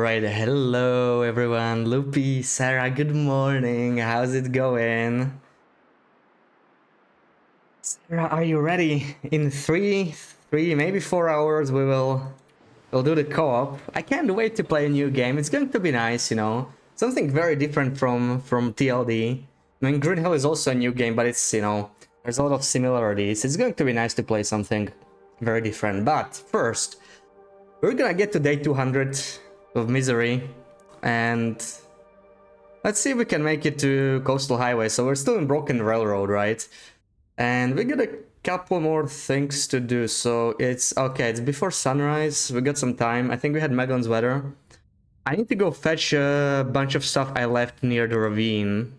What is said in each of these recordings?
Alright, hello everyone. Loopy, Sarah, good morning. How's it going? Sarah, are you ready? In three, maybe 4 hours we'll do the co-op. I can't wait to play a new game. It's going to be nice, you know. Something very different from TLD. I mean, Green Hill is also a new game, but it's, you know, there's a lot of similarities. It's going to be nice to play something very different. But first, we're gonna get to day 200 of Misery, and let's see if we can make it to Coastal Highway. So we're still in Broken Railroad, right? And we got a couple more things to do. So it's okay, it's before sunrise. We got some time. I think we had Megalon's weather. I need to go fetch a bunch of stuff I left near the ravine.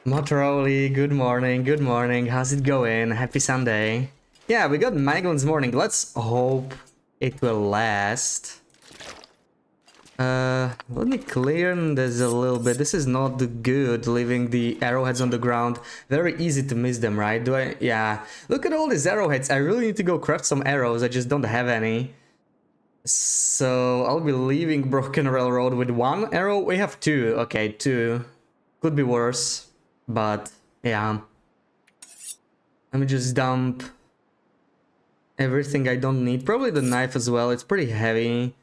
Motoroli, good morning, good morning. How's it going? Happy Sunday. Yeah, we got Maglon's morning. Let's hope it will last. Let me clear this a little bit. This is not good, leaving the arrowheads on the ground. Very easy to miss them, right? Yeah. Look at all these arrowheads. I really need to go craft some arrows. I just don't have any. So I'll be leaving Broken Railroad with one arrow. We have two. Okay, two. Could be worse, but yeah. Let me just dump everything I don't need. Probably the knife as well. It's pretty heavy.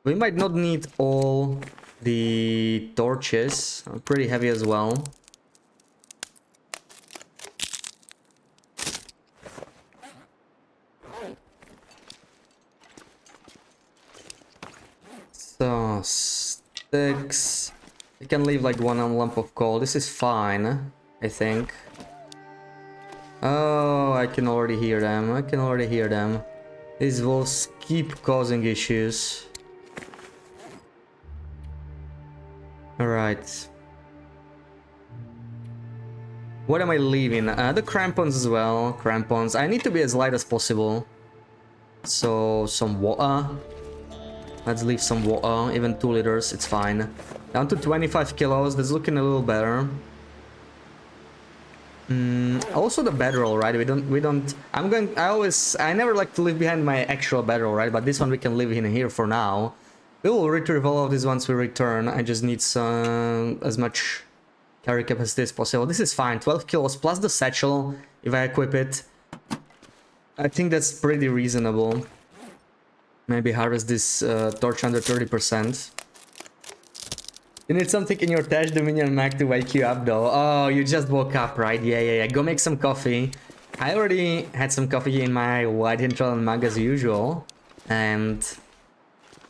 We might not need all the torches. Pretty heavy as well. So, sticks. I can leave like one lump of coal. This is fine, I think. Oh, I can already hear them. I can already hear them. These wolves keep causing issues. Alright. What am I leaving? The crampons as well. Crampons. I need to be as light as possible. So, some water. Let's leave some water. Even 2 liters, it's fine. Down to 25 kilos. That's looking a little better. Also the bedroll, right? We don't I never like to leave behind my actual bedroll, right? But this one we can leave in here for now. We will retrieve all of these once we return. I just need some as much carry capacity as possible. This is fine. 12 kilos plus the satchel if I equip it. I think that's pretty reasonable. Maybe harvest this torch under 30%. You need something in your Tash Dominion Mac to wake you up though. Oh, you just woke up, right? Yeah. Go make some coffee. I already had some coffee in my White Hinterland mug as usual. And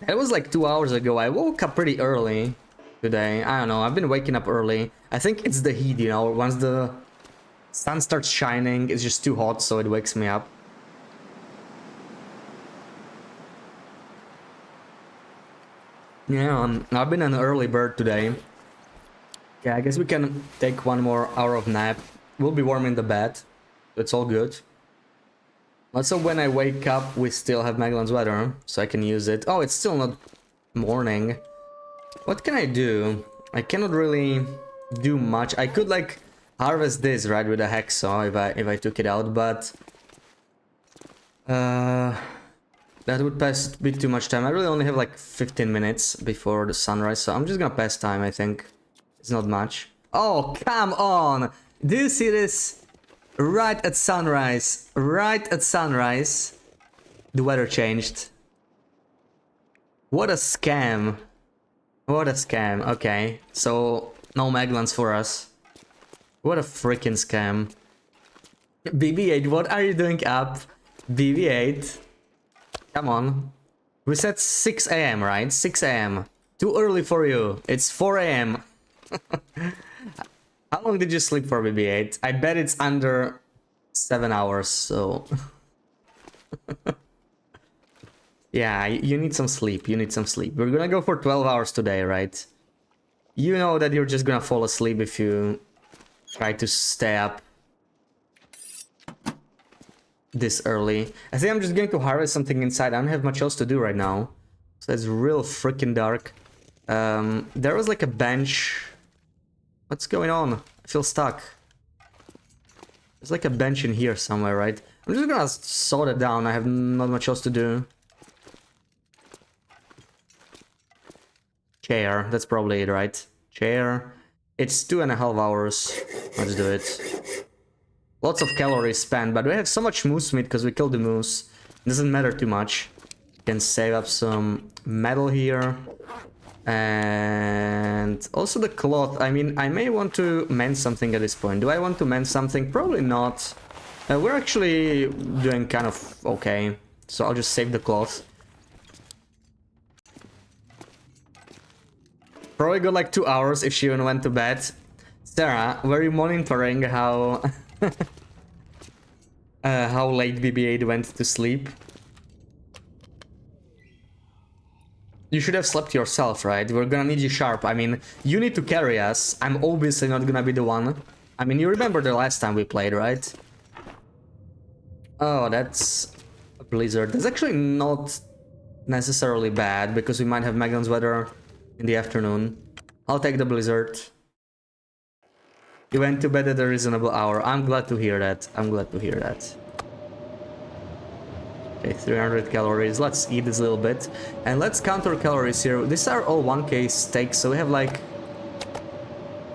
it was like 2 hours ago. I woke up pretty early today. I don't know. I've been waking up early. I think it's the heat, you know. Once the sun starts shining, it's just too hot, so it wakes me up. Yeah, I've been an early bird today. Yeah, I guess we can take 1 more hour of nap. We'll be warm in the bed. It's all good. Also, when I wake up, we still have Magellan's weather, so I can use it. Oh, it's still not morning. What can I do? I cannot really do much. I could like harvest this, right, with a hacksaw if I took it out, but that would pass a bit too much time. I really only have like 15 minutes before the sunrise, so I'm just gonna pass time, I think. It's not much. Oh, come on! Do you see this? Right at sunrise. Right at sunrise. The weather changed. What a scam. What a scam. Okay, so no Maglans for us. What a freaking scam. BB8, what are you doing up? BB8. Come on. We said 6 AM, right? 6 AM. Too early for you. It's 4 AM. How long did you sleep for, BB8? I bet it's under 7 hours, so... Yeah, you need some sleep. You need some sleep. We're gonna go for 12 hours today, right? You know that you're just gonna fall asleep if you try to stay up this early. I think I'm just going to harvest something inside. I don't have much else to do right now. So it's real freaking dark. There was like a bench. What's going on? I feel stuck. There's like a bench in here somewhere, right? I'm just gonna sort it down. I have not much else to do. Chair, that's probably it, right? Chair. It's 2.5 hours. Let's do it. Lots of calories spent, but we have so much moose meat because we killed the moose. It doesn't matter too much. Can save up some metal here. And also the cloth. I mean, I may want to mend something at this point. Do I want to mend something? Probably not. We're actually doing kind of okay. So I'll just save the cloth. Probably got like 2 hours if she even went to bed. Sarah, were you monitoring how how late BB-8 went to sleep? You should have slept yourself, right? We're gonna need you sharp. I mean, you need to carry us. I'm obviously not gonna be the one. I mean, you remember the last time we played, right? Oh, that's a blizzard. That's actually not necessarily bad because we might have Magnum's weather in the afternoon. I'll take the blizzard. You went to bed at a reasonable hour. I'm glad to hear that. I'm glad to hear that. Okay, 300 calories. Let's eat this little bit. And let's counter calories here. These are all 1k steaks, so we have like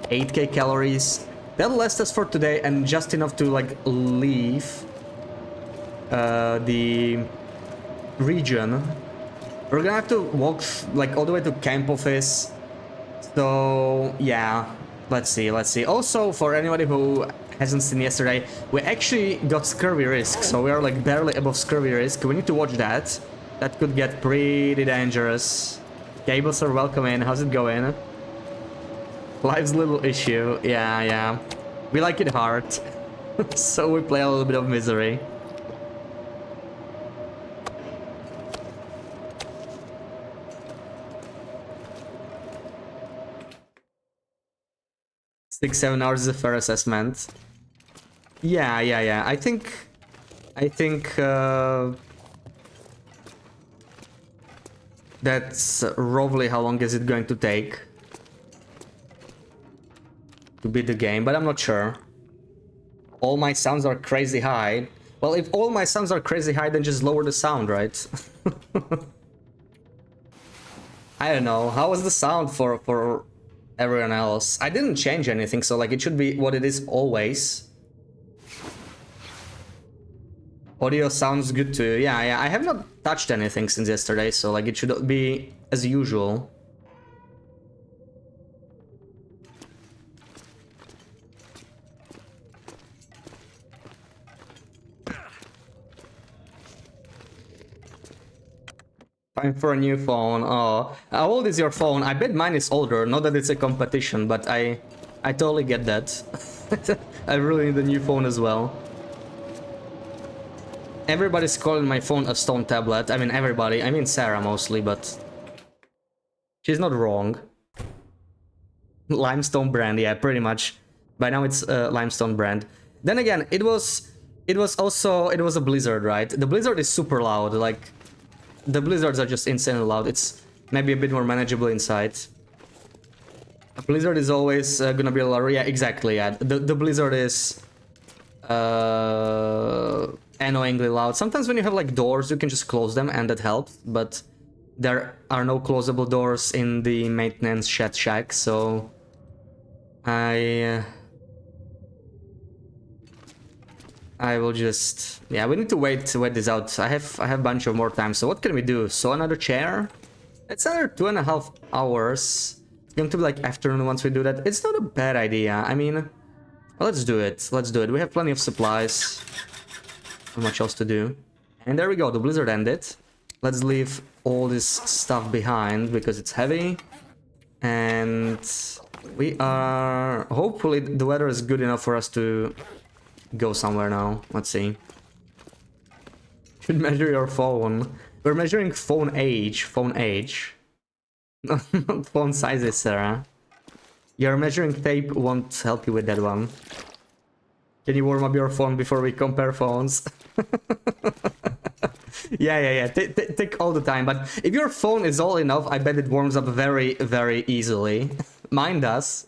8k calories. That'll last us for today and just enough to like leave the region. We're gonna have to walk like all the way to camp office. So yeah, let's see. Also, for anybody who hasn't seen yesterday, we actually got scurvy risk, so we are like barely above scurvy risk. We need to watch that. That could get pretty dangerous. Cables are welcome in. How's it going? Life's a little issue. Yeah. We like it hard. So we play a little bit of misery. Six, 7 hours is a fair assessment. Yeah. I think that's roughly how long is it going to take to beat the game, but I'm not sure. All my sounds are crazy high. Well, if all my sounds are crazy high, then just lower the sound, right? I don't know. How was the sound for everyone else? I didn't change anything, so like it should be what it is always. Audio sounds good too. Yeah. I have not touched anything since yesterday, so like it should be as usual. Time for a new phone. Oh, how old is your phone? I bet mine is older. Not that it's a competition, but I totally get that. I really need a new phone as well. Everybody's calling my phone a stone tablet. I mean everybody. I mean Sarah mostly, but she's not wrong. Limestone brand, yeah, pretty much. By now it's limestone brand. Then again, it was a blizzard, right? The blizzard is super loud. Like the blizzards are just insanely loud. It's maybe a bit more manageable inside. A blizzard is always gonna be a lot. Yeah, exactly. Yeah, the blizzard is annoyingly loud. Sometimes when you have like doors, you can just close them and that helps. But there are no closable doors in the maintenance shed shack, so I will just... Yeah, we need to wait this out. I have a bunch of more time, so what can we do? So another chair? It's another 2.5 hours. It's going to be like afternoon once we do that. It's not a bad idea. I mean, let's do it. We have plenty of supplies. Not much else to do. And there we go, the blizzard ended. Let's leave all this stuff behind because it's heavy. And we are... Hopefully the weather is good enough for us to go somewhere now. Let's see. Should measure your phone. We're measuring phone age. Not phone sizes, Sarah. Your measuring tape won't help you with that one. Can you warm up your phone before we compare phones? Yeah. Take all the time. But if your phone is old enough, I bet it warms up very, very easily. Mine does.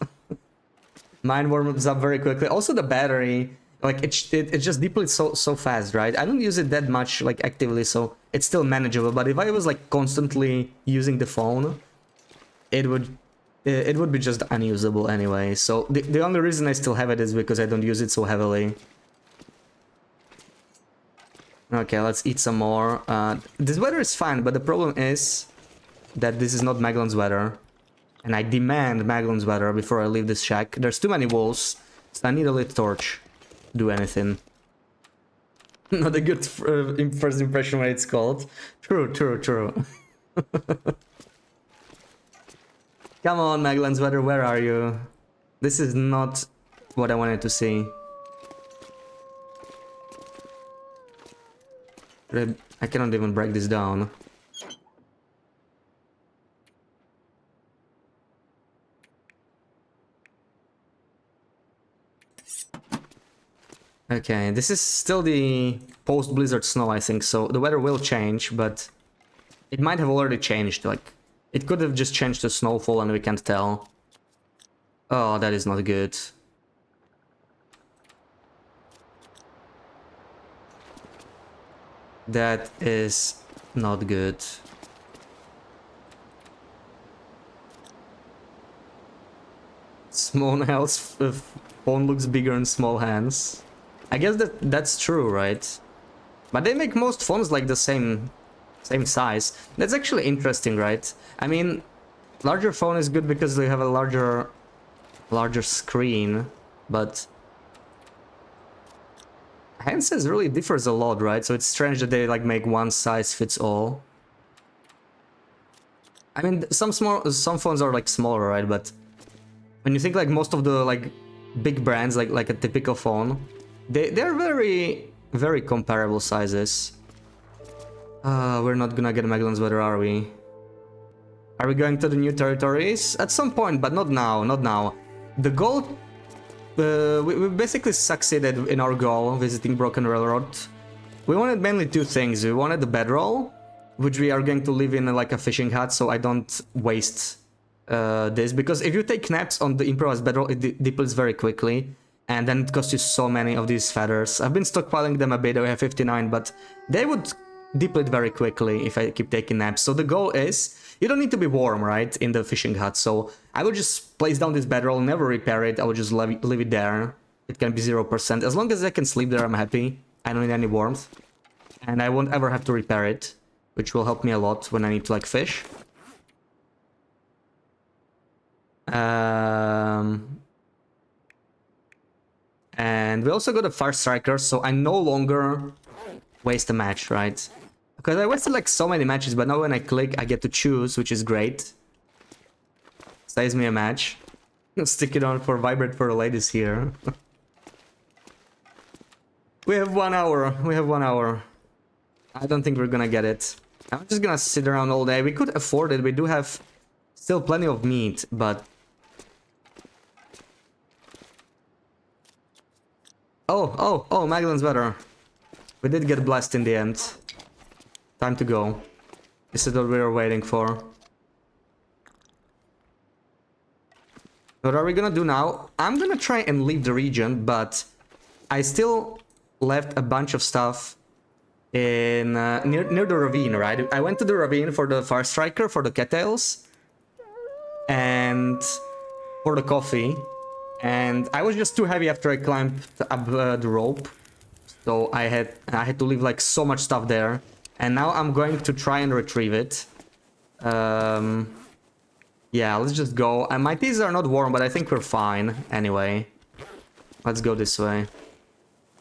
Mine warms up very quickly. Also, the battery. Like it just depletes so fast, right? I don't use it that much like actively, so it's still manageable. But if I was like constantly using the phone, it would it would be just unusable anyway. So the only reason I still have it is because I don't use it so heavily. Okay, let's eat some more. This weather is fine, but the problem is that this is not Maglon's weather. And I demand Maglon's weather before I leave this shack. There's too many wolves, so I need a lit torch to do anything. Not a good first impression when it's called. True, true, true. Come on, Maglon's weather, where are you? This is not what I wanted to see. I cannot even break this down. Okay, this is still the post-blizzard snow, I think, so the weather will change, but it might have already changed, like, it could have just changed to snowfall and we can't tell. Oh, that is not good. That is not good. Small nails, phone looks bigger in small hands. I guess that's true, right? But they make most phones like the same size. That's actually interesting, right? I mean, larger phone is good because they have a larger screen, but handsize really differs a lot, right? So it's strange that they like make one size fits all. I mean, some phones are like smaller, right? But when you think like most of the like big brands, like a typical phone, they're very comparable sizes. We're not gonna get Maglon's weather, are we? Are we going to the new territories? At some point, but not now, not now. The goal... we basically succeeded in our goal, visiting Broken Railroad. We wanted mainly two things. We wanted the bedroll, which we are going to live in like a fishing hut, so I don't waste this. Because if you take naps on the improvised bedroll, it depletes very quickly. And then it costs you so many of these feathers. I've been stockpiling them a bit, I have 59, but they would deplete very quickly if I keep taking naps. So the goal is, you don't need to be warm, right, in the fishing hut. So I will just place down this bedroll, never repair it, I will just leave it there. It can be 0%. As long as I can sleep there, I'm happy. I don't need any warmth. And I won't ever have to repair it, which will help me a lot when I need to, like, fish. And we also got a Fire Striker, so I no longer waste a match, right? Because I wasted like so many matches, but now when I click, I get to choose, which is great. Saves me a match. Stick it on for Vibrate for ladies here. We have 1 hour. We have 1 hour. I don't think we're gonna get it. I'm just gonna sit around all day. We could afford it. We do have still plenty of meat, but... Oh, Maglon's better. We did get blessed in the end. Time to go. This is what we were waiting for. What are we gonna do now? I'm gonna try and leave the region, but I still left a bunch of stuff in near the ravine, right? I went to the ravine for the Fire Striker, for the cattails, and for the coffee. And I was just too heavy after I climbed up the rope, so I had to leave like so much stuff there. And now I'm going to try and retrieve it. Yeah, let's just go. And my teas are not warm, but I think we're fine anyway. Let's go this way.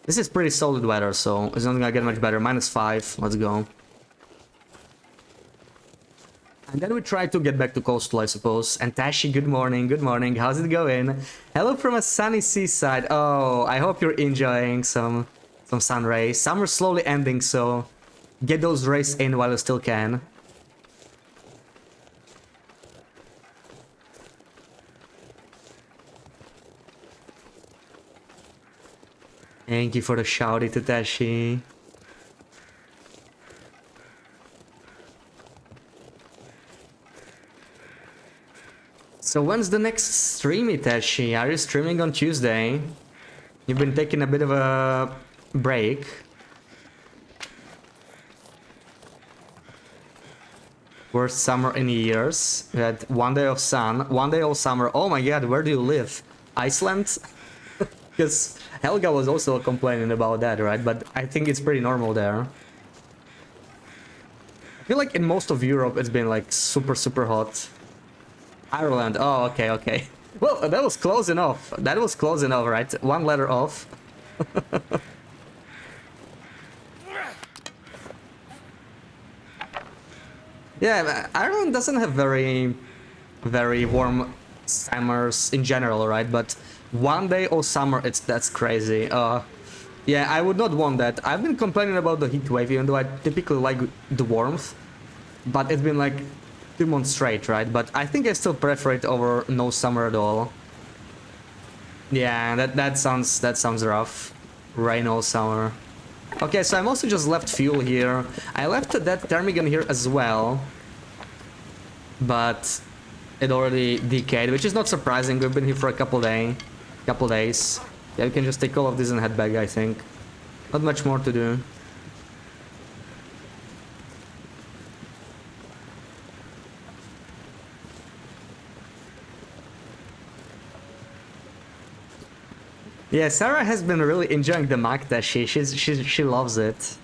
This is pretty solid weather, so it's not gonna get much better. -5, let's go. And then we try to get back to coastal, I suppose. And Tashi, good morning, how's it going? Hello from a sunny seaside. Oh, I hope you're enjoying some sun rays. Summer's slowly ending, so get those rays in while you still can. Thank you for the shouty, Tatashi. So when's the next stream, Itachi? Are you streaming on Tuesday? You've been taking a bit of a break. Worst summer in years. We had 1 day of sun, 1 day of summer. Oh my god, where do you live? Iceland? Because Helga was also complaining about that, right? But I think it's pretty normal there. I feel like in most of Europe it's been like super hot. Ireland. Oh, okay, okay. Well, that was close enough. That was close enough, right? 1 letter off. Yeah, Ireland doesn't have very warm summers in general, right? But 1 day of summer, that's crazy. Yeah, I would not want that. I've been complaining about the heat wave, even though I typically like the warmth. But it's been like 2 months straight, right? But I think I still prefer it over no summer at all. Yeah, that sounds rough. Rain all summer. Okay, so I'm also just left fuel here. I left that Termigan here as well. But it already decayed, which is not surprising. We've been here for a couple days. Yeah, we can just take all of this and head back, I think. Not much more to do. Yeah, Sarah has been really enjoying the Magda. She loves it.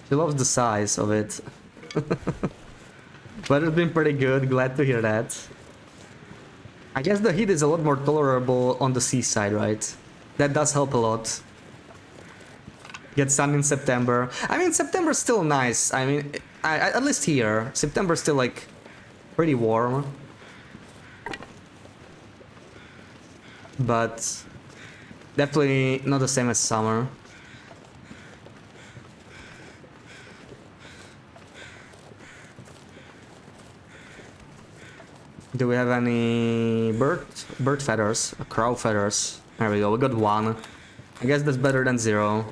She loves the size of it. But it's been pretty good, glad to hear that. I guess the heat is a lot more tolerable on the seaside, right? That does help a lot. Get sun in September. I mean, September's still nice. I mean, at least here, September's still like pretty warm. But definitely not the same as summer. Do we have any bird feathers? Crow feathers. There we go, we got 1. I guess that's better than 0.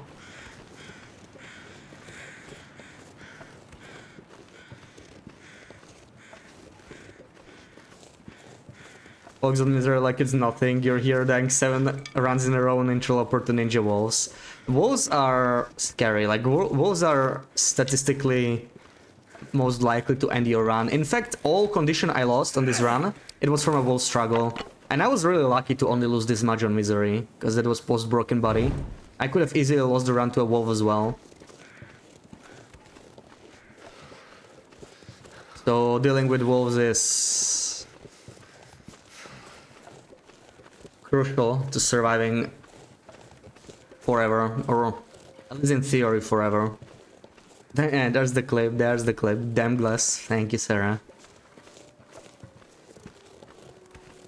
Logs on misery like it's nothing. You're here dying 7 runs in a row and interloper to ninja wolves. Wolves are scary. Like wolves are statistically most likely to end your run. In fact, all condition I lost on this run, it was from a wolf struggle. And I was really lucky to only lose this much on misery, because that was post broken body. I could have easily lost the run to a wolf as well. So dealing with wolves is crucial to surviving forever, or at least in theory forever. And there's the clip, Damn glass. Thank you, Sarah.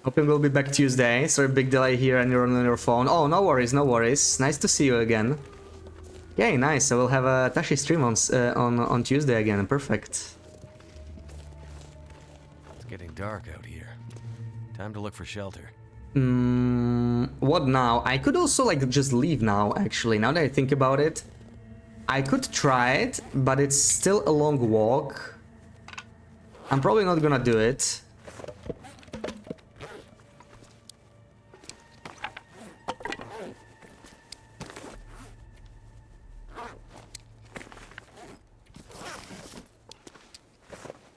Hoping we'll be back Tuesday. Sorry, big delay here and you're on your phone. Oh, no worries, no worries. Nice to see you again. Yay, nice. So we'll have a Tashi stream on Tuesday again. Perfect. It's getting dark out here. Time to look for shelter. What now? I could also like just leave now, actually, now that I think about it. I could try it, but it's still a long walk. I'm probably not gonna do it.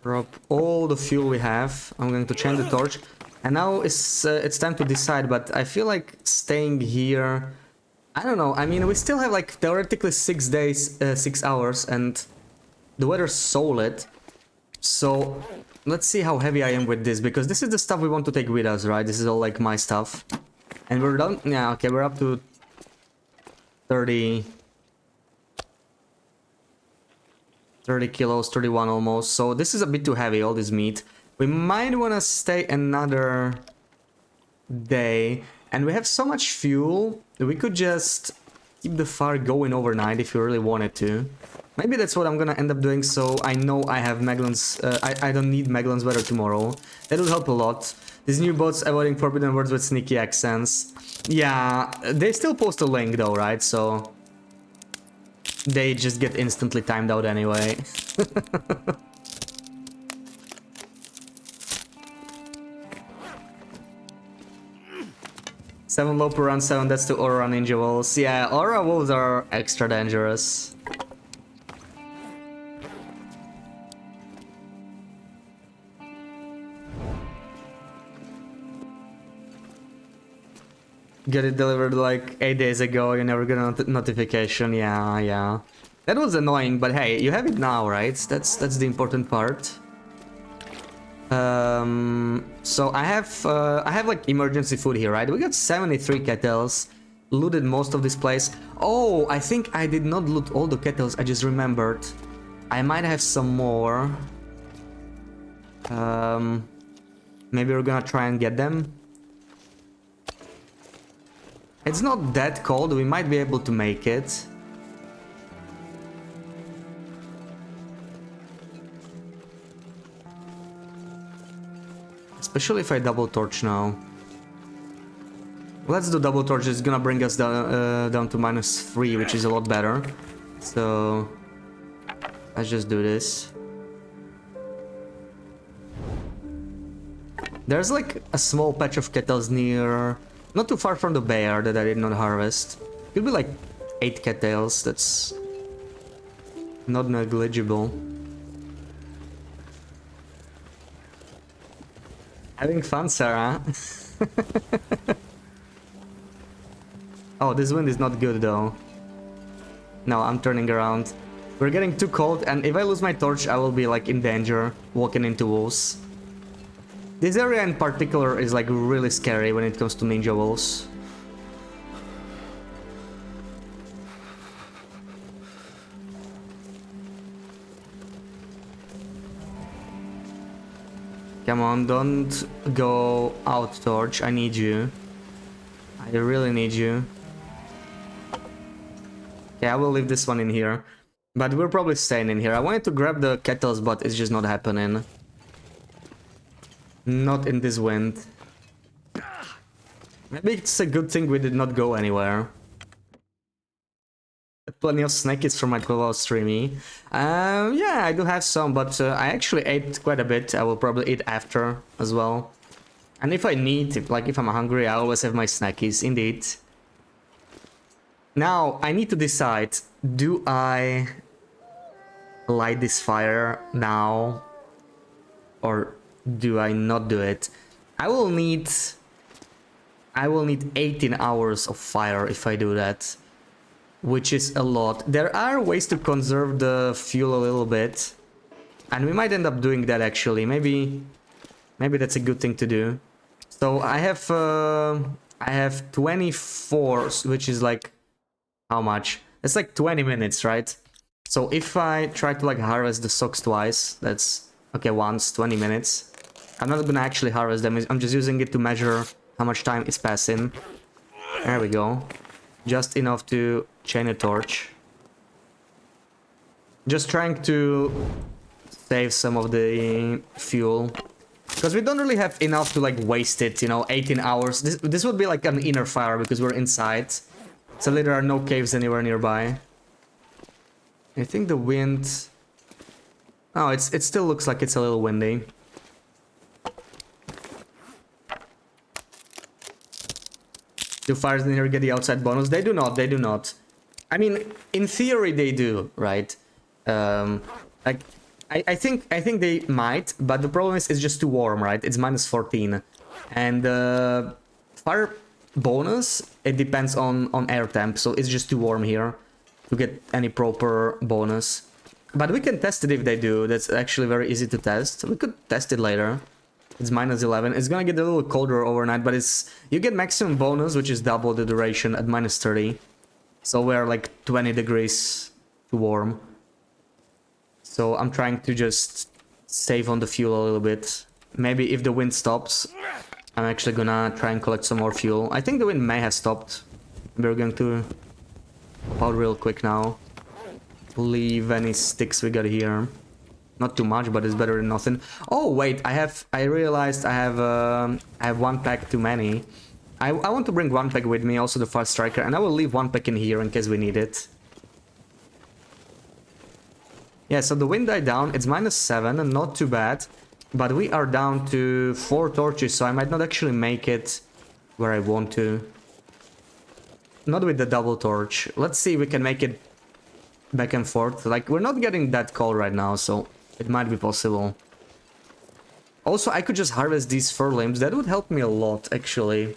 Drop all the fuel we have. I'm going to change the torch. And now it's time to decide, but I feel like staying here... I don't know, I mean, we still have like theoretically 6 days, 6 hours, and the weather's solid. So let's see how heavy I am with this, because this is the stuff we want to take with us, right? This is all like my stuff. And we're done. Yeah, okay, we're up to 30 kilos, 31 almost. So this is a bit too heavy, all this meat. We might want to stay another day. And we have so much fuel that we could just keep the fire going overnight if we really wanted to. Maybe that's what I'm gonna end up doing, so I know I have Maglon's... I don't need Maglon's weather tomorrow. That would help a lot. These new bots avoiding forbidden words with sneaky accents. Yeah, they still post a link though, right? So... they just get instantly timed out anyway. 7 low per round, 7 deaths to Aura Ninja Wolves. Yeah, Aura Wolves are extra dangerous. Get it delivered like 8 days ago, you never got a notification. Yeah. That was annoying, but hey, you have it now, right? That's the important part. So I have like emergency food here, right? We got 73 kettles, looted most of this place. Oh, I think I did not loot all the kettles, I just remembered. I might have some more. Maybe we're gonna try and get them. It's not that cold, we might be able to make it. Especially if I double torch now. Let's do double torch, it's gonna bring us down to -3, which is a lot better. So let's just do this. There's like a small patch of kettles near, not too far from the bear that I did not harvest. Could be like 8 kettles, that's not negligible. Having fun, Sarah. Oh, this wind is not good though. No, I'm turning around. We're getting too cold, and if I lose my torch, I will be like in danger walking into wolves. This area in particular is like really scary when it comes to ninja wolves. Come on, don't go out, torch. I need you. I really need you. Okay, I will leave this one in here. But we're probably staying in here. I wanted to grab the kettles, but it's just not happening. Not in this wind. Maybe it's a good thing we did not go anywhere. Plenty of snackies from my 12-hour streamy. Yeah, I do have some, but I actually ate quite a bit. I will probably eat after as well. And if I need, if I'm hungry, I always have my snackies, indeed. Now, I need to decide, do I light this fire now? Or do I not do it? I will need 18 hours of fire if I do that. Which is a lot. There are ways to conserve the fuel a little bit. And we might end up doing that actually. Maybe that's a good thing to do. So I have 24, which is like how much? It's like 20 minutes, right? So if I try to like harvest the socks twice, that's okay, once, 20 minutes. I'm not gonna actually harvest them, I'm just using it to measure how much time is passing. There we go. Just enough to chain a torch. Just trying to save some of the fuel. Because we don't really have enough to like waste it, you know, 18 hours. This would be like an inner fire because we're inside. So there are no caves anywhere nearby. I think the wind... Oh, it still looks like it's a little windy. Do fires in here get the outside bonus? They do not, they do not. I mean, in theory they do, right? Like, I think they might, but the problem is it's just too warm, right? It's -14. And fire bonus, it depends on air temp, so it's just too warm here to get any proper bonus. But we can test it if they do. That's actually very easy to test. We could test it later. It's -11. It's gonna get a little colder overnight, but you get maximum bonus, which is double the duration at -30. So we're like 20 degrees too warm. So I'm trying to just save on the fuel a little bit. Maybe if the wind stops, I'm actually gonna try and collect some more fuel. I think the wind may have stopped. We're going to pop out real quick now. Leave any sticks we got here. Not too much, but it's better than nothing. Oh wait, I realized I have one pack too many. I want to bring one pack with me, also the fast striker, and I will leave one pack in here in case we need it. Yeah, so the wind died down. It's -7, and not too bad. But we are down to 4 torches, so I might not actually make it where I want to. not with the double torch. Let's see if we can make it back and forth. Like, we're not getting that cold right now, so it might be possible. Also, I could just harvest these fur limbs. That would help me a lot, actually.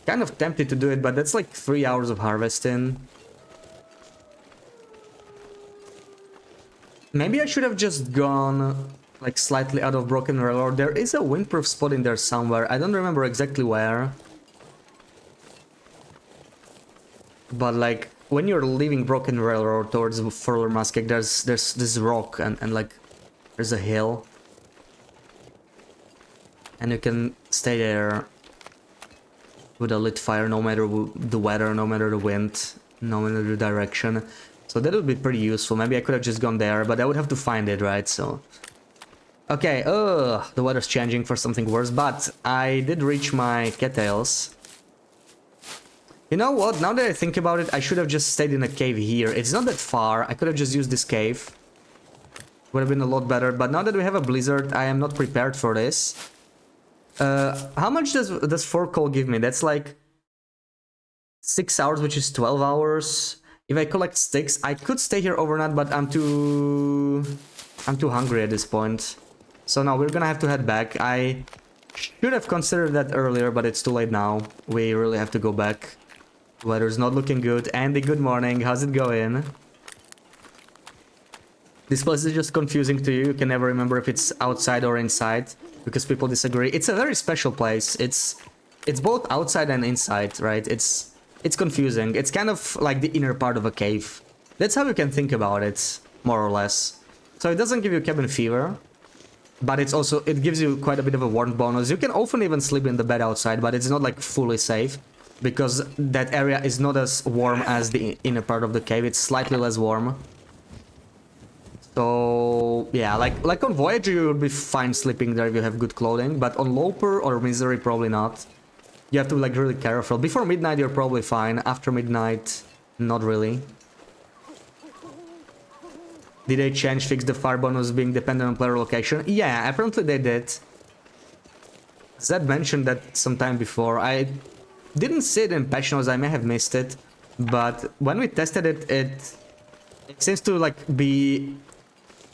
Kind of tempted to do it, but that's like 3 hours of harvesting. Maybe I should have just gone like slightly out of Broken Railroad. There is a windproof spot in there somewhere. I don't remember exactly where. But like when you're leaving Broken Railroad towards Furler Muskeg, there's this rock and like there's a hill. And you can stay there with a lit fire no matter the weather, no matter the wind, no matter the direction. So that would be pretty useful. Maybe I could have just gone there, but I would have to find it, right? So... Okay, the weather's changing for something worse, but I did reach my cattails. You know what? Now that I think about it, I should have just stayed in a cave here. It's not that far. I could have just used this cave. Would have been a lot better, but now that we have a blizzard, I am not prepared for this. How much does 4 coal give me? That's like 6 hours, which is 12 hours. If I collect sticks, I could stay here overnight, but I'm too hungry at this point. So now we're gonna have to head back. I should have considered that earlier, but it's too late now. We really have to go back. The weather's not looking good. Andy, good morning. How's it going? This place is just confusing to you. You can never remember if it's outside or inside because people disagree. It's a very special place. It's both outside and inside, right? It's confusing. It's kind of like the inner part of a cave. That's how you can think about it, more or less. So it doesn't give you cabin fever, but it gives you quite a bit of a warmth bonus. You can often even sleep in the bed outside, but it's not like fully safe because that area is not as warm as the inner part of the cave. It's slightly less warm. So yeah, like on Voyager you would be fine sleeping there if you have good clothing, but on Loper or Misery probably not. You have to be like really careful. Before midnight you're probably fine. After midnight, not really. Did they fix the fire bonus being dependent on player location? Yeah, apparently they did. Zed mentioned that sometime before. I didn't see it in patch notes, I may have missed it. But when we tested it, it seems to like be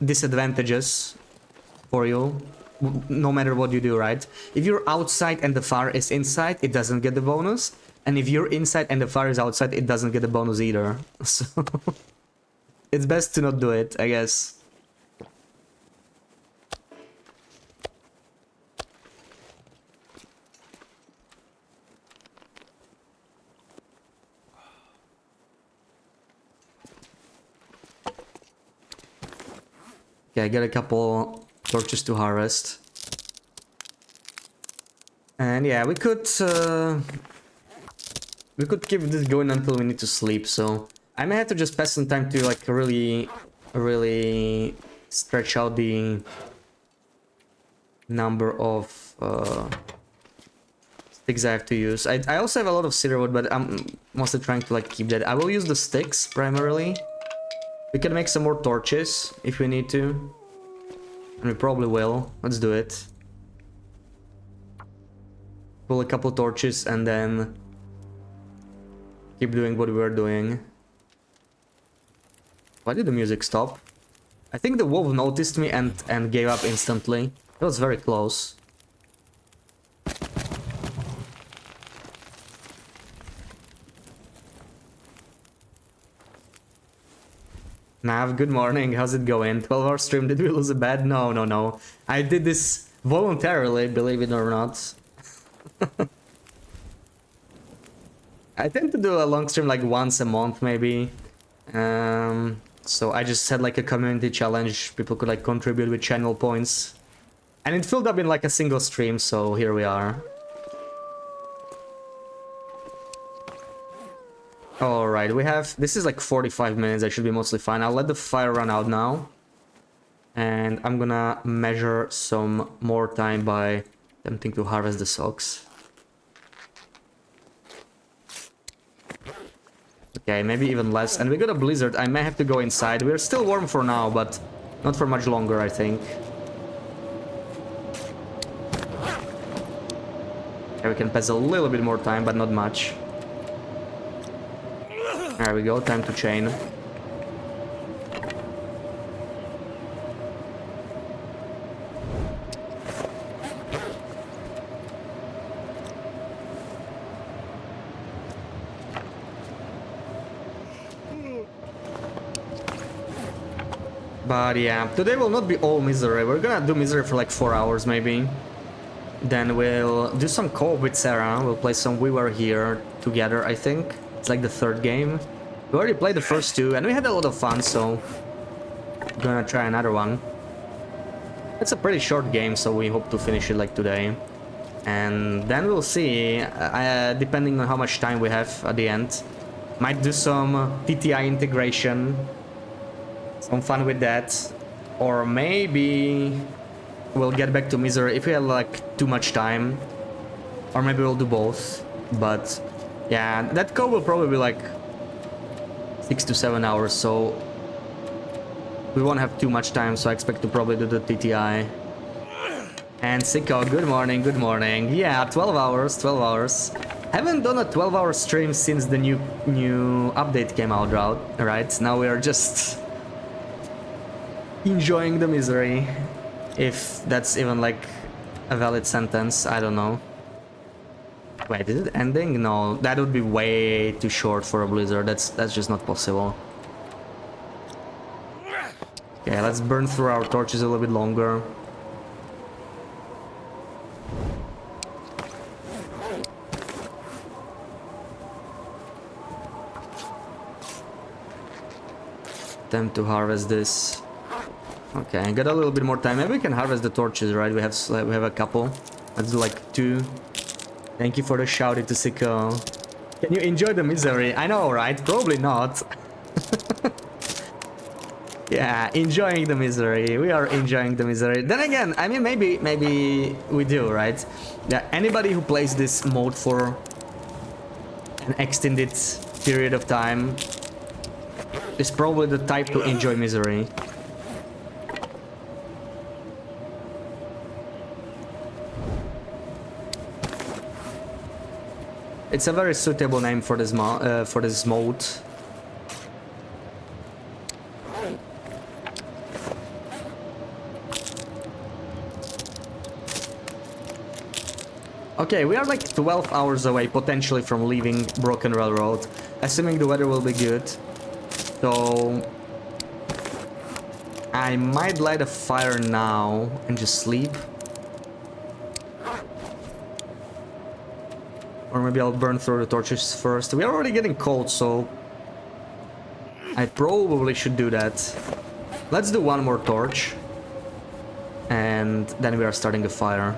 disadvantageous for you. No matter what you do, right? If you're outside and the fire is inside, it doesn't get the bonus. And if you're inside and the fire is outside, it doesn't get the bonus either. So it's best to not do it, I guess. Okay, I got a couple torches to harvest. And yeah, we could keep this going until we need to sleep, so I may have to just pass some time to like really stretch out the number of sticks I have to use. I also have a lot of cedar wood, but I'm mostly trying to like keep that. I will use the sticks primarily. We can make some more torches if we need to. And we probably will. Let's do it. Pull a couple torches and then keep doing what we were doing. Why did the music stop? I think the wolf noticed me and gave up instantly. It was very close. Nav, good morning, how's it going? 12-hour stream, did we lose a bet? No. I did this voluntarily, believe it or not. I tend to do a long stream like once a month, maybe. So I just had like a community challenge, people could like contribute with channel points. And it filled up in like a single stream, so here we are. Alright, this is like 45 minutes, I should be mostly fine. I'll let the fire run out now. And I'm gonna measure some more time by attempting to harvest the socks. Okay, maybe even less. And we got a blizzard, I may have to go inside. We're still warm for now, but not for much longer, I think. Okay, we can pass a little bit more time, but not much. There we go, time to chain. But yeah, today will not be all misery. We're gonna do misery for like 4 hours maybe. Then we'll do some co-op with Sarah. We'll play some We Were Here together, I think. It's like the third game. We already played the first two and we had a lot of fun, so I'm gonna try another one. It's a pretty short game, so we hope to finish it like today. And then we'll see, depending on how much time we have at the end. Might do some TTI integration. Some fun with that. Or maybe we'll get back to misery if we have like too much time. Or maybe we'll do both. But yeah, that code will probably be like 6 to 7 hours, so we won't have too much time, so I expect to probably do the TTI. And Sicko, good morning, good morning. Yeah, 12 hours, 12 hours. Haven't done a 12-hour stream since the new update came out, right? Now we are just enjoying the misery, if that's even like a valid sentence. I don't know. Wait, is it ending? No, that would be way too short for a blizzard. That's just not possible. Okay, let's burn through our torches a little bit longer. Time to harvest this. Okay, I got a little bit more time. Maybe we can harvest the torches, right? We have a couple. Let's do like 2. Thank you for the shout to Sicko. Can you enjoy the misery? I know, right? Probably not. Yeah, enjoying the misery. We are enjoying the misery. Then again, I mean, maybe we do, right? Yeah, anybody who plays this mode for an extended period of time is probably the type to enjoy misery. It's a very suitable name for this mode. Okay, we are like 12 hours away potentially from leaving Broken Railroad, assuming the weather will be good. So I might light a fire now and just sleep. Or maybe I'll burn through the torches first. We are already getting cold, so I probably should do that. Let's do one more torch. And then we are starting a fire.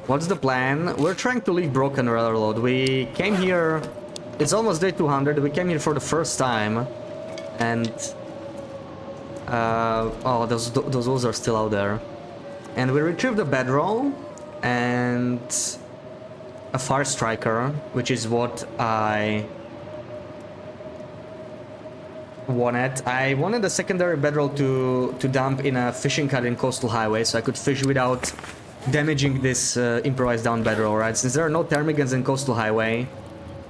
What's the plan? We're trying to leave Broken Railroad. We came here... It's almost day 200. We came here for the first time. And... oh, those wolves are still out there. And we retrieved a bedroll and a fire striker, which is what I wanted. I wanted a secondary bedroll to dump in a fishing hut in Coastal Highway, so I could fish without damaging this improvised down bedroll, right? Since there are no Termigans in Coastal Highway,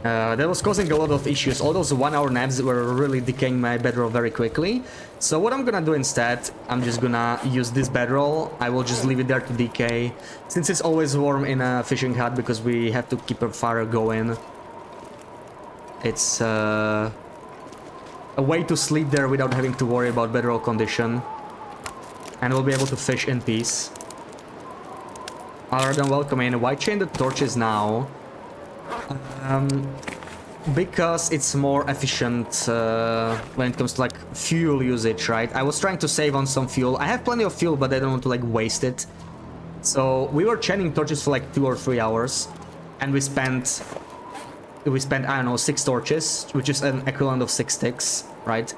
that was causing a lot of issues. All those 1 hour naps were really decaying my bedroll very quickly. So what I'm gonna do instead, I'm just gonna use this bedroll. I will just leave it there to decay, since it's always warm in a fishing hut because we have to keep a fire going. It's a way to sleep there without having to worry about bedroll condition. And we'll be able to fish in peace. Other than welcoming, why chain the torches now? Because it's more efficient when it comes to like fuel usage, right? I was trying to save on some fuel. I have plenty of fuel, but I don't want to like waste it. So we were chaining torches for like 2 or 3 hours, and we spent I don't know, 6 torches, which is an equivalent of 6 sticks, right?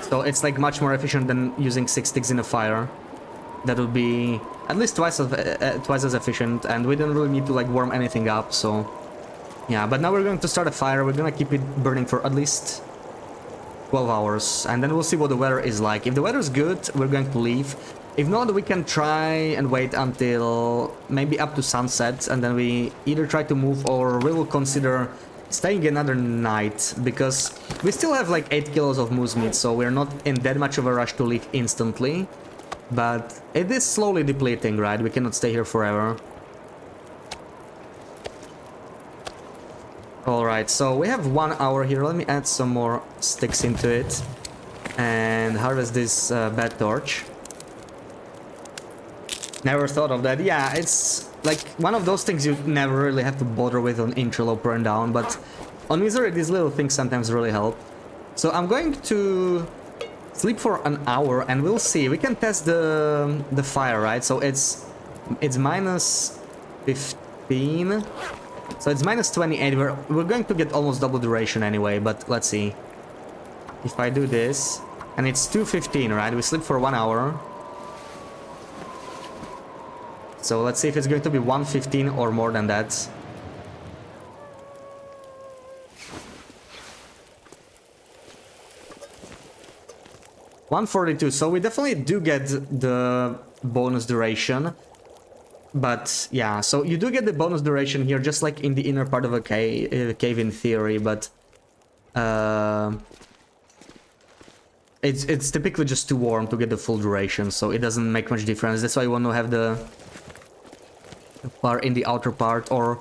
So it's like much more efficient than using 6 sticks in a fire. That would be at least twice as efficient, and we didn't really need to like warm anything up, so yeah. But now we're going to start a fire. We're gonna keep it burning for at least 12 hours, and then we'll see what the weather is like. If the weather is good, we're going to leave. If not, we can try and wait until maybe up to sunset, and then we either try to move or we will consider staying another night, because we still have like 8 kilos of moose meat, so we're not in that much of a rush to leave instantly. But it is slowly depleting, right? We cannot stay here forever. Alright, so we have 1 hour here. Let me add some more sticks into it and harvest this bat torch. Never thought of that. Yeah, it's like one of those things you never really have to bother with on Interloper and down, but on Misery these little things sometimes really help. So I'm going to sleep for an hour and we'll see. We can test the fire, right? So it's minus 15. So it's minus 28. We're going to get almost double duration anyway, but let's see. If I do this, and it's 2:15, right? We sleep for 1 hour. So let's see if it's going to be 1:15 or more than that. $142, so we definitely do get the bonus duration. But yeah, so you do get the bonus duration here, just like in the inner part of a cave in theory, but it's typically just too warm to get the full duration, so it doesn't make much difference. That's why you want to have the fire in the outer part, or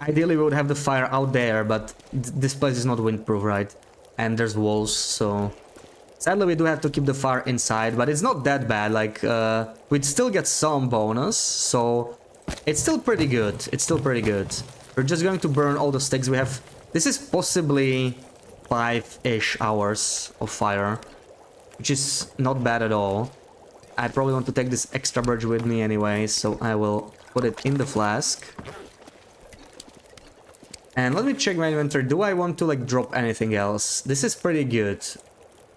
ideally we would have the fire out there, but this place is not windproof, right? And there's walls, so sadly we do have to keep the fire inside, but it's not that bad. Like we'd still get some bonus, so it's still pretty good. It's still pretty good. We're just going to burn all the sticks we have. This is possibly 5-ish hours of fire, which is not bad at all. I probably want to take this extra birch with me anyway, so I will put it in the flask. And let me check my inventory. Do I want to like drop anything else? This is pretty good.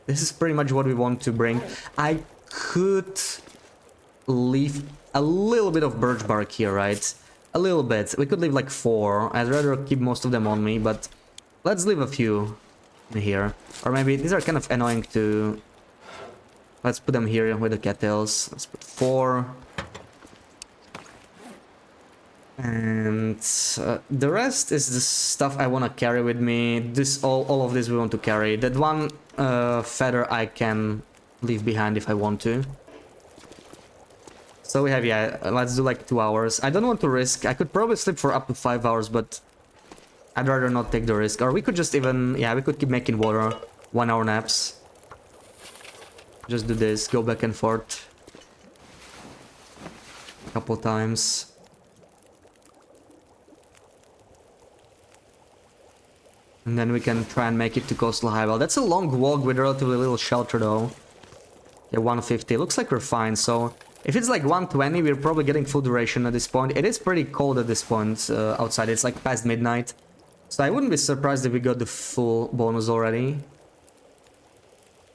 This is pretty much what we want to bring. I could leave a little bit of birch bark here, right? A little bit. We could leave like 4. I'd rather keep most of them on me, but let's leave a few in here. Or maybe these are kind of annoying to... Let's put them here with the cattails. Let's put 4. And the rest is the stuff I want to carry with me. This all of this we want to carry. That one feather I can leave behind if I want to. So we have, yeah, let's do like 2 hours. I don't want to risk. I could probably sleep for up to 5 hours, but I'd rather not take the risk. Or we could just even, yeah, we could keep making water. 1 hour naps. Just do this, go back and forth a couple times. And then we can try and make it to Coastal Highwell. That's a long walk with relatively little shelter though. Yeah, 150. Looks like we're fine. So if it's like 120, we're probably getting full duration at this point. It is pretty cold at this point outside. It's like past midnight. So I wouldn't be surprised if we got the full bonus already.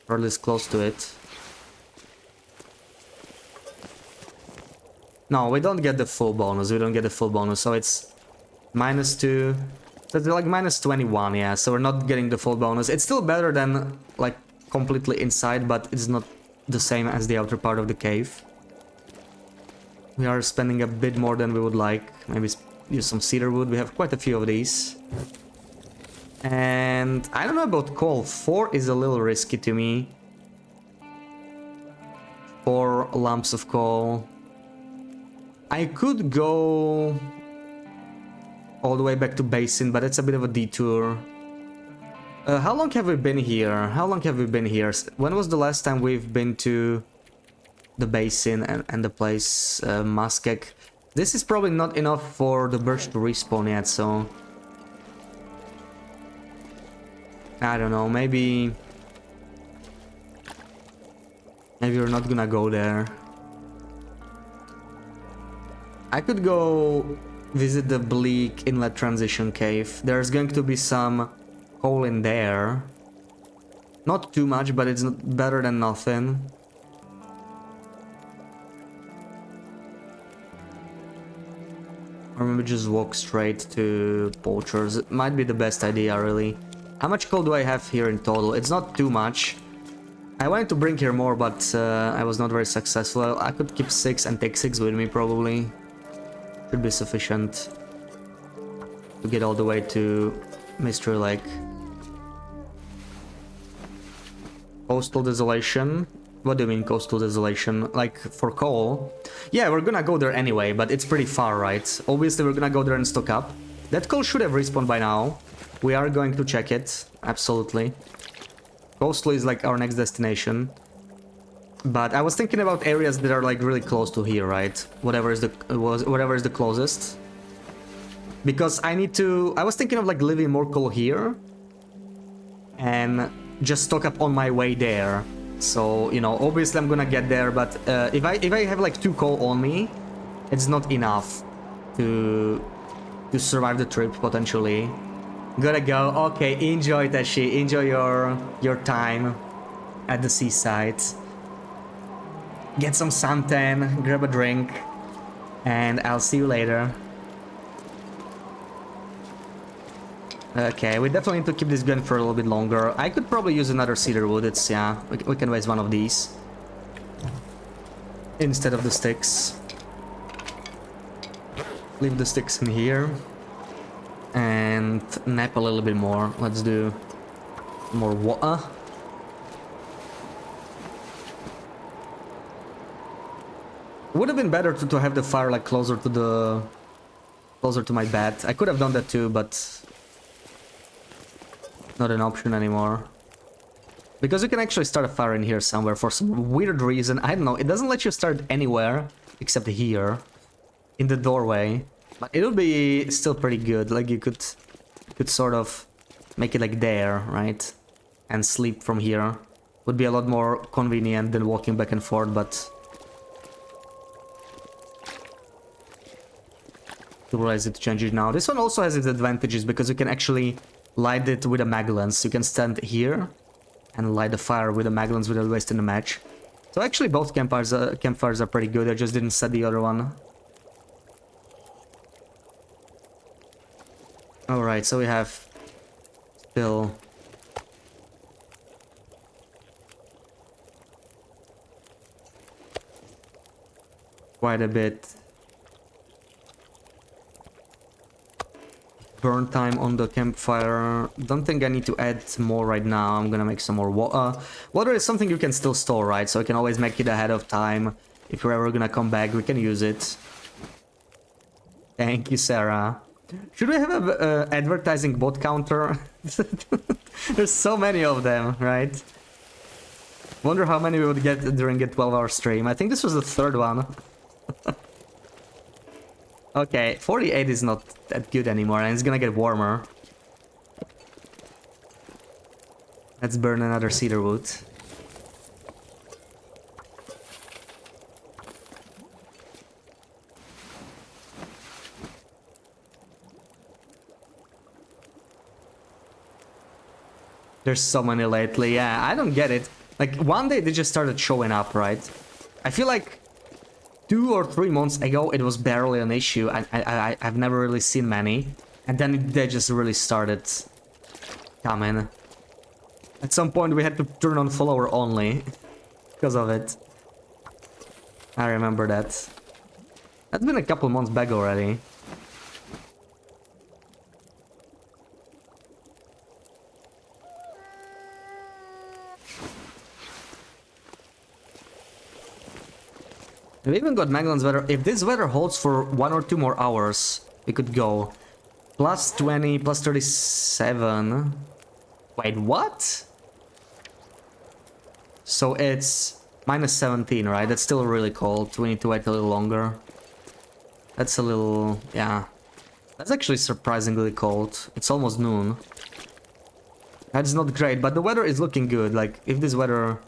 Or at least close to it. No, we don't get the full bonus. We don't get the full bonus. So it's -2. So it's like -21, yeah, so we're not getting the full bonus. It's still better than, like, completely inside, but it's not the same as the outer part of the cave. We are spending a bit more than we would like. Maybe use some cedar wood. We have quite a few of these. And I don't know about coal. 4 is a little risky to me. 4 lumps of coal. I could go all the way back to Basin, but it's a bit of a detour. How long have we been here? How long have we been here? When was the last time we've been to the Basin and the place Muskeg? This is probably not enough for the birch to respawn yet, so... I don't know, maybe we're not gonna go there. I could go visit the Bleak Inlet Transition Cave. There's going to be some coal in there. Not too much, but it's better than nothing. Or maybe just walk straight to Poachers. It might be the best idea, really. How much coal do I have here in total? It's not too much. I wanted to bring here more, but I was not very successful. I could keep 6 and take 6 with me, probably. Should be sufficient to get all the way to Mystery Lake. Coastal Desolation. What do you mean Coastal Desolation? Like for coal? Yeah, we're gonna go there anyway, but it's pretty far, right? Obviously we're gonna go there and stock up. That coal should have respawned by now. We are going to check it, absolutely. Coastal is like our next destination. But I was thinking about areas that are like really close to here, right? Whatever is the closest. Because I was thinking of like leaving more coal here and just stock up on my way there. So, you know, obviously I'm gonna get there, but if I have like 2 coal on me, it's not enough to survive the trip potentially. Gotta go. Okay, enjoy, Tashi. Enjoy your time at the seaside. Get some suntan, grab a drink, and I'll see you later. Okay, we definitely need to keep this gun for a little bit longer. I could probably use another cedar wood. It's, yeah, we can waste one of these instead of the sticks. Leave the sticks in here and nap a little bit more. Let's do more water. Would have been better to have the fire like closer to my bed. I could have done that too, but not an option anymore. Because you can actually start a fire in here somewhere for some weird reason. I don't know. It doesn't let you start anywhere except here in the doorway. But it would be still pretty good. Like you could sort of make it like there, right? And sleep from here. Would be a lot more convenient than walking back and forth, but to realize it changes now. This one also has its advantages because you can actually light it with a maglance. You can stand here and light the fire with a maglance without wasting the match. So actually both campfires are pretty good. I just didn't set the other one. Alright, so we have still quite a bit burn time on the campfire. Don't think I need to add more right now. I'm gonna make some more water. Water is something you can still store, right? So I can always make it ahead of time. If we're ever gonna come back, we can use it. Thank you, Sarah. Should we have a advertising bot counter? There's so many of them, right? Wonder how many we would get during a 12-hour stream. I think this was the 3rd one. Okay, 48 is not that good anymore, and it's gonna get warmer. Let's burn another cedar wood. There's so many lately, yeah, I don't get it. Like, one day they just started showing up, right? I feel like 2 or 3 months ago it was barely an issue. I've never really seen many. And then they just really started coming. At some point we had to turn on follower only because of it. I remember that. That's been a couple months back already. We even got Magellan's weather. If this weather holds for 1 or 2 more hours, we could go. Plus 20, plus 37. Wait, what? So it's minus 17, right? That's still really cold. We need to wait a little longer. That's a little... yeah. That's actually surprisingly cold. It's almost noon. That's not great, but the weather is looking good. Like, if this weather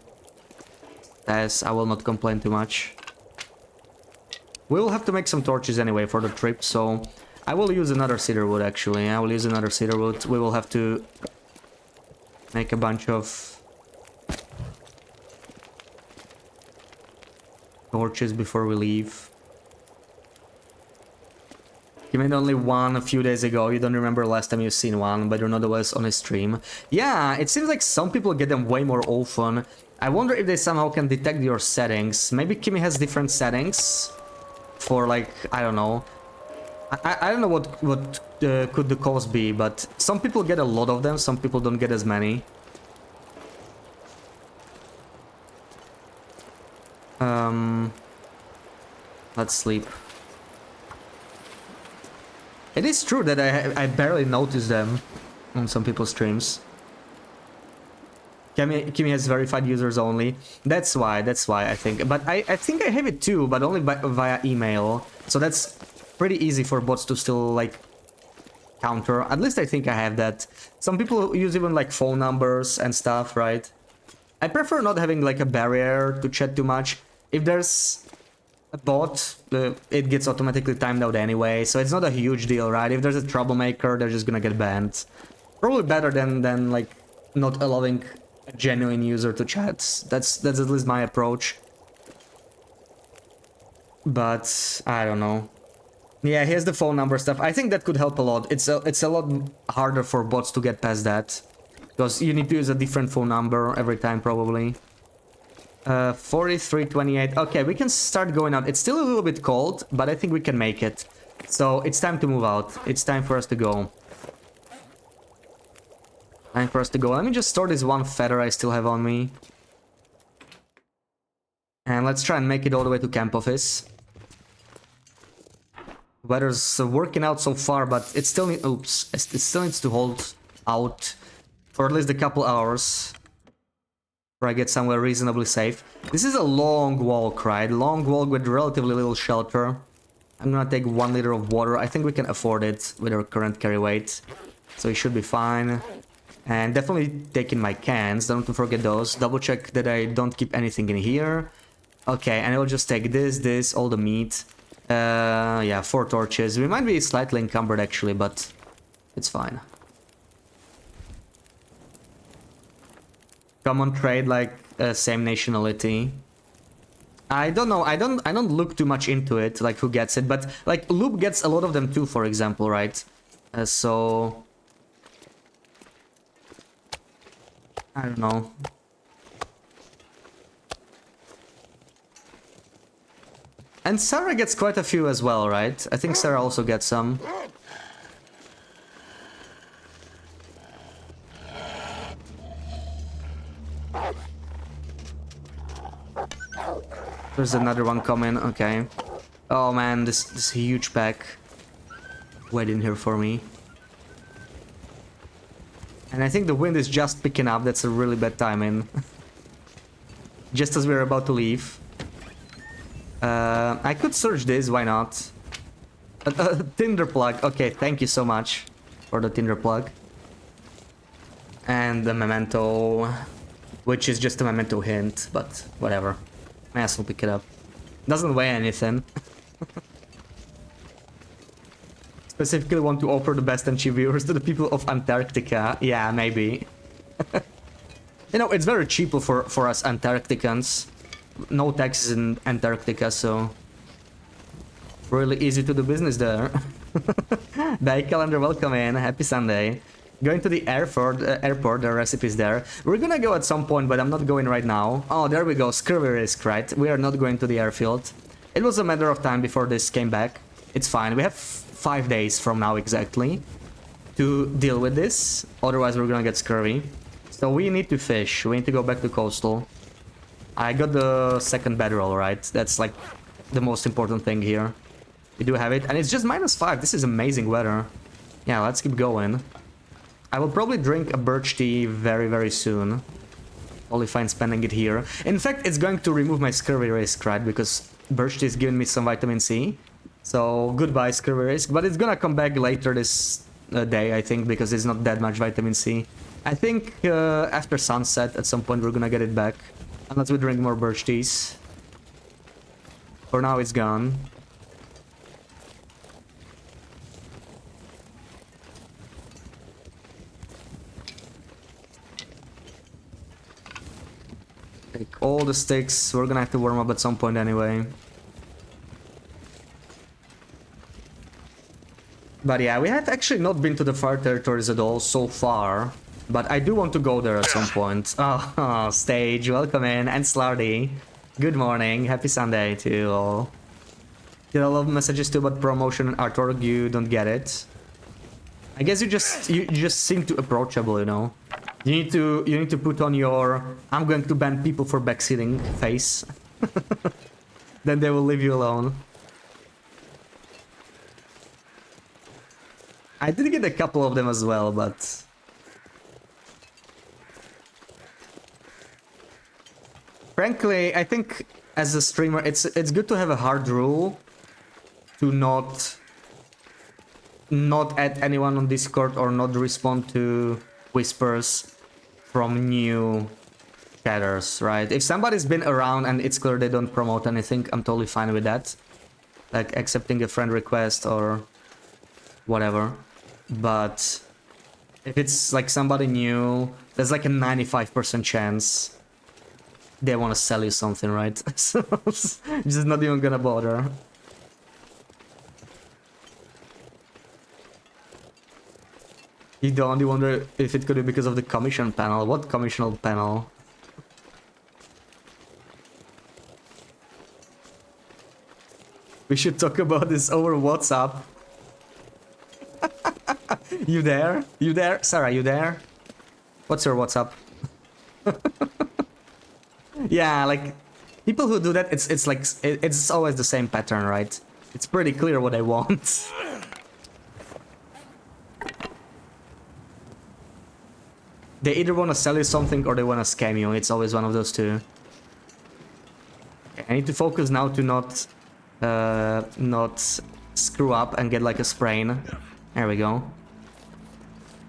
stays, I will not complain too much. We will have to make some torches anyway for the trip, so I will use another cedar wood actually. I will use another cedar wood. We will have to make a bunch of torches before we leave. You made only one a few days ago. You don't remember last time you've seen one, but you're not always on a stream. Yeah, it seems like some people get them way more often. I wonder if they somehow can detect your settings. Maybe Kimmy has different settings for, like, I don't know. I don't know what could the cause be, but some people get a lot of them, some people don't get as many. Let's sleep. It is true that I barely notice them on some people's streams. Kimmy has verified users only. That's why I think. But I think I have it too, but only via email. So that's pretty easy for bots to still, like, counter. At least I think I have that. Some people use even, like, phone numbers and stuff, right? I prefer not having, like, a barrier to chat too much. If there's a bot, it gets automatically timed out anyway, so it's not a huge deal, right? If there's a troublemaker, they're just gonna get banned. Probably better than like, not allowing a genuine user to chat. That's at least my approach. But I don't know. Yeah, here's the phone number stuff. I think that could help a lot. It's a lot harder for bots to get past that, because you need to use a different phone number every time, probably. 43:28. Okay, we can start going out. It's still a little bit cold, but I think we can make it. So it's time to move out. It's time for us to go. Time for us to go. Let me just store this one feather I still have on me. And let's try and make it all the way to camp office. Weather's working out so far, but it still needs to hold out for at least a couple hours. I get somewhere reasonably safe. This is a long walk, right? Long walk with relatively little shelter. I'm gonna take 1 liter of water. I think we can afford it with our current carry weight. So it should be fine. And definitely taking my cans. Don't forget those. Double check that I don't keep anything in here. Okay, and I'll just take this, all the meat. Yeah, 4 torches. We might be slightly encumbered actually, but it's fine. Common trade, like same nationality. I don't know. I don't look too much into it, like who gets it, but like Loop gets a lot of them too, for example, right? So I don't know. And Sarah gets quite a few as well, right? I think Sarah also gets some. There's another one coming, okay. Oh man, this huge pack waiting here for me. And I think the wind is just picking up, that's a really bad timing. Just as we're about to leave. I could search this, why not? Tinder plug, okay, thank you so much for the Tinder plug. And the memento, which is just a memento hint, but whatever. May as well pick it up. Doesn't weigh anything. Specifically want to offer the best and cheap viewers to the people of Antarctica. Yeah, maybe. You know, it's very cheap for us Antarcticans. No taxes in Antarctica, so really easy to do business there. Day calendar, welcome in. Happy Sunday. Going to the airport, the recipe's there. We're gonna go at some point, but I'm not going right now. Oh, there we go, scurvy risk, right? We are not going to the airfield. It was a matter of time before this came back. It's fine, we have 5 days from now exactly to deal with this. Otherwise we're gonna get scurvy. So we need to fish, we need to go back to coastal. I got the second bedroll, right? That's like the most important thing here. We do have it, and it's just -5. This is amazing weather. Yeah, let's keep going. I will probably drink a birch tea very, very soon. Only fine spending it here. In fact, it's going to remove my scurvy risk, right? Because birch tea is giving me some vitamin C. So, goodbye scurvy risk. But it's gonna come back later this day, I think, because it's not that much vitamin C. I think after sunset, at some point, we're gonna get it back. Unless we drink more birch teas. For now, it's gone. Take all the sticks. We're gonna have to warm up at some point anyway. But yeah, we have actually not been to the far territories at all so far. But I do want to go there at some point. Oh, Stage, welcome in. And Slardy, good morning. Happy Sunday to you all. Get a lot of messages too about promotion and artwork. You don't get it. I guess you just seem too approachable, you know. You need to put on your "I'm going to ban people for backseating" face. Then they will leave you alone. I did get a couple of them as well, but frankly, I think as a streamer, it's good to have a hard rule to not add anyone on Discord or not respond to whispers from new chatters, right? If somebody's been around and it's clear they don't promote anything, I'm totally fine with that. Like accepting a friend request or whatever. But if it's like somebody new, there's like a 95% chance they want to sell you something, right? So just not even gonna bother. You only wonder if it could be because of the commission panel. What commissional panel? We should talk about this over WhatsApp. You there? You there? Sarah, you there? What's your WhatsApp? Yeah, like people who do that, it's like it's always the same pattern, right? It's pretty clear what they want. They either want to sell you something or they want to scam you. It's always one of those two. I need to focus now to not screw up and get like a sprain. There we go.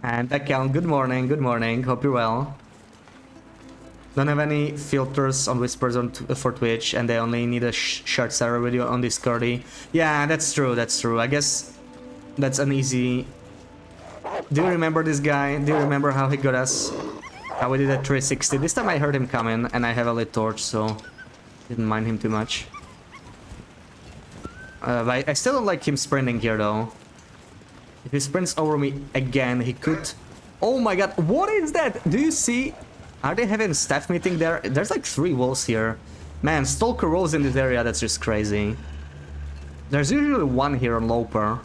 And account, good morning, good morning. Hope you're well. Don't have any filters on whispers for Twitch, and they only need a shared server video on Discord. Yeah, that's true, that's true. I guess that's an easy... Do you remember this guy? Do you remember how he got us? How we did a 360? This time I heard him coming, and I have a lit torch, so didn't mind him too much. But I still don't like him sprinting here, though. If he sprints over me again, he could... Oh my god, what is that? Do you see? Are they having a staff meeting there? There's like 3 walls here. Man, Stalker rolls in this area, that's just crazy. There's usually 1 here on Loper.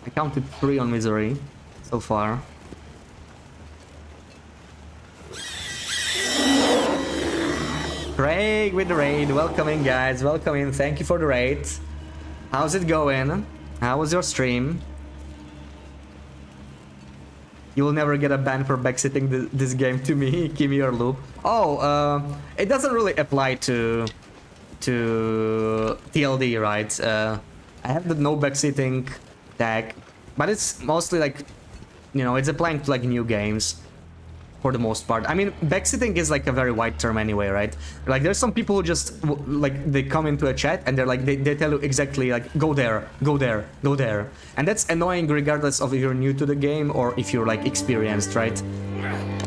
I counted 3 on Misery so far. Craig with the raid, welcome in guys, welcome in, thank you for the raid. How's it going? How was your stream? You will never get a ban for backseating this game to me, Kimi or Loop. Oh, it doesn't really apply to TLD, right? I have the no backseating tag, but it's mostly like, you know, it's applying to like new games for the most part. I mean, backseating is like a very wide term anyway, right? Like there's some people who just like they come into a chat and they're like they tell you exactly like go there, go there, go there, and that's annoying regardless of if you're new to the game or if you're like experienced, right?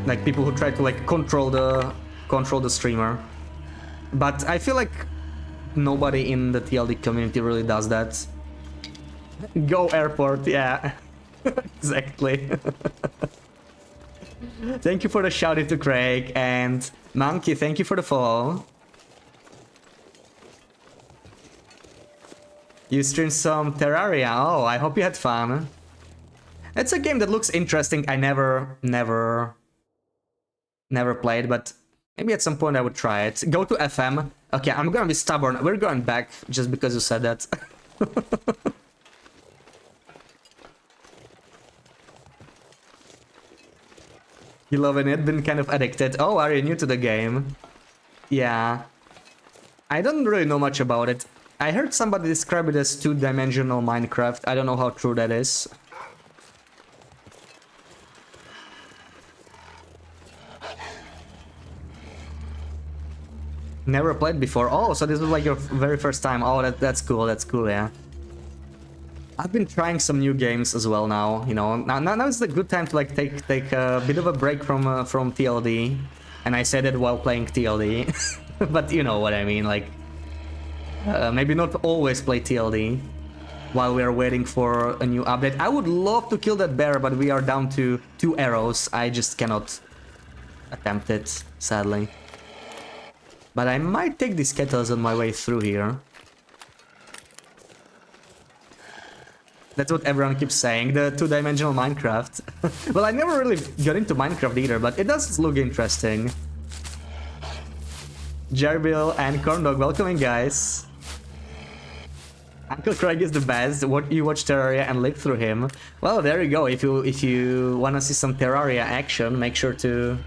Like people who try to like control the streamer. But I feel like nobody in the TLD community really does that. Go airport, yeah. Exactly. Thank you for the shout out to Craig, and Monkey, thank you for the follow. You streamed some Terraria. Oh, I hope you had fun. It's a game that looks interesting. I never played, but maybe at some point I would try it. Go to FM. Okay, I'm gonna be stubborn. We're going back just because you said that. You loving it? Been kind of addicted. Oh, are you new to the game? Yeah. I don't really know much about it. I heard somebody describe it as two-dimensional Minecraft. I don't know how true that is. Never played before. Oh, so this was like your very first time. Oh, that's cool. That's cool, yeah. I've been trying some new games as well now, you know. Now is a good time to like take a bit of a break from TLD, and I said it while playing TLD, but you know what I mean. Like maybe not always play TLD. while we are waiting for a new update. I would love to kill that bear, but we are down to 2 arrows. I just cannot attempt it, sadly. But I might take these kettles on my way through here. That's what everyone keeps saying, the two-dimensional Minecraft. Well, I never really got into Minecraft either, but it does look interesting. Jerbill and Corndog, welcome in, guys. Uncle Craig is the best. What you watch Terraria and live through him. Well, there you go. If you want to see some Terraria action, make sure to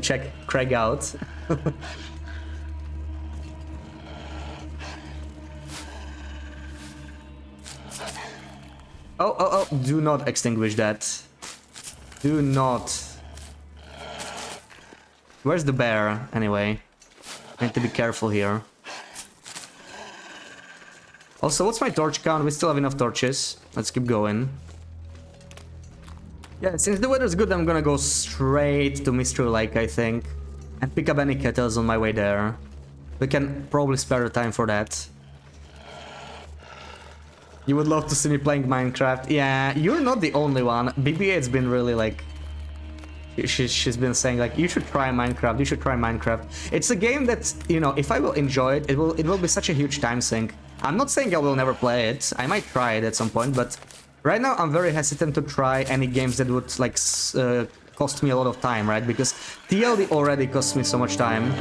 check Craig out. Oh, do not extinguish that. Do not. Where's the bear, anyway? I need to be careful here. Also, what's my torch count? We still have enough torches. Let's keep going. Yeah, since the weather's good, I'm gonna go straight to Mystery Lake, I think. And pick up any kettles on my way there. We can probably spare the time for that. You would love to see me playing Minecraft. Yeah, you're not the only one. BB8's been really like... She's been saying like, you should try Minecraft, you should try Minecraft. It's a game that, you know, if I will enjoy it, it will be such a huge time sink. I'm not saying I will never play it. I might try it at some point, but right now I'm very hesitant to try any games that would like cost me a lot of time, right? Because TLD already costs me so much time.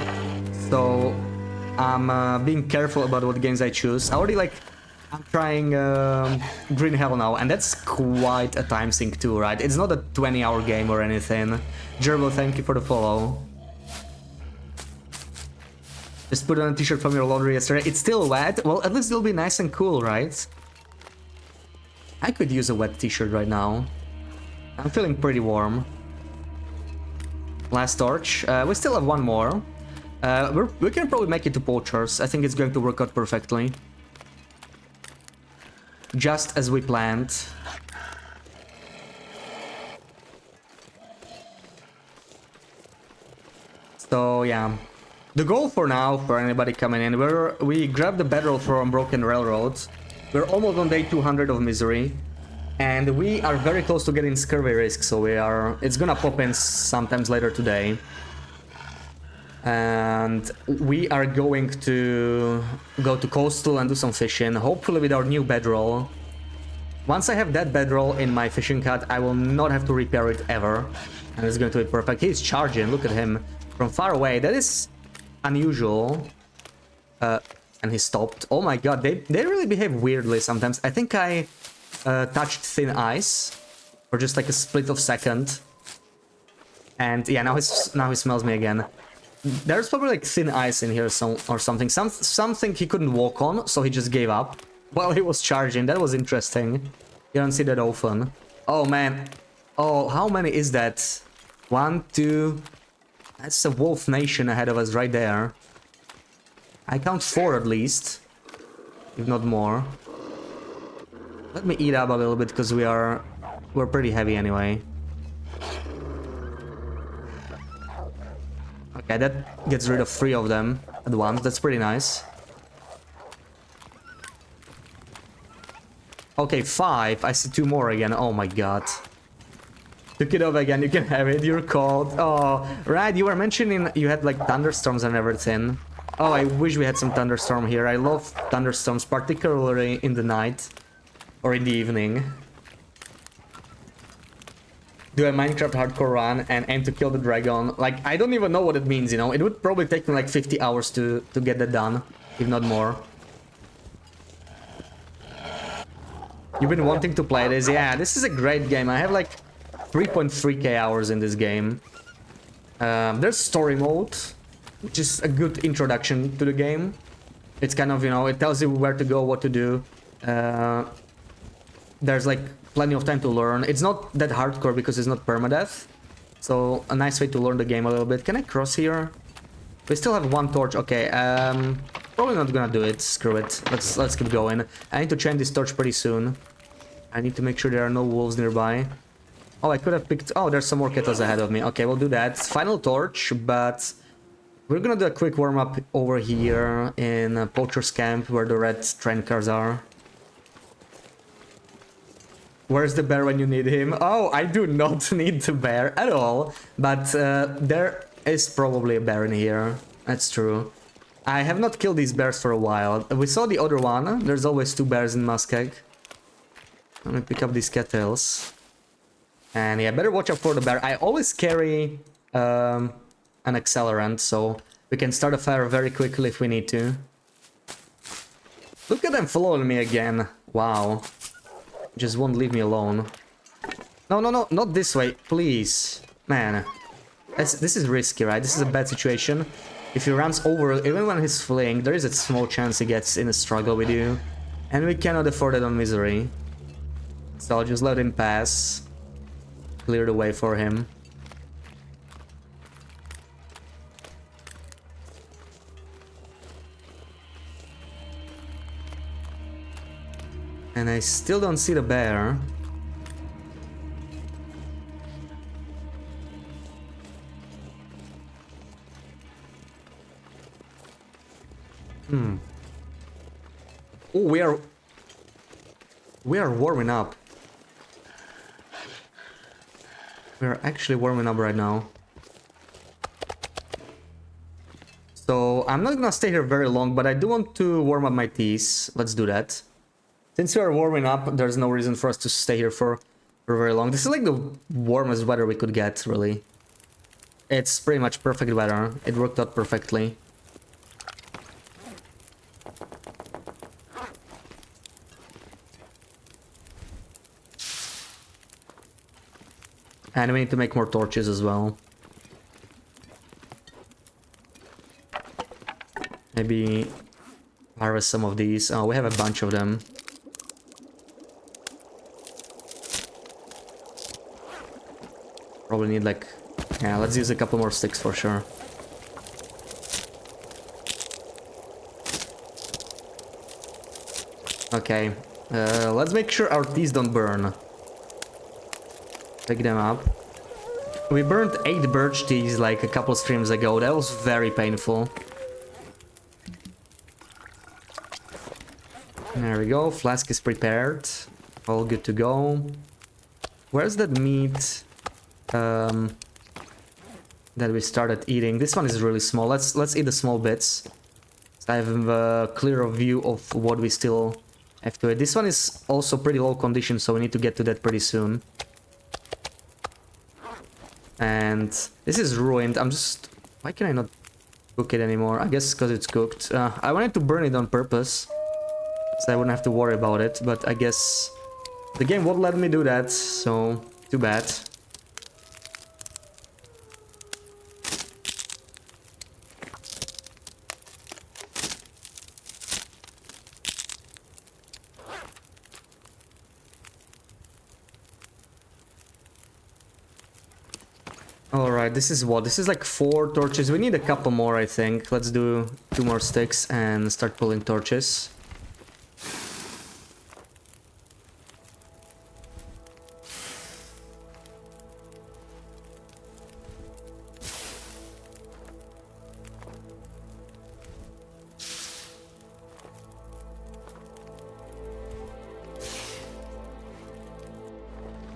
So I'm being careful about what games I choose. I already like... I'm trying Green Hell now, and that's quite a time sink too, right? It's not a 20-hour game or anything. Gerbil, thank you for the follow. Just put on a t-shirt from your laundry yesterday. It's still wet? Well, at least it'll be nice and cool, right? I could use a wet t-shirt right now. I'm feeling pretty warm. Last torch. We still have one more. We can probably make it to poachers. I think it's going to work out perfectly. Just as we planned. So yeah, the goal for now, for anybody coming in, we grabbed the bedroll from Broken Railroads. We're almost on day 200 of Misery, and we are very close to getting Scurvy Risk, so it's gonna pop in sometimes later today. And we are going to go to Coastal and do some fishing, hopefully with our new bedroll. Once I have that bedroll in my fishing hut, I will not have to repair it ever. And it's going to be perfect. He's charging, look at him. From far away, that is unusual. And he stopped. Oh my god, they really behave weirdly sometimes. I think I touched thin ice for just like a split of second. And yeah, now he smells me again. There's probably like thin ice in here or something. Something he couldn't walk on, so he just gave up while he was charging. That was interesting. You don't see that often. Oh man. Oh, how many is that? 1, 2... That's a wolf nation ahead of us right there. I count 4 at least. If not more. Let me eat up a little bit because we're pretty heavy anyway. Okay, that gets rid of 3 of them at once. That's pretty nice. Okay, 5. I see 2 more again. Oh my god. Took it off again. You can have it. You're cold. Oh, right. You were mentioning you had like thunderstorms and everything. Oh, I wish we had some thunderstorm here. I love thunderstorms, particularly in the night or in the evening. Do a Minecraft hardcore run and aim to kill the dragon. Like, I don't even know what it means, you know? It would probably take me like 50 hours to get that done, if not more. You've been wanting to play this? Yeah, this is a great game. I have like 3.3k hours in this game. There's story mode, which is a good introduction to the game. It's kind of, you know, it tells you where to go, what to do. There's like plenty of time to learn. It's not that hardcore because it's not permadeath. So a nice way to learn the game a little bit. Can I cross here? We still have 1 torch. Okay, probably not gonna do it. Screw it. Let's keep going. I need to change this torch pretty soon. I need to make sure there are no wolves nearby. Oh, I could have picked... Oh, there's some more kettles ahead of me. Okay, we'll do that. Final torch, but... We're gonna do a quick warm-up over here in Poacher's Camp, where the red train cars are. Where's the bear when you need him? Oh, I do not need the bear at all. But there is probably a bear in here. That's true. I have not killed these bears for a while. We saw the other one. There's always 2 bears in Muskeg. Let me pick up these cattails. And yeah, better watch out for the bear. I always carry an accelerant, so we can start a fire very quickly if we need to. Look at them following me again. Wow. Just won't leave me alone. No, no, no, not this way, please. Man, this is risky, right? This is a bad situation. If he runs over, even when he's fleeing, there is a small chance he gets in a struggle with you. And we cannot afford it on Misery. So I'll just let him pass. Clear the way for him. And I still don't see the bear. Oh, we are warming up. We are actually warming up right now. So I'm not gonna stay here very long, but I do want to warm up my teas. Let's do that. Since we are warming up, there's no reason for us to stay here for very long. This is like the warmest weather we could get, really. It's pretty much perfect weather. It worked out perfectly. And we need to make more torches as well. Maybe harvest some of these. Oh, we have a bunch of them. Probably need like... yeah, let's use a couple more sticks for sure. Okay, let's make sure our teas don't burn. Pick them up. We burned 8 birch teas like a couple streams ago. That was very painful. There we go. Flask is prepared. All good to go. Where's that meat that we started eating? This one is really small. Let's eat the small bits. So I have a clearer view of what we still have to eat. This one is also pretty low condition, so we need to get to that pretty soon. And this is ruined. I'm just... why can I not cook it anymore? I guess because it's cooked. I wanted to burn it on purpose, so I wouldn't have to worry about it. But I guess the game won't let me do that, so too bad. Alright, this is what? This is like 4 torches. We need a couple more, I think. Let's do 2 more sticks and start pulling torches.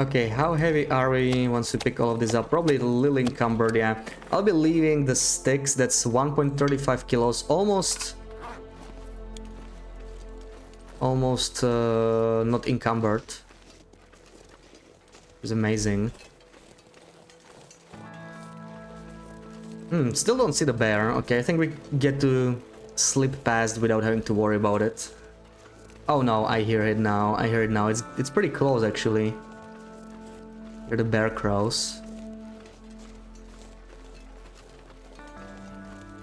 Okay, how heavy are we once we pick all of this up? Probably a little encumbered, yeah. I'll be leaving the sticks. That's 1.35 kilos. Almost not encumbered. It's amazing. Still don't see the bear. Okay, I think we get to slip past without having to worry about it. Oh no, I hear it now. I hear it now. It's pretty close, actually. Here the bear crows.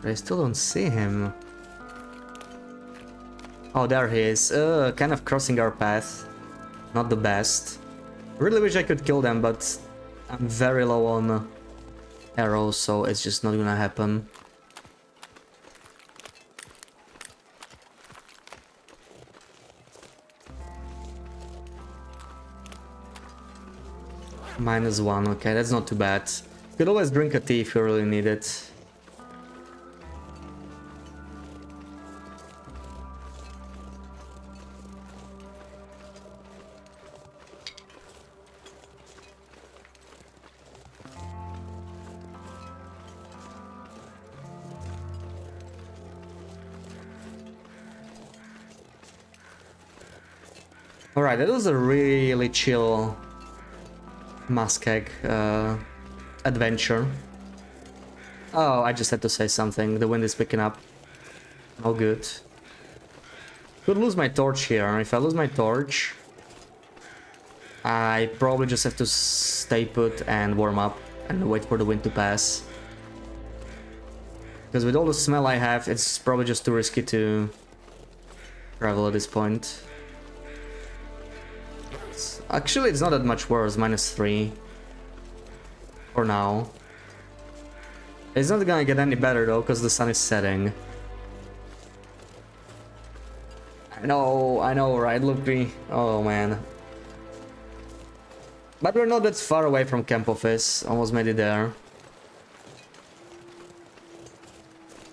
But I still don't see him. Oh, there he is. Kind of crossing our path. Not the best. Really wish I could kill them, but I'm very low on arrows, so it's just not gonna happen. -1, okay, that's not too bad. You could always drink a tea if you really need it. Alright, that was a really chill Muskeg adventure. Oh, I just had to say something. The wind is picking up. Oh, good. Could lose my torch here. If I lose my torch, I probably just have to stay put and warm up and wait for the wind to pass. Because with all the smell I have, it's probably just too risky to travel at this point. Actually, it's not that much worse. -3 for now. It's not gonna get any better though, because the sun is setting. I know, right? Look, oh man. But we're not that far away from Camp Office. Almost made it there.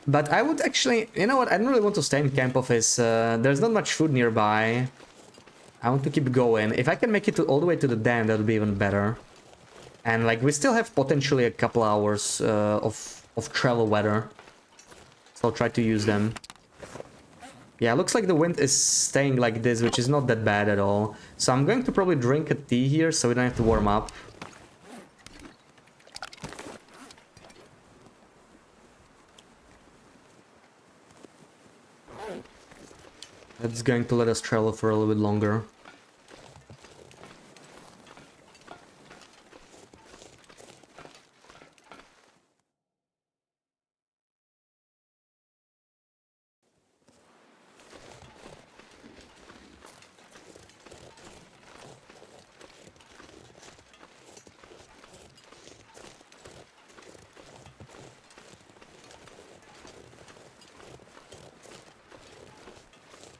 But I would actually, you know what? I don't really want to stay in Camp Office. There's not much food nearby. I want to keep going. If I can make it all the way to the dam, that would be even better. And like, we still have potentially a couple hours of travel weather. So I'll try to use them. Yeah, looks like the wind is staying like this, which is not that bad at all. So I'm going to probably drink a tea here so we don't have to warm up. That's going to let us travel for a little bit longer.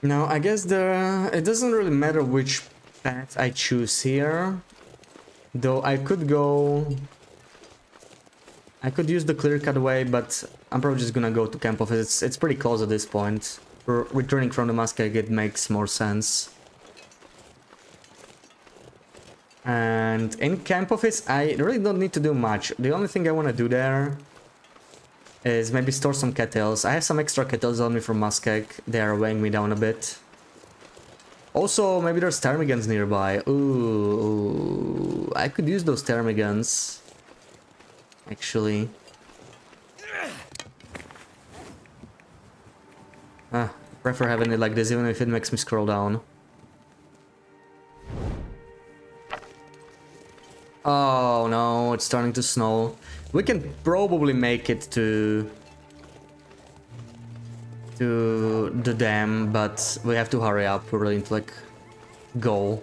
Now, I guess it doesn't really matter which path I choose here. Though I could use the clear-cut way, but I'm probably just gonna go to Camp Office. It's pretty close at this point. Returning from the Muskeg, it makes more sense. And in Camp Office, I really don't need to do much. The only thing I want to do there is maybe store some kettles. I have some extra kettles on me from Muskeg. They are weighing me down a bit. Also, maybe there's ptarmigans nearby. Ooh, I could use those ptarmigans. Actually. Prefer having it like this, even if it makes me scroll down. Oh no, it's starting to snow. We can probably make it to the dam, but we have to hurry up. We really need to like go.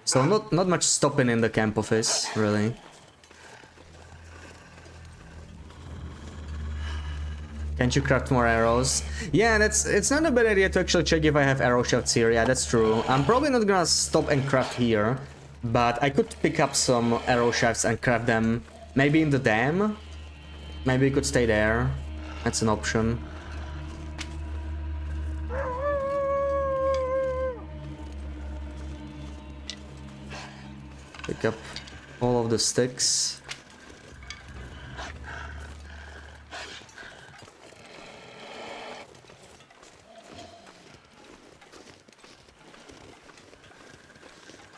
So not much stopping in the Camp Office, really. Can't you craft more arrows? Yeah, it's not a bad idea to actually check if I have arrow shafts here. Yeah, that's true. I'm probably not gonna stop and craft here, but I could pick up some arrow shafts and craft them maybe in the dam. Maybe we could stay there. That's an option. Pick up all of the sticks.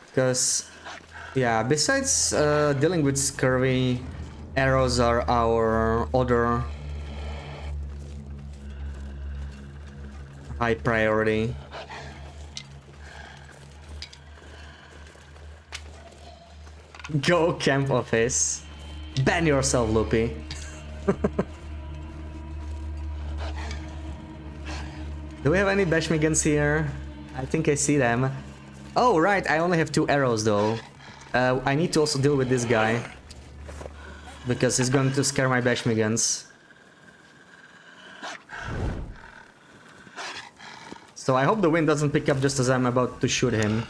Because, yeah, besides dealing with scurvy, arrows are our other high priority. Go Camp Office. Ban yourself, Loopy. Do we have any Bashmigans here? I think I see them. Oh, right, I only have 2 arrows though. I need to also deal with this guy, because he's going to scare my Bashmigans. So I hope the wind doesn't pick up just as I'm about to shoot him.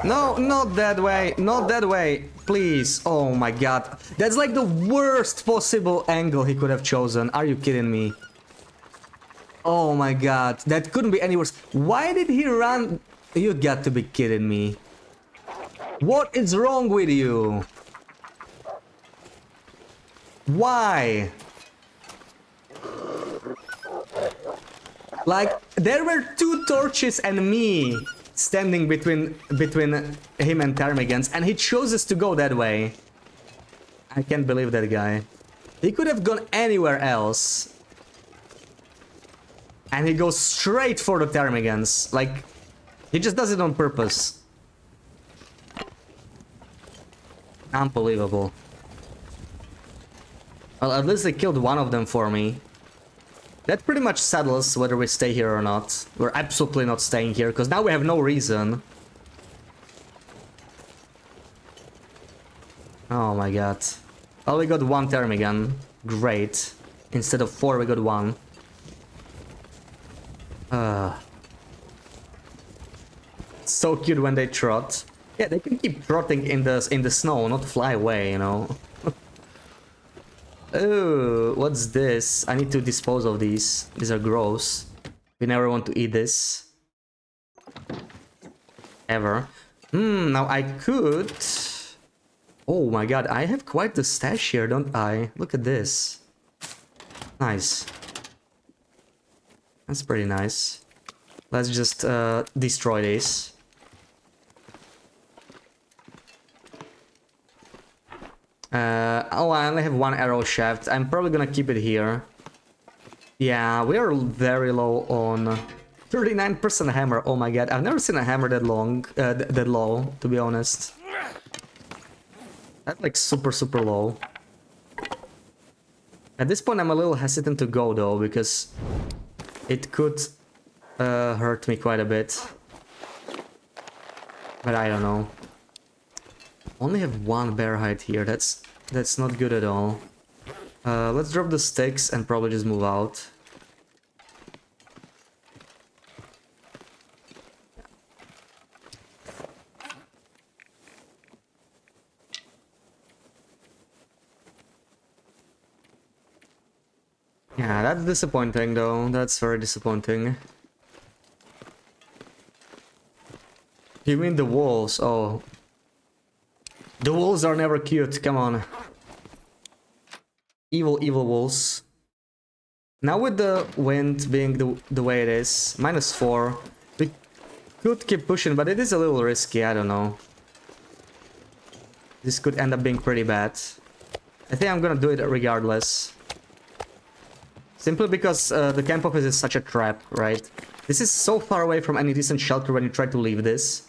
No, not that way, not that way, please. Oh my god, that's like the worst possible angle he could have chosen. Are you kidding me? Oh my god, that couldn't be any worse. Why did he run? You got to be kidding me. What is wrong with you? Why? Like, there were 2 torches and me standing between him and Termagants, and he chooses to go that way. I can't believe that guy. He could have gone anywhere else. And he goes straight for the Termagants. Like, he just does it on purpose. Unbelievable. Well, at least they killed one of them for me. That pretty much settles whether we stay here or not. We're absolutely not staying here, because now we have no reason. Oh my god. Well, we got 1 Termigan. Great. Instead of 4, we got 1. So cute when they trot. Yeah, they can keep trotting in the snow, not fly away, you know. Oh, what's this? I need to dispose of these. These are gross. We never want to eat this. Ever. Now I could... Oh my god, I have quite the stash here, don't I? Look at this. Nice. That's pretty nice. Let's just destroy this. Oh, I only have 1 arrow shaft. I'm probably gonna keep it here. Yeah, we are very low on 39% hammer. Oh my god, I've never seen a hammer that long, that low, to be honest. That's like super low. At this point, I'm a little hesitant to go though, because it could hurt me quite a bit. But I don't know. Only have 1 bear hide here. That's not good at all. Let's drop the sticks and probably just move out. Yeah, that's disappointing though. That's very disappointing. You mean the wolves? Oh. The wolves are never cute, come on. Evil wolves. Now with the wind being the way it is, -4, we could keep pushing, but it is a little risky, I don't know. This could end up being pretty bad. I think I'm gonna do it regardless. Simply because the camp office is such a trap, right? This is so far away from any decent shelter when you try to leave this.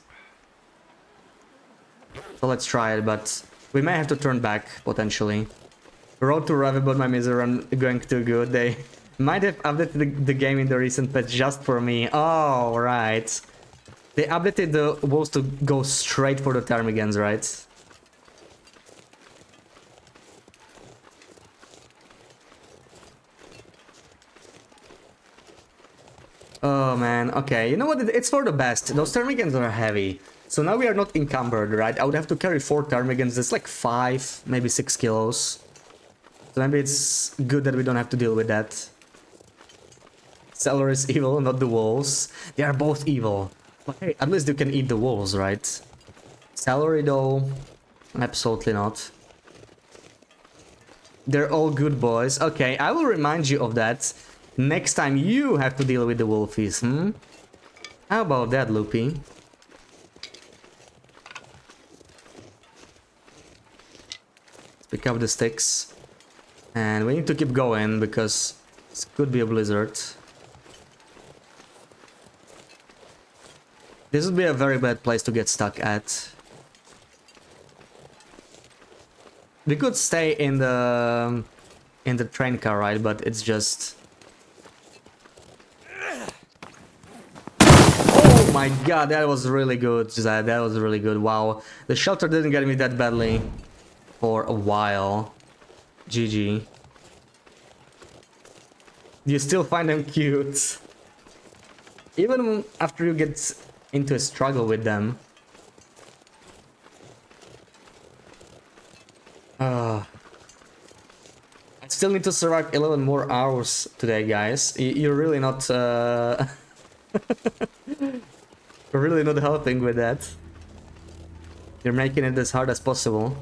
So let's try it, but we may have to turn back, potentially. Road to Ravi, but my misery aren't going too good. They might have updated the game in the recent patch just for me. Oh, right. They updated the wolves to go straight for the Termagants, right? Oh man, okay. You know what? It's for the best. Those Termagants are heavy. So now we are not encumbered, right? I would have to carry 4 Termagants. That's like 5, maybe 6 kilos. So maybe it's good that we don't have to deal with that. Celery is evil, not the wolves. They are both evil. But hey, at least you can eat the wolves, right? Celery though, absolutely not. They're all good boys. Okay, I will remind you of that next time you have to deal with the wolfies, How about that, Loopy? Pick up the sticks. And we need to keep going because this could be a blizzard. This would be a very bad place to get stuck at. We could stay in the train car, right? But it's just... Oh my god, that was really good, Josiah. That was really good. Wow. The shelter didn't get me that badly for a while. GG. You still find them cute. Even after you get into a struggle with them. I still need to survive 11 more hours today, guys. You're really not... You're really not helping with that. You're making it as hard as possible.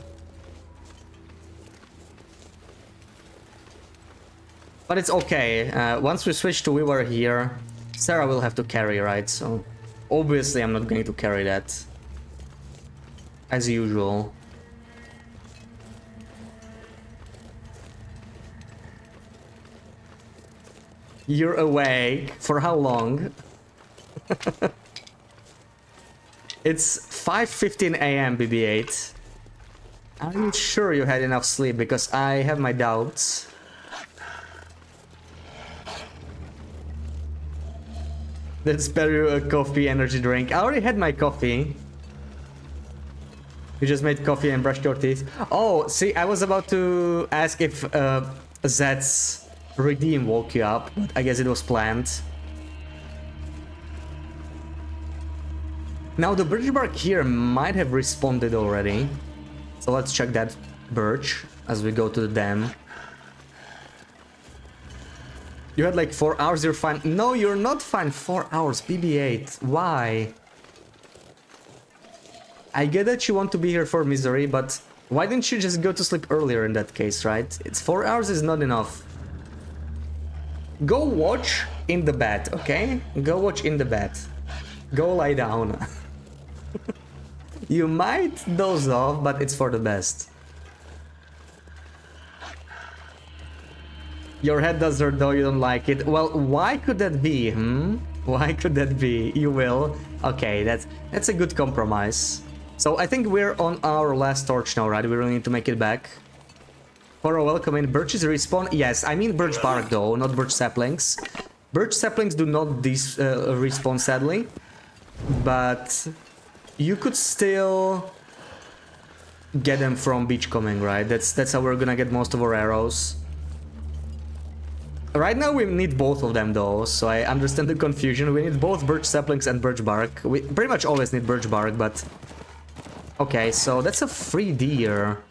But it's okay. Once we switch to Weaver here, Sarah will have to carry, right? So obviously I'm not going to carry that. As usual. You're awake? For how long? It's 5:15 a.m. BB-8. Are you sure you had enough sleep? Because I have my doubts. Let's spare you a coffee energy drink. I already had my coffee. You just made coffee and brushed your teeth. Oh, see, I was about to ask if Zed's redeem woke you up, but I guess it was planned. Now the birch bark here might have responded already. So let's check that birch as we go to the dam. You had like 4 hours, you're fine. No, you're not fine. 4 hours, BB-8. Why? I get that you want to be here for misery, but why didn't you just go to sleep earlier in that case, right? It's 4 hours is not enough. Go watch in the bed, okay? Go watch in the bed. Go lie down. You might doze off, but it's for the best. Your head does hurt though, you don't like it. Well, why could that be, Why could that be? You will. Okay, that's a good compromise. So I think we're on our last torch now, right? We really need to make it back. For a welcome in. Birches respawn? Yes, I mean birch bark though, not birch saplings. Birch saplings do not respawn, sadly. But you could still get them from beachcombing, right? That's how we're gonna get most of our arrows. Right now we need both of them though, so I understand the confusion. We need both birch saplings and birch bark. We pretty much always need birch bark, but... Okay, so that's a free deer.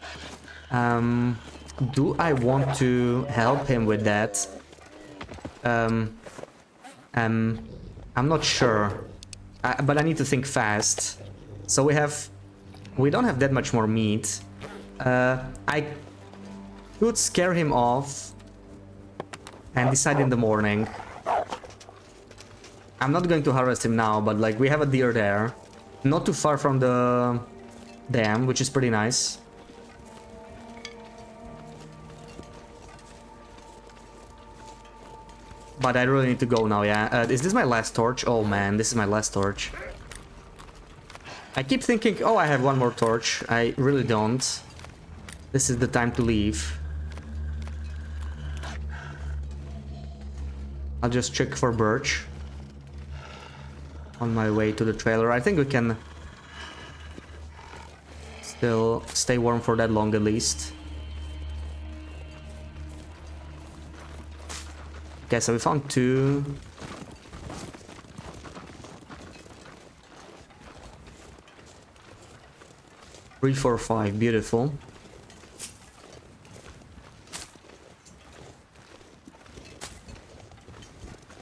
Do I want to help him with that? I'm not sure. But I need to think fast. So we don't have that much more meat. I could scare him off and decide in the morning. I'm not going to harvest him now, but like we have a deer there. Not too far from the dam, which is pretty nice. But I really need to go now, yeah. Is this my last torch? Oh man, this is my last torch. I keep thinking, oh, I have one more torch. I really don't. This is the time to leave. I'll just check for birch. On my way to the trailer. I think we can still stay warm for that long at least. Okay, so we found 2. Three, 4, 5. Beautiful.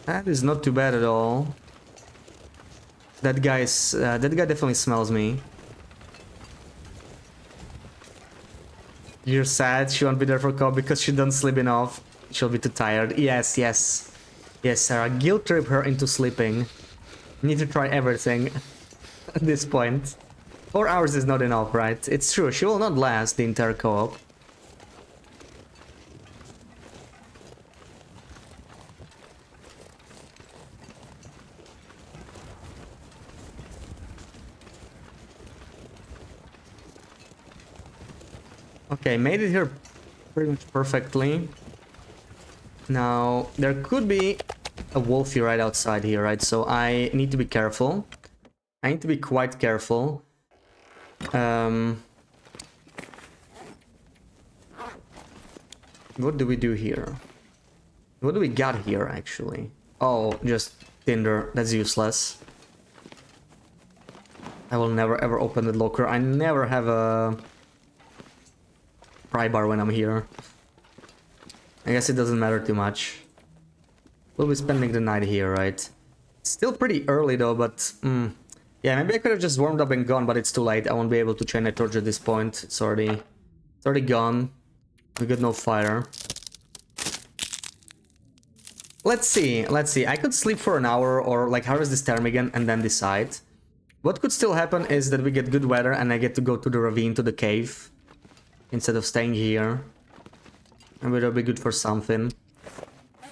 That is not too bad at all. That guy definitely smells me. You're sad. She won't be there for Cobb because she don't sleep enough. She'll be too tired. Yes, yes. Yes, Sarah. Guilt trip her into sleeping. Need to try everything at this point. 4 hours is not enough, right? It's true. She will not last the entire co-op. Okay, made it here pretty much perfectly. Now, there could be a wolfie right outside here, right? So I need to be careful. I need to be quite careful. What do we do here? What do we got here, actually? Oh, just tinder. That's useless. I will never ever open the locker. I never have a pry bar when I'm here. I guess it doesn't matter too much. We'll be spending the night here, right? It's still pretty early though, but yeah, maybe I could have just warmed up and gone, but it's too late. I won't be able to chain a torch at this point. It's already gone. We got no fire. Let's see, let's see. I could sleep for an hour or like harvest this ptarmigan and then decide. What could still happen is that we get good weather and I get to go to the ravine, to the cave, instead of staying here. And it'll be good for something.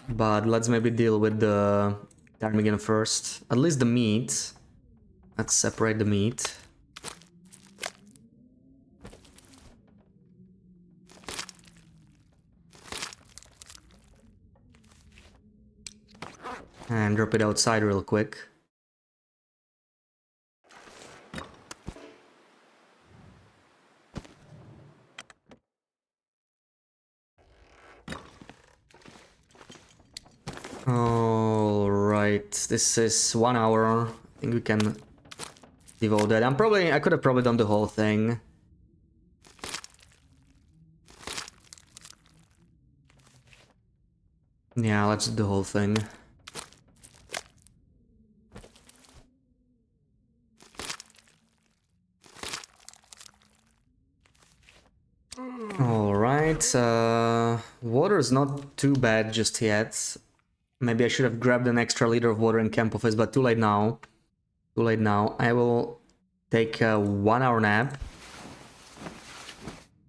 But let's maybe deal with the ptarmigan first. At least the meat. Let's separate the meat. And drop it outside real quick. Alright, this is 1 hour. I think we can devote that. I could have probably done the whole thing. Yeah, let's do the whole thing. Alright, water is not too bad just yet. Maybe I should have grabbed an extra liter of water in camp office, but too late now. Too late now. I will take a 1 hour nap.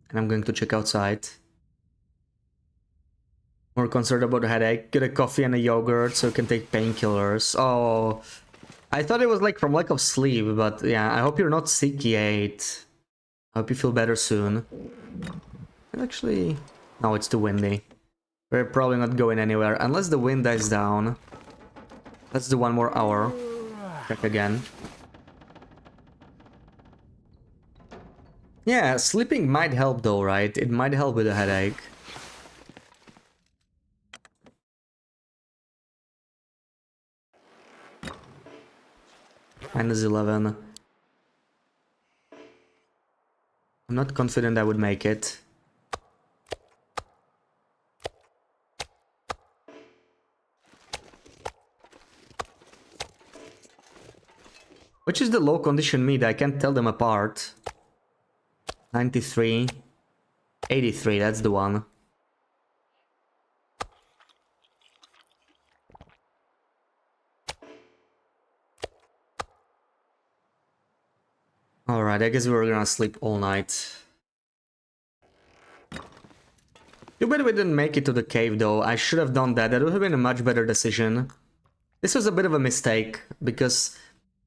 And I'm going to check outside. More concerned about the headache. Get a coffee and a yogurt so you can take painkillers. Oh, I thought it was like from lack of sleep, but yeah, I hope you're not sick yet. I hope you feel better soon. Actually, no, it's too windy. We're probably not going anywhere unless the wind dies down. Let's do 1 more hour. Check again. Yeah, sleeping might help though, right? It might help with a headache. -11. I'm not confident I would make it. Which is the low condition meat? I can't tell them apart. 93. 83, that's the one. Alright, I guess we're gonna sleep all night. Too bad we didn't make it to the cave though. I should have done that. That would have been a much better decision. This was a bit of a mistake because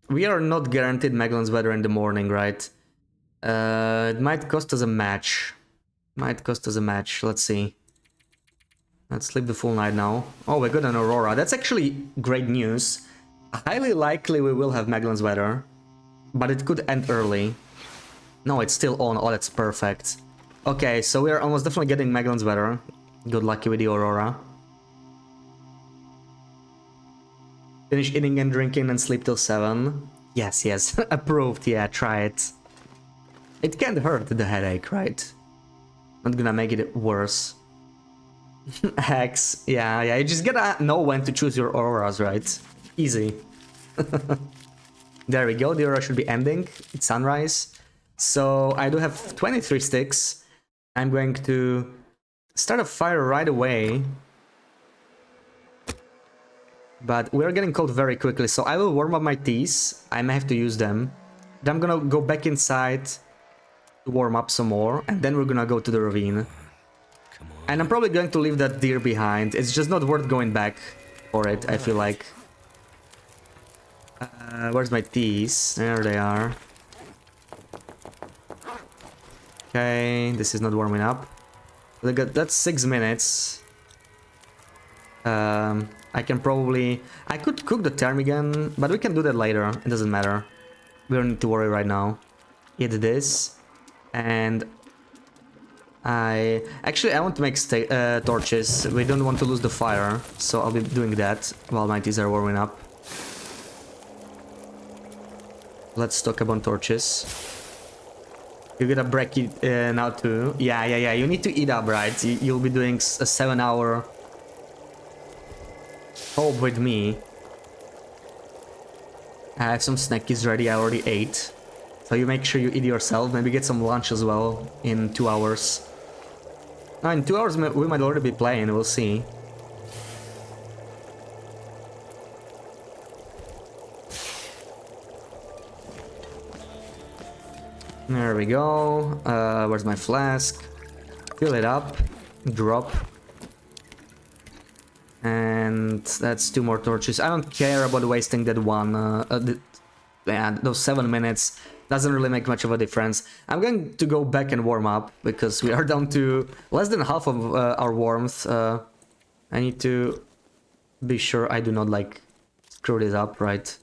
we are not guaranteed Magellan's weather in the morning, right? It might cost us a match. Might cost us a match. Let's see. Let's sleep the full night now. Oh, we got an aurora. That's actually great news. Highly likely we will have Magellan's weather. But it could end early. No, it's still on. Oh, that's perfect. Okay, so we are almost definitely getting Magellan's weather. Good luck with the aurora. Finish eating and drinking and sleep till 7. Yes, yes. Approved. Yeah, try it. It can't hurt the headache, right? Not gonna make it worse. Hex. Yeah, yeah. You just gotta know when to choose your auroras, right? Easy. There we go. The aurora should be ending. It's sunrise. So I do have 23 sticks. I'm going to start a fire right away. But we're getting cold very quickly, so I will warm up my teas. I may have to use them. Then I'm gonna go back inside to warm up some more, and then we're gonna go to the ravine. And I'm probably going to leave that deer behind. It's just not worth going back for it, I feel like. Where's my teas? There they are. Okay, this is not warming up. Look at that's 6 minutes. I can probably... I could cook the ptarmigan, but we can do that later. It doesn't matter. We don't need to worry right now. Eat this. And... I want to make torches. We don't want to lose the fire, so I'll be doing that while my teas are warming up. Let's talk about torches. You gotta break it now too. Yeah. You need to eat up, right? You'll be doing a 7-hour hope with me. I have some snackies ready. I already ate. So you make sure you eat yourself. Maybe get some lunch as well in 2 hours. No, in 2 hours we might already be playing. We'll see. There we go. Where's my flask? Fill it up. Drop. And that's 2 more torches. I don't care about wasting that one. Yeah, those 7 minutes doesn't really make much of a difference. I'm going to go back and warm up because we are down to less than half of our warmth. I need to be sure I do not like screw this up, right?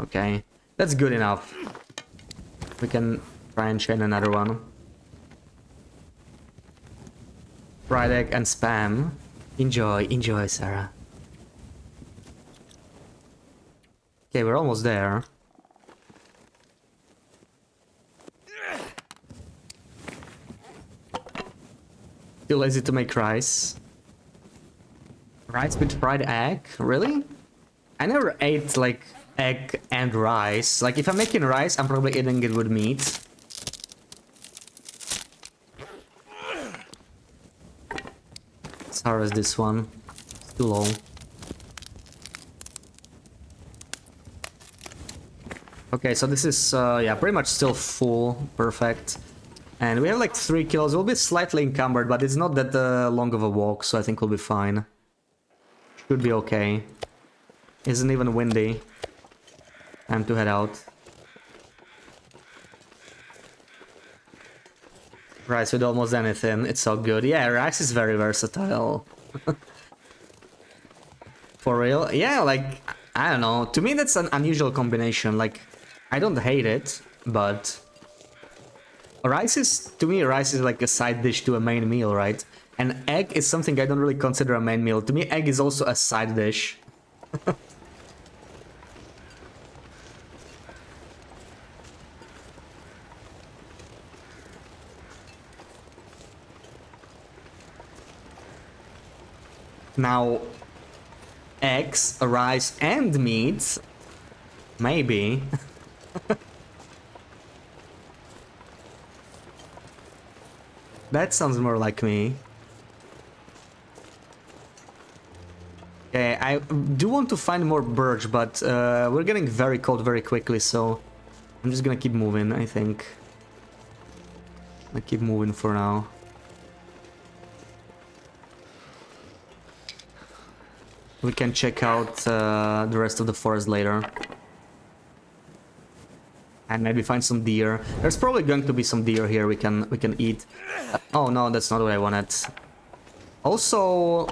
Okay, that's good enough. We can try and chain another one. Fried egg and spam. Enjoy, enjoy, Sarah. Okay, we're almost there. Too lazy to make rice. Rice with fried egg? Really? I never ate like egg and rice. Like if I'm making rice, I'm probably eating it with meat. Let's harvest this one. It's too low. Okay, so this is yeah, pretty much still full. Perfect. And we have like 3 kills. We'll be slightly encumbered, but it's not that long of a walk, so I think we'll be fine. Should be okay. Isn't even windy. Time to head out. Rice with almost anything. It's so good. Yeah, rice is very versatile. For real? Yeah, like, I don't know. To me, that's an unusual combination. Like, I don't hate it, but... Rice is, to me, rice is like a side dish to a main meal, right? And egg is something I don't really consider a main meal. To me, egg is also a side dish. Now, eggs, rice, and meat, maybe. That sounds more like me. Okay, I do want to find more birch, but we're getting very cold very quickly, so I'm just gonna keep moving, I think. I keep moving for now. We can check out the rest of the forest later. And maybe find some deer. There's probably going to be some deer here we can eat. Oh no, that's not what I wanted. Also,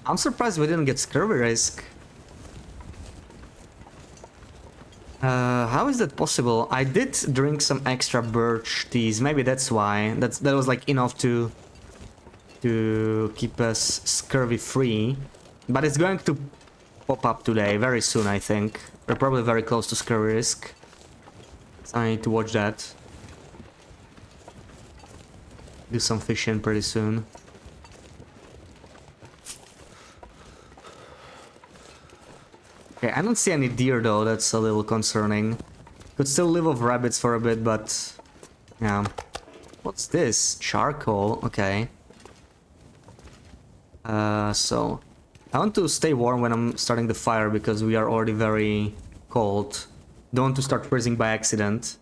I'm surprised we didn't get scurvy risk. How is that possible? I did drink some extra birch teas. Maybe that's why. That was like enough to keep us scurvy free. But it's going to pop up today, very soon, I think. We're probably very close to scurvy risk. So I need to watch that. Do some fishing pretty soon. Okay, I don't see any deer though, that's a little concerning. Could still live off rabbits for a bit, but... yeah. What's this? Charcoal, okay. So... I want to stay warm when I'm starting the fire because we are already very cold. Don't want to start freezing by accident.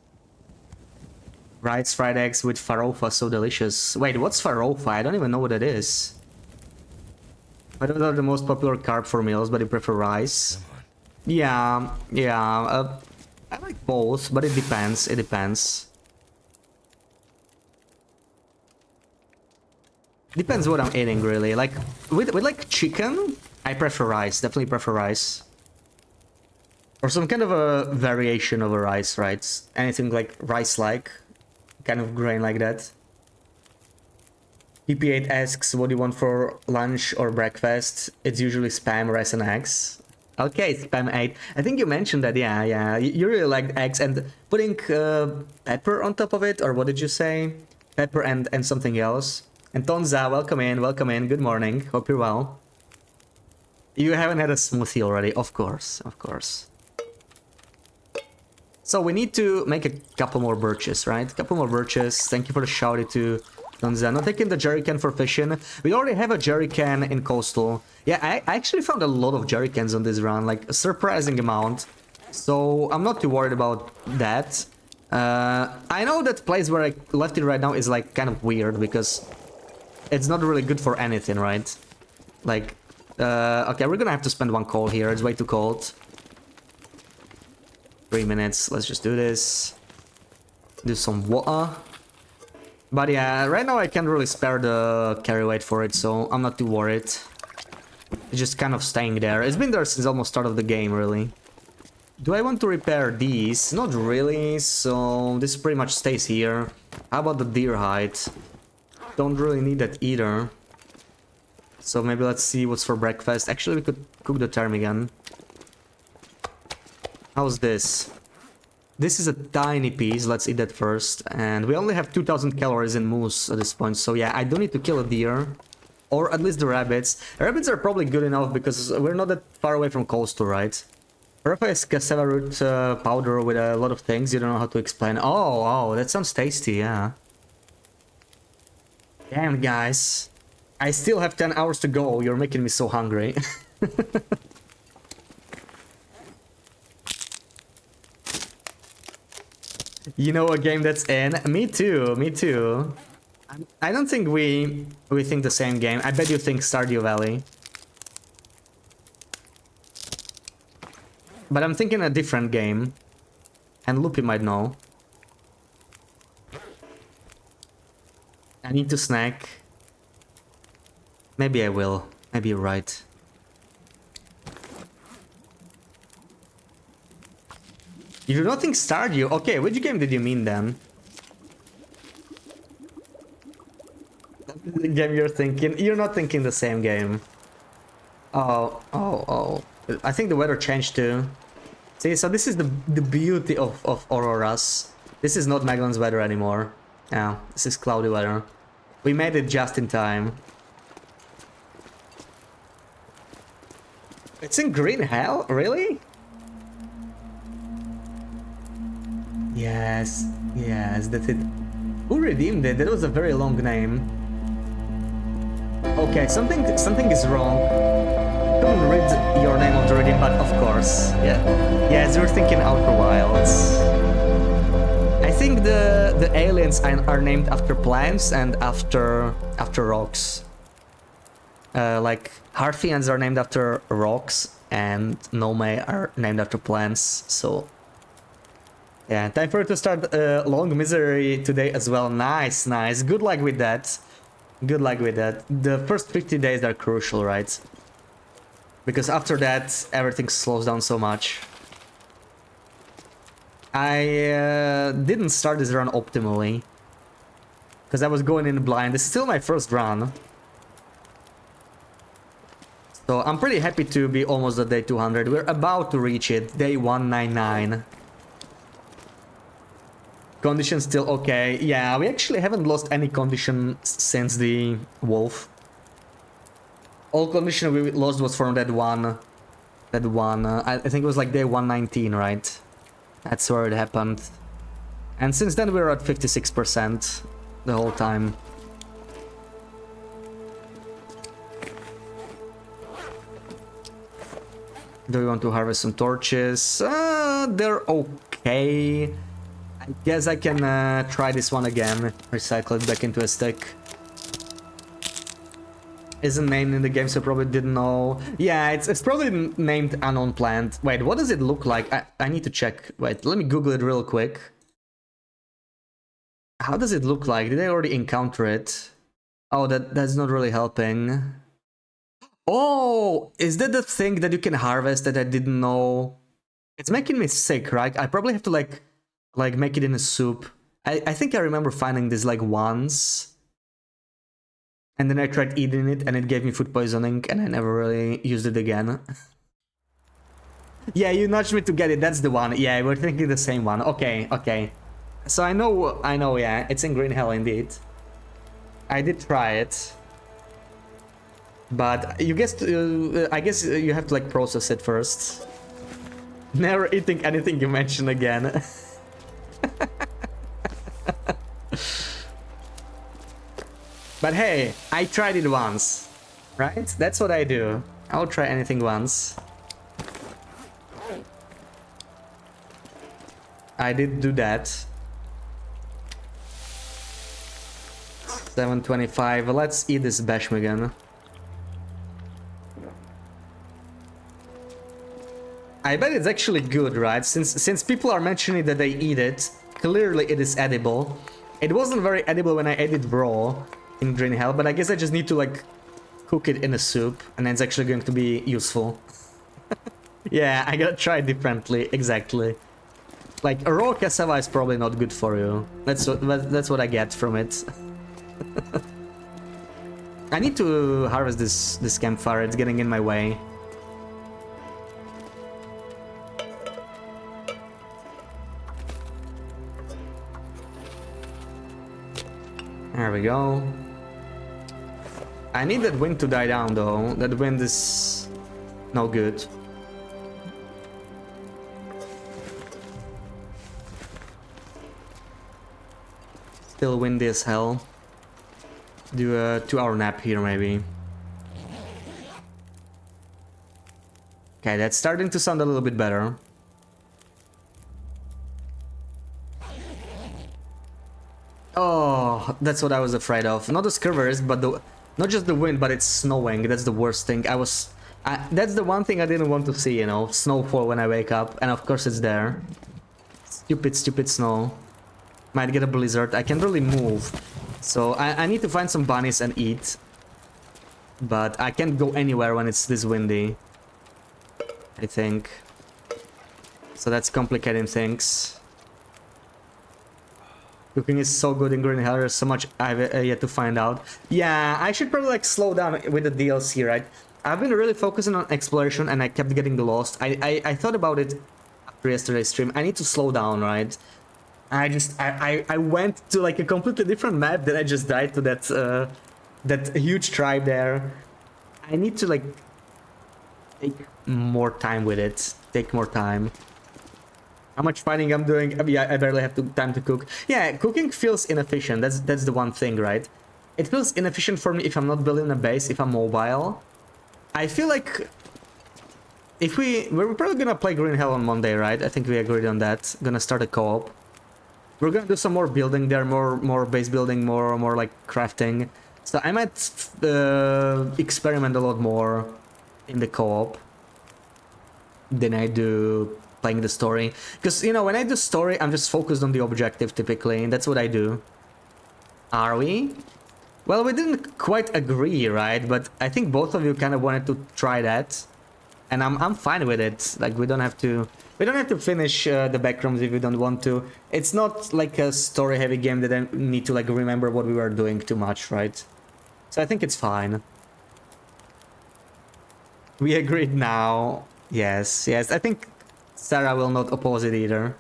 Rice, fried eggs with farofa, so delicious. Wait, what's farofa? I don't even know what it is. But those are the most popular carb for meals, but I prefer rice. Yeah, yeah. I like both, but it depends. It depends. Depends what I'm eating, really. Like, with like chicken, I prefer rice. Definitely prefer rice. Or some kind of a variation of a rice, right? Anything like rice-like. Kind of grain like that. PP8 asks, what do you want for lunch or breakfast? It's usually spam, rice and eggs. Okay, spam 8. I think you mentioned that, yeah, yeah. You really liked eggs and putting pepper on top of it, or what did you say? Pepper and something else. And Tonza, welcome in, good morning, hope you're well. You haven't had a smoothie already, of course, of course. So we need to make a couple more birches, right? Couple more birches, thank you for the shouty to Tonza. Not taking the jerrycan for fishing. We already have a jerrycan in Coastal. Yeah, I actually found a lot of jerrycans on this run, like a surprising amount. So I'm not too worried about that. I know that place where I left it right now is like kind of weird because it's not really good for anything, right? Like, okay, we're gonna have to spend one coal here. It's way too cold. 3 minutes. Let's just do this. Do some water. But yeah, right now I can't really spare the carry weight for it, so I'm not too worried. It's just kind of staying there. It's been there since almost start of the game, really. Do I want to repair these? Not really, so this pretty much stays here. How about the deer hide? Don't really need that either. So maybe let's see what's for breakfast. Actually, we could cook the ptarmigan. How's this? This is a tiny piece. Let's eat that first. And we only have 2000 calories in moose at this point. So yeah, I don't need to kill a deer. Or at least the rabbits. Rabbits are probably good enough because we're not that far away from coastal, right? Rafa is cassava root powder with a lot of things. You don't know how to explain. Oh, that sounds tasty, yeah. Damn, guys. I still have 10 hours to go. You're making me so hungry. You know a game that's in? Me too, me too. I don't think we think the same game. I bet you think Stardew Valley. But I'm thinking a different game. And Loopy might know. I need to snack. Maybe I will. Maybe you're right. You do not think Stardew? Okay, which game did you mean then? The game you're thinking? You're not thinking the same game. Oh. I think the weather changed too. See, so this is the beauty of Auroras. This is not Magellan's weather anymore. Yeah, this is cloudy weather. We made it just in time. It's in green hell? Really? Yes, that's it. Who redeemed it? That was a very long name. Okay, something is wrong. Couldn't read your name of the redeem, but of course, yeah. Yes, you're thinking Outer Wilds. I think the aliens are named after plants and after rocks. Like Harthians are named after rocks and Nome are named after plants. So yeah, time for it to start long misery today as well. Nice. Good luck with that. Good luck with that. The first 50 days are crucial, right? Because after that, everything slows down so much. I didn't start this run optimally. Because I was going in blind. This is still my first run. So I'm pretty happy to be almost at day 200. We're about to reach it. Day 199. Condition still okay. Yeah, we actually haven't lost any condition since the wolf. All condition we lost was from that one. I think it was like day 119, right? That's where it happened. And since then we're at 56% the whole time. Do we want to harvest some torches? They're okay. I guess I can try this one again. Recycle it back into a stick. Isn't named in the game, so probably didn't know. Yeah, it's probably named unknown plant. Wait, what does it look like? I need to check. Wait, let me Google it real quick. How does it look like? Did I already encounter it? Oh, that's not really helping. Oh, is that the thing that you can harvest that I didn't know? It's making me sick, right? I probably have to like make it in a soup. I think I remember finding this like once. And then I tried eating it and it gave me food poisoning and I never really used it again. Yeah, you nudged me to get it, that's the one. Yeah, we're thinking the same one. Okay. So I know, yeah, it's in Green Hell indeed. I did try it. But I guess you have to like process it first. Never eating anything you mention again. But hey, I tried it once, right? That's what I do. I'll try anything once. I did do that. 725. Let's eat this Bashmigan. I bet it's actually good, right? Since people are mentioning that they eat it, clearly it is edible. It wasn't very edible when I ate it raw in Green Hell, but I guess I just need to like cook it in a soup, and then it's actually going to be useful. Yeah, I gotta try it differently, exactly. Like a raw cassava is probably not good for you. That's what I get from it. I need to harvest this campfire. It's getting in my way. There we go. I need that wind to die down though. That wind is no good. Still windy as hell. Do a 2-hour nap here maybe. Okay, that's starting to sound a little bit better. Oh, that's what I was afraid of. Not the scurvers, but not just the wind, but it's snowing. That's the worst thing. That's the one thing I didn't want to see, you know, snowfall when I wake up, and of course it's there. Stupid, stupid snow. Might get a blizzard. I can't really move, so I need to find some bunnies and eat. But I can't go anywhere when it's this windy, I think. So that's complicating things. Cooking is so good in Green Hell. There's so much I've yet to find out. Yeah, I should probably like slow down with the DLC, right? I've been really focusing on exploration and I kept getting lost. I thought about it after yesterday's stream. I need to slow down, right? I went to like a completely different map that I just died to that huge tribe there. I need to like take more time with it. Take more time. How much fighting I'm doing? Yeah, I barely have time to cook. Yeah, cooking feels inefficient. That's the one thing, right? It feels inefficient for me if I'm not building a base, if I'm mobile. I feel like if we're probably gonna play Green Hell on Monday, right? I think we agreed on that. Gonna start a co-op. We're gonna do some more building there, more base building, more like crafting. So I might experiment a lot more in the co-op than I do playing the story, because you know when I do story I'm just focused on the objective typically, and that's what I do. Are we? Well, we didn't quite agree, right? But I think both of you kind of wanted to try that, and I'm fine with it. Like we don't have to finish the backrooms if we don't want to. It's not like a story heavy game that I need to like remember what we were doing too much, right? So I think it's fine. We agreed now. Yes, I think Sarah will not oppose it either.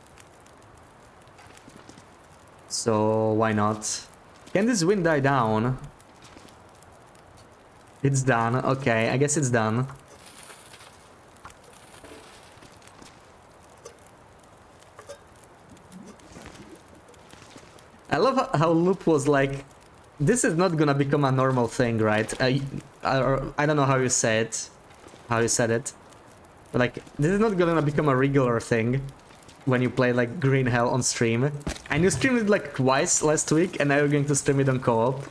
So why not? Can this wind die down? It's done. Okay, I guess it's done. I love how Loop was like, this is not gonna become a normal thing, right? I don't know how you say it. How you said it. But like, this is not gonna become a regular thing when you play like Green Hell on stream. And you streamed it like twice last week, and now you're going to stream it on co-op.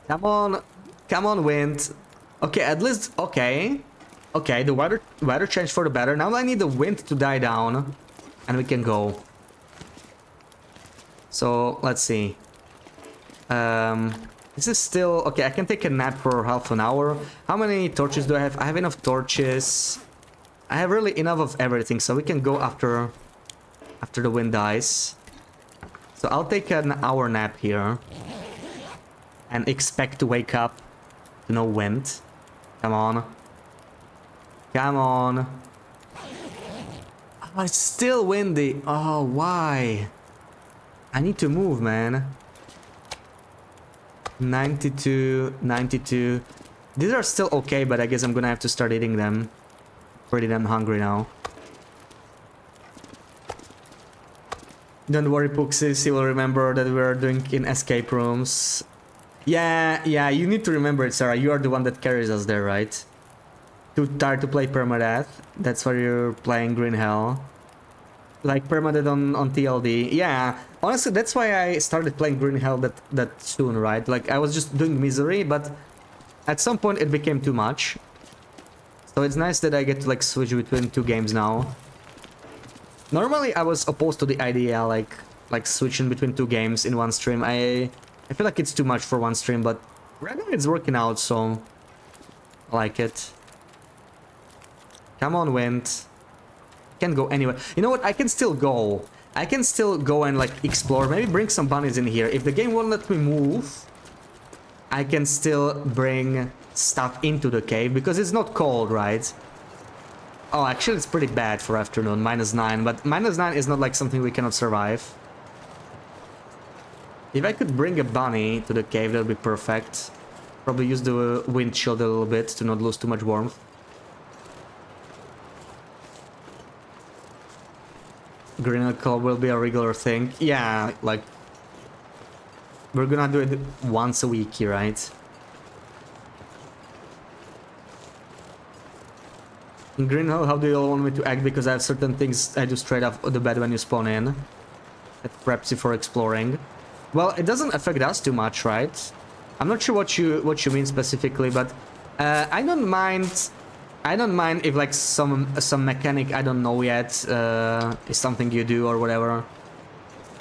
Come on, wind. Okay, at least, okay, the weather changed for the better. Now I need the wind to die down, and we can go. So let's see. This is still... Okay, I can take a nap for half an hour. How many torches do I have? I have enough torches. I have really enough of everything, so we can go after the wind dies. So I'll take an hour nap here. And expect to wake up to no wind. Come on. Come on. Oh, it's still windy. Oh, why? I need to move, man. 92, 92. These are still okay, but I guess I'm gonna have to start eating them. Pretty damn hungry now. Don't worry, Puxis, you will remember that we're doing in escape rooms. Yeah, you need to remember it, Sarah. You are the one that carries us there, right? too tired to play permadeath. That's why you're playing Green Hell. Like permadeath on TLD. Yeah, honestly, that's why I started playing Green Hell that soon, right? Like I was just doing Misery, but at some point it became too much. So it's nice that I get to like switch between two games now. Normally I was opposed to the idea like switching between two games in one stream. I feel like it's too much for one stream, but right now it's working out, so I like it. Come on, Wind. Can't go anywhere. You know what? I can still go. I can still go and like explore. Maybe bring some bunnies in here. If the game won't let me move, I can still bring stuff into the cave because it's not cold, right? Oh, actually it's pretty bad for afternoon, -9, but -9 is not like something we cannot survive. If I could bring a bunny to the cave, that would be perfect. Probably use the wind shield a little bit to not lose too much warmth. Green alcohol will be a regular thing. Yeah, like we're gonna do it once a week here, right? In Green Hell, how do you all want me to act? Because I have certain things I do straight off the bed when you spawn in. That preps you for exploring. Well, it doesn't affect us too much, right? I'm not sure what you mean specifically, but I don't mind. I don't mind if like some mechanic I don't know yet is something you do or whatever.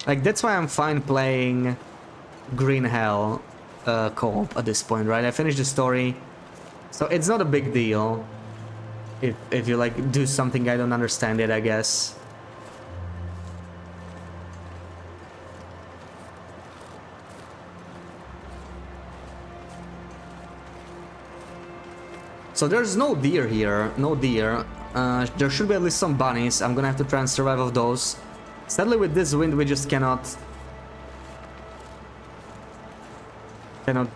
Like that's why I'm fine playing Green Hell co-op at this point, right? I finished the story, so it's not a big deal if you like do something I don't understand yet, I guess. So there's no deer here, no deer. There should be at least some bunnies. I'm gonna have to try and survive of those. Sadly with this wind we just cannot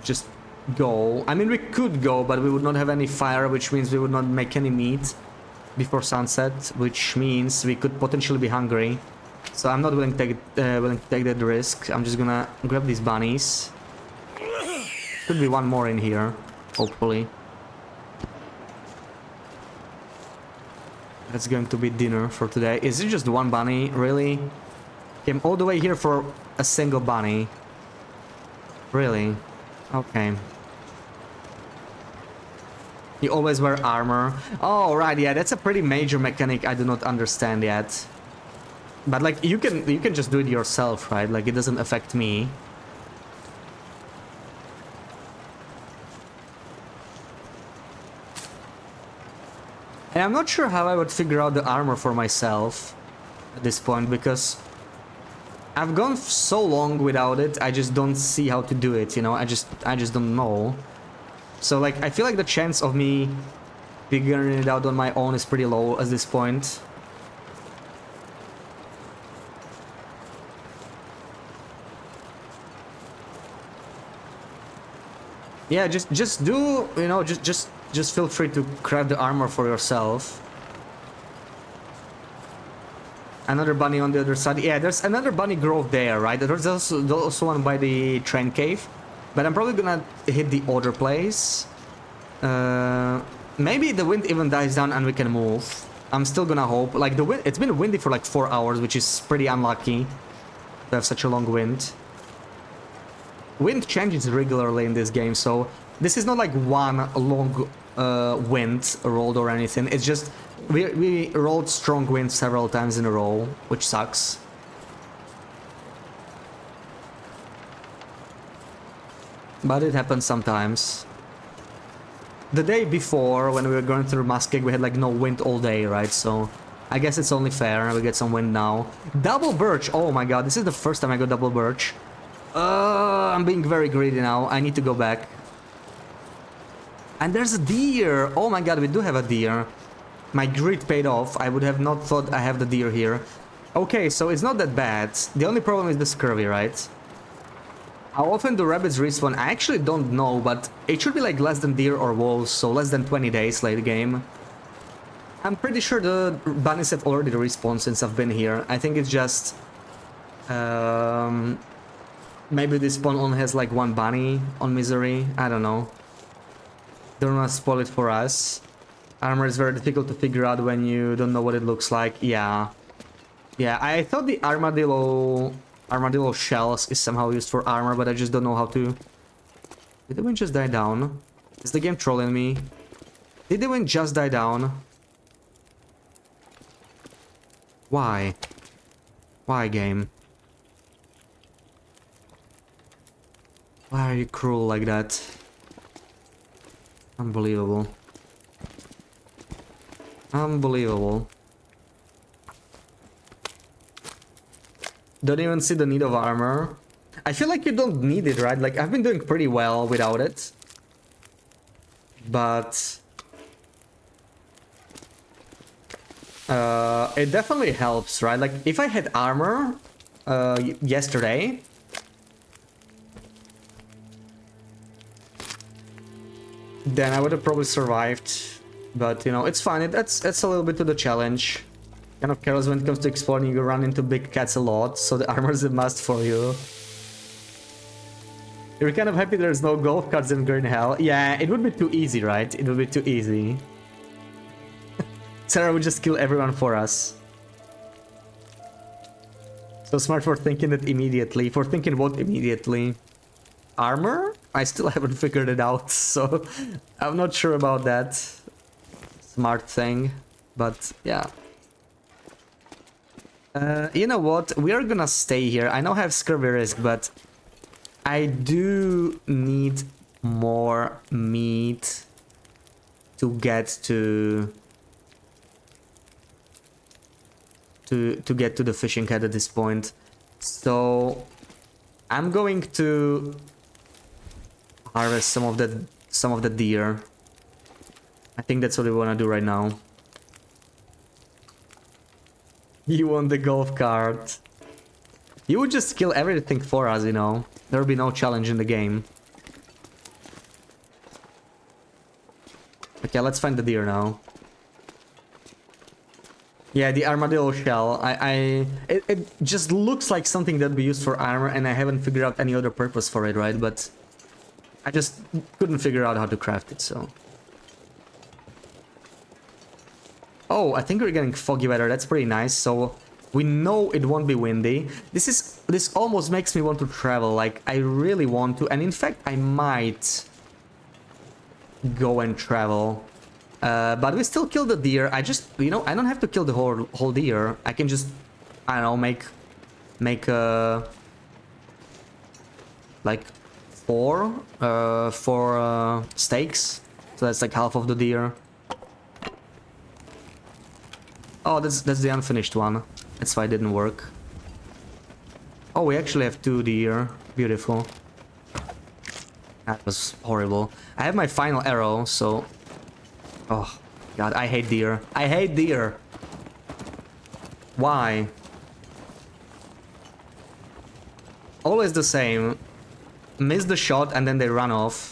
just go. I mean we could go, but we would not have any fire, which means we would not make any meat before sunset, which means we could potentially be hungry. So I'm not willing to take that risk. I'm just gonna grab these bunnies. Could be one more in here, hopefully. That's going to be dinner for today. Is it just one bunny? Really? Came all the way here for a single bunny. Really? Okay. You always wear armor. Oh, right, yeah, that's a pretty major mechanic I do not understand yet. But like you can just do it yourself, right? Like it doesn't affect me. And I'm not sure how I would figure out the armor for myself at this point, because I've gone so long without it, I just don't see how to do it, you know? I just don't know. So like, I feel like the chance of me figuring it out on my own is pretty low at this point. Yeah, just do, you know, just feel free to craft the armor for yourself. Another bunny on the other side. Yeah, there's another bunny grove there, right? There's also one by the train cave. But I'm probably gonna hit the other place. Maybe the wind even dies down and we can move. I'm still gonna hope. Like the wind, it's been windy for like 4 hours, which is pretty unlucky to have such a long wind. Wind changes regularly in this game, so this is not like one long wind rolled or anything. It's just we rolled strong wind several times in a row, which sucks. But it happens sometimes. The day before, when we were going through Muskeg, we had like no wind all day, right? So I guess it's only fair we get some wind now. Double birch! Oh my god, this is the first time I got double birch. I'm being very greedy now. I need to go back. And there's a deer! Oh my god, we do have a deer. My greed paid off. I would have not thought I have the deer here. Okay, so it's not that bad. The only problem is the scurvy, right? How often do rabbits respawn? I actually don't know, but it should be like less than deer or wolves, so less than 20 days late game. I'm pretty sure the bunnies have already respawned since I've been here. I think it's just... maybe this spawn only has like one bunny on Misery. I don't know. Don't wanna spoil it for us. Armor is very difficult to figure out when you don't know what it looks like. Yeah. Yeah, I thought the armadillo shells is somehow used for armor, but I just don't know how to. Did the wind just die down? Is the game trolling me? Did the wind just die down? Why? Why, game? Why are you cruel like that? Unbelievable. Unbelievable. Don't even see the need of armor. I feel like you don't need it, right? Like, I've been doing pretty well without it. But... it definitely helps, right? Like, if I had armor yesterday... then I would have probably survived. But, you know, it's fine. That's a little bit to the challenge. Kind of careless when it comes to exploring. You run into big cats a lot, so the armor is a must for you. You're kind of happy there's no golf carts in Green Hell. Yeah, it would be too easy, right? It would be too easy. Sarah would just kill everyone for us. So smart for thinking it immediately. For thinking what immediately? Armor? I still haven't figured it out, so I'm not sure about that. Smart thing, but yeah. You know what? We are gonna stay here. I know I have scurvy risk, but I do need more meat to get to get to the fishing head at this point. So I'm going to harvest some of the deer. I think that's what we want to do right now. You want the golf cart. You would just kill everything for us, you know. There would be no challenge in the game. Okay, let's find the deer now. Yeah, the armadillo shell. It just looks like something that'd be used for armor, and I haven't figured out any other purpose for it, right? But I just couldn't figure out how to craft it, so... Oh, I think we're getting foggy weather. That's pretty nice. So we know it won't be windy. This almost makes me want to travel. Like, I really want to. And in fact, I might go and travel. But we still kill the deer. I just, you know, I don't have to kill the whole deer. I can just, I don't know, make like four steaks. So that's like half of the deer. Oh, that's the unfinished one. That's why it didn't work. Oh, we actually have 2 deer. Beautiful. That was horrible. I have my final arrow, so... Oh, God, I hate deer. I hate deer! Why? Always the same. Miss the shot and then they run off.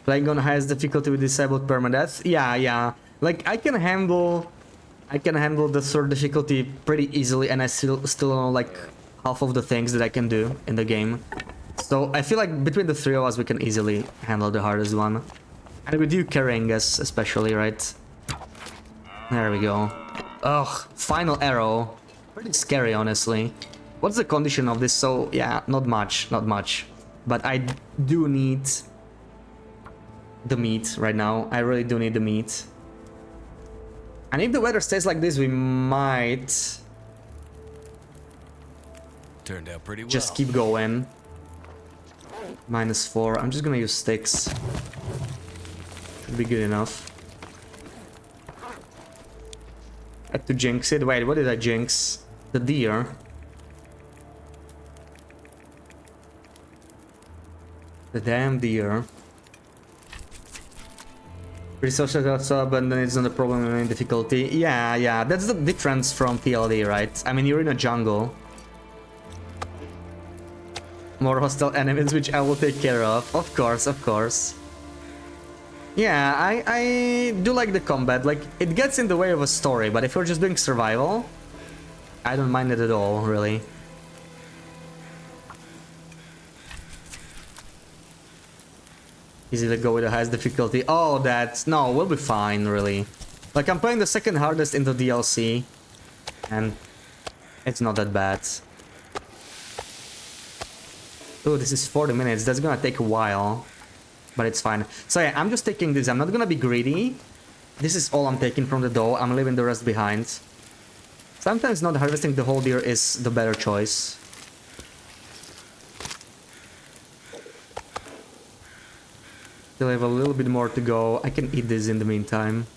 Playing on highest difficulty with disabled permadeath. Yeah. Like, I can handle the 3rd difficulty pretty easily, and I still know like half of the things that I can do in the game. So I feel like between the 3 of us we can easily handle the hardest one. And with you carrying us especially, right? There we go. Ugh, final arrow. Pretty scary, honestly. What's the condition of this? So yeah, not much. But I do need the meat right now. I really do need the meat. And if the weather stays like this, we might Turned out pretty well. just keep going. -4. I'm just gonna use sticks. Should be good enough. Had to jinx it. Wait, what did I jinx? The deer. The damn deer. Resources are so abundant, it's not a problem in difficulty. Yeah, that's the difference from TLD, right? I mean, you're in a jungle. More hostile enemies, which I will take care of. Of course. Yeah, I do like the combat. Like, it gets in the way of a story, but if you're just doing survival, I don't mind it at all, really. Easily go with the highest difficulty. Oh, that's... No, we'll be fine, really. Like, I'm playing the second hardest in the DLC. And it's not that bad. Oh, this is 40 minutes. That's gonna take a while. But it's fine. So yeah, I'm just taking this. I'm not gonna be greedy. This is all I'm taking from the dough. I'm leaving the rest behind. Sometimes not harvesting the whole deer is the better choice. Still have a little bit more to go. I can eat this in the meantime.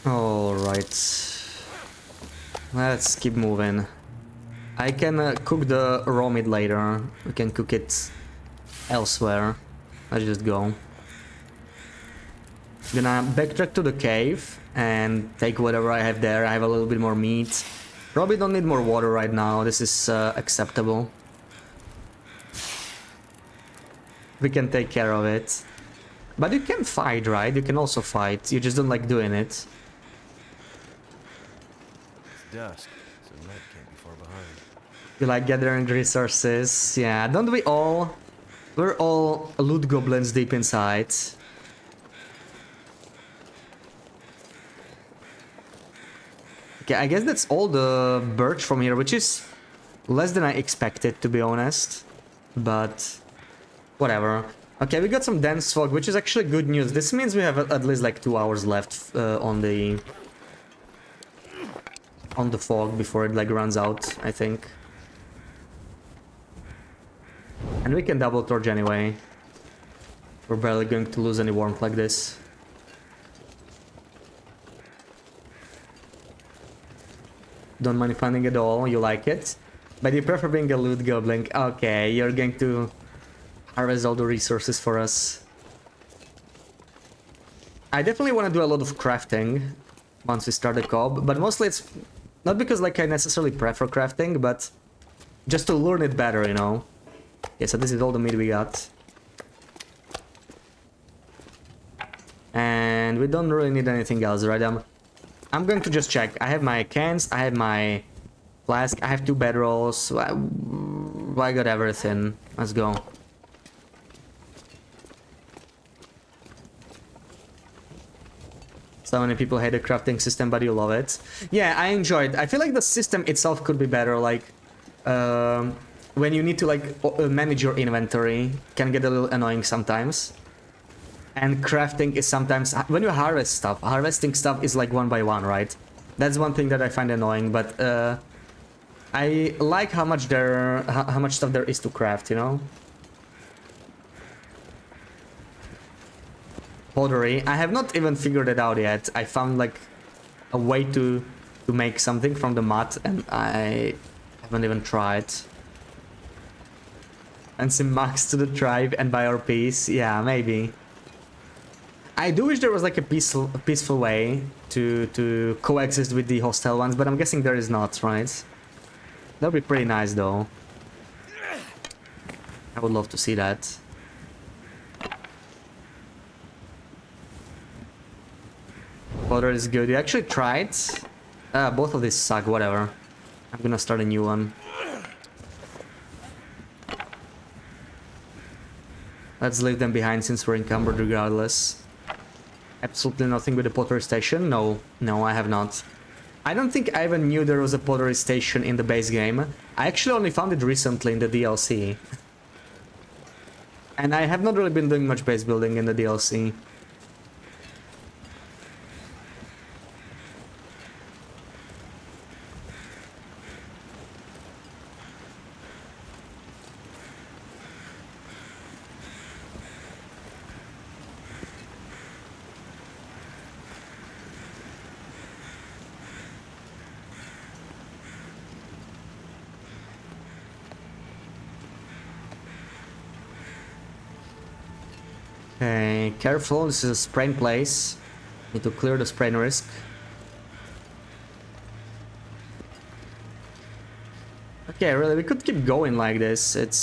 Alright. Let's keep moving. I can cook the raw meat later. We can cook it elsewhere. Let's just go. Gonna backtrack to the cave and take whatever I have there. I have a little bit more meat. Probably don't need more water right now. This is acceptable. We can take care of it. But you can fight, right? You can also fight. You just don't like doing it. It's dusk, so night can't be far behind. You like gathering resources. Yeah, don't we all? We're all loot goblins deep inside. Okay, I guess that's all the birch from here, which is less than I expected, to be honest. But whatever. Okay, we got some dense fog, which is actually good news. This means we have at least like 2 hours left on the fog before it like runs out, I think. And we can double torch anyway. We're barely going to lose any warmth like this. Don't mind finding at all, you like it. But you prefer being a loot goblin. Okay, you're going to harvest all the resources for us. I definitely want to do a lot of crafting once we start the co-op, but mostly it's not because like I necessarily prefer crafting, but just to learn it better, you know. Okay, so this is all the meat we got. And we don't really need anything else, right? I'm going to just check. I have my cans, I have my flask, I have 2 bedrolls. I got everything. Let's go. So many people hate the crafting system, but you love it. Yeah, I enjoy it. I feel like the system itself could be better. Like, when you need to like manage your inventory, can get a little annoying sometimes. And crafting is sometimes when you harvest stuff. Harvesting stuff is like 1 by 1, right? That's one thing that I find annoying. But I like how much stuff there is to craft. You know. Pottery. I have not even figured it out yet. I found like a way to make something from the mud, and I haven't even tried. And some max to the tribe and buy our piece. Yeah, maybe. I do wish there was like a peaceful way to coexist with the hostile ones, but I'm guessing there is not, right? That'd be pretty nice though. I would love to see that. Water is good. You actually tried? Both of these suck, whatever. I'm gonna start a new one. Let's leave them behind since we're encumbered regardless. Absolutely nothing with the pottery station? No, I have not. I don't think I even knew there was a pottery station in the base game. I actually only found it recently in the DLC. And I have not really been doing much base building in the DLC. Okay, careful, this is a sprain place. Need to clear the sprain risk. Okay, really, we could keep going like this. It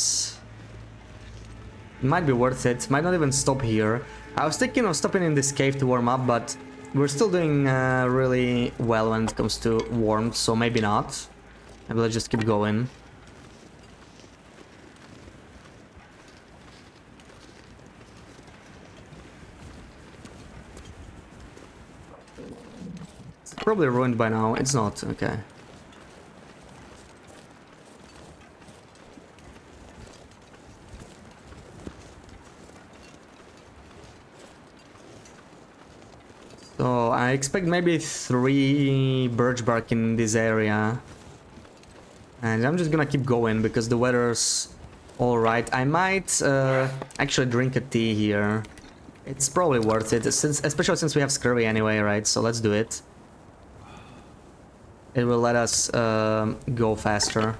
might be worth it. Might not even stop here. I was thinking of stopping in this cave to warm up, but we're still doing really well when it comes to warmth, so maybe not. Maybe let's just keep going. It's probably ruined by now. It's not. Okay. So I expect maybe 3 birch bark in this area. And I'm just gonna keep going because the weather's alright. I might actually drink a tea here. It's probably worth it, especially since we have scurvy anyway, right? So let's do it. It will let us go faster.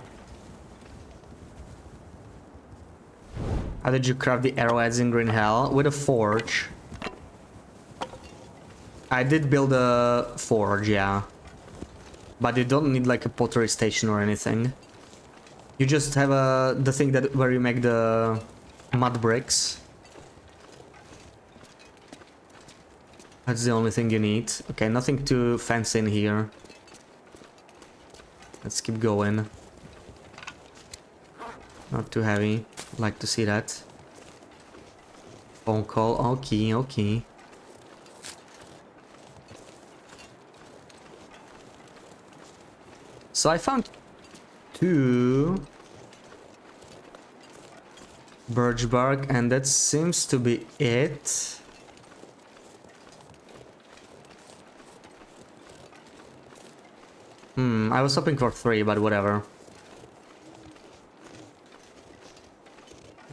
How did you craft the arrowheads in Green Hell? With a forge. I did build a forge, yeah. But you don't need like a pottery station or anything. You just have the thing that where you make the mud bricks. That's the only thing you need. Okay, nothing too fancy in here. Let's keep going. Not too heavy. Like to see that. Phone call. Okay, okay. So I found 2 birch bark, and that seems to be it. I was hoping for 3, but whatever.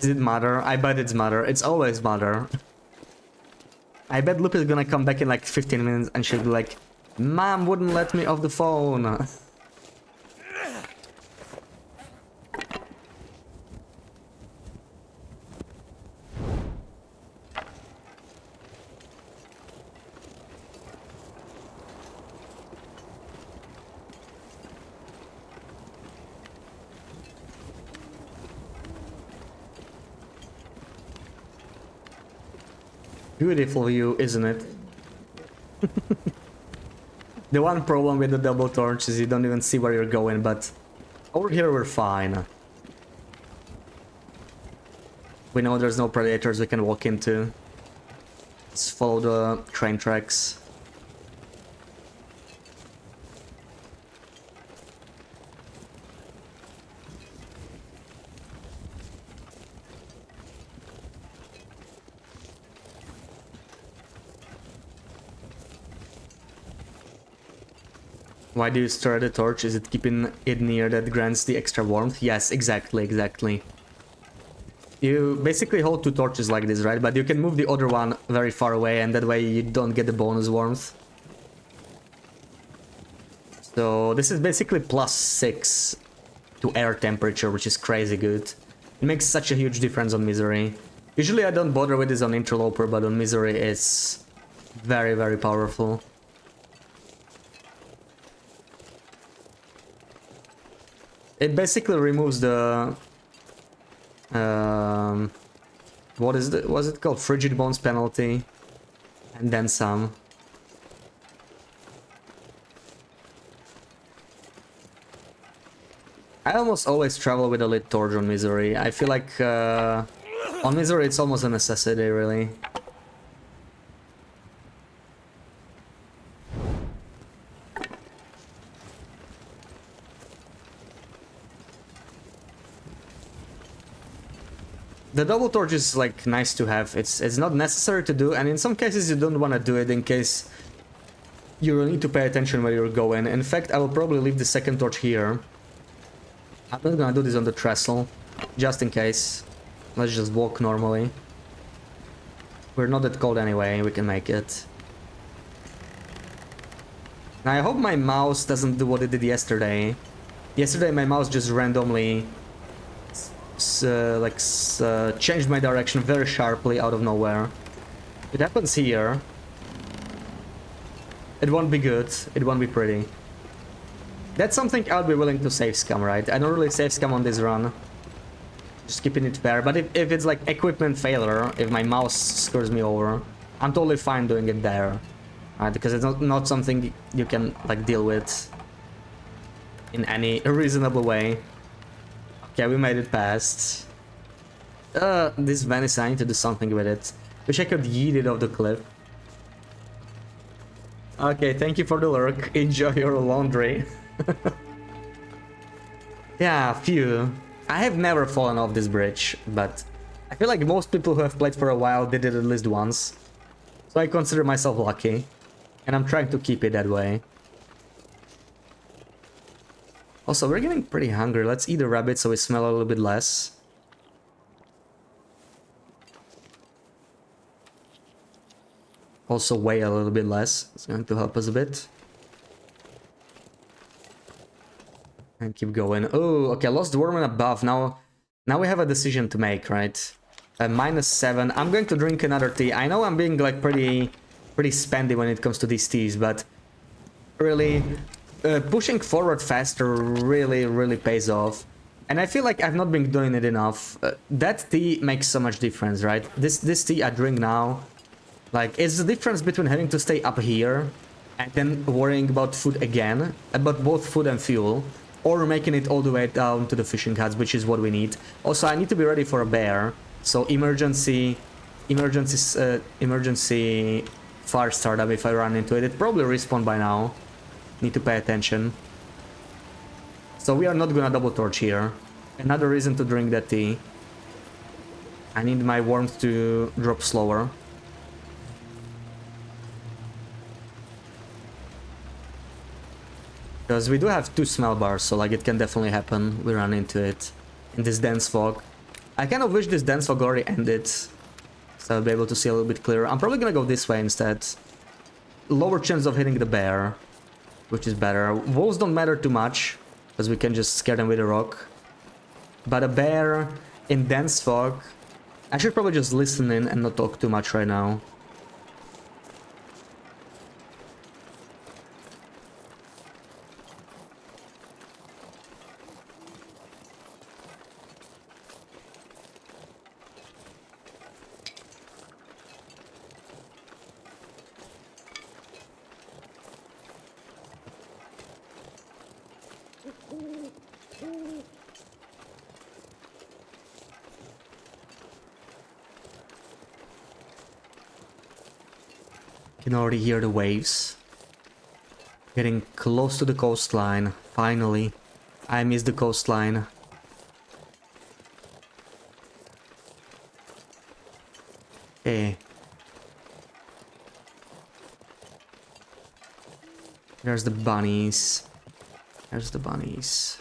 Does it matter? I bet it's matter. It's always matter. I bet Lupe is gonna come back in like 15 minutes and she'll be like, Mom wouldn't let me off the phone. Beautiful view, isn't it? The one problem with the double torch is you don't even see where you're going, but over here we're fine. We know there's no predators we can walk into. Let's follow the train tracks. Why do you stir the torch? Is it keeping it near that grants the extra warmth? Yes, exactly, exactly. You basically hold 2 torches like this, right? But you can move the other one very far away, and that way you don't get the bonus warmth. So this is basically +6 to air temperature, which is crazy good. It makes such a huge difference on Misery. Usually I don't bother with this on Interloper, but on Misery it's very, very powerful. It basically removes the was it called? Frigid Bones penalty, and then some. I almost always travel with a lit torch on Misery. I feel like on Misery it's almost a necessity, really. The double torch is like nice to have. It's not necessary to do, and in some cases you don't want to do it in case you need to pay attention where you're going. In fact, I will probably leave the second torch here. I'm not gonna do this on the trestle, just in case. Let's just walk normally. We're not that cold anyway, we can make it. Now I hope my mouse doesn't do what it did yesterday. Yesterday my mouse just randomly changed my direction very sharply out of nowhere. It happens here. It won't be good. It won't be pretty. That's something I'll be willing to save scum, right? I don't really save scum on this run. Just keeping it fair. But if it's like equipment failure, if my mouse screws me over, I'm totally fine doing it there. Right? Because it's not something you can like deal with in any reasonable way. Okay, we made it past. This Venice, I need to do something with it. Wish I could yeet it off the cliff. Okay, thank you for the lurk. Enjoy your laundry. Yeah, phew. I have never fallen off this bridge, but I feel like most people who have played for a while did it at least once. So I consider myself lucky, and I'm trying to keep it that way. Also, we're getting pretty hungry. Let's eat a rabbit so we smell a little bit less. Also weigh a little bit less. It's going to help us a bit. And keep going. Oh, okay, lost worm and above. Now we have a decision to make, right? -7. I'm going to drink another tea. I know I'm being like pretty spendy when it comes to these teas, but really pushing forward faster really pays off. And I feel like I've not been doing it enough. That tea makes so much difference, right? This tea I drink now, like, it's the difference between having to stay up here and then worrying about food again, about both food and fuel, or making it all the way down to the fishing huts, which is what we need. Also, I need to be ready for a bear, so emergency fire startup if I run into it. It probably respawned by now. Need to pay attention. So we are not gonna double torch here. Another reason to drink that tea. I need my warmth to drop slower. Because we do have 2 smell bars, so like it can definitely happen. We run into it in this dense fog. I kind of wish this dense fog already ended, so I'll be able to see a little bit clearer. I'm probably gonna go this way instead. Lower chance of hitting the bear, which is better. Wolves don't matter too much, because we can just scare them with a rock. But a bear in dense fog, I should probably just listen in and not talk too much right now. Can already hear the waves. Getting close to the coastline. Finally. I miss the coastline. Okay. There's the bunnies. There's the bunnies.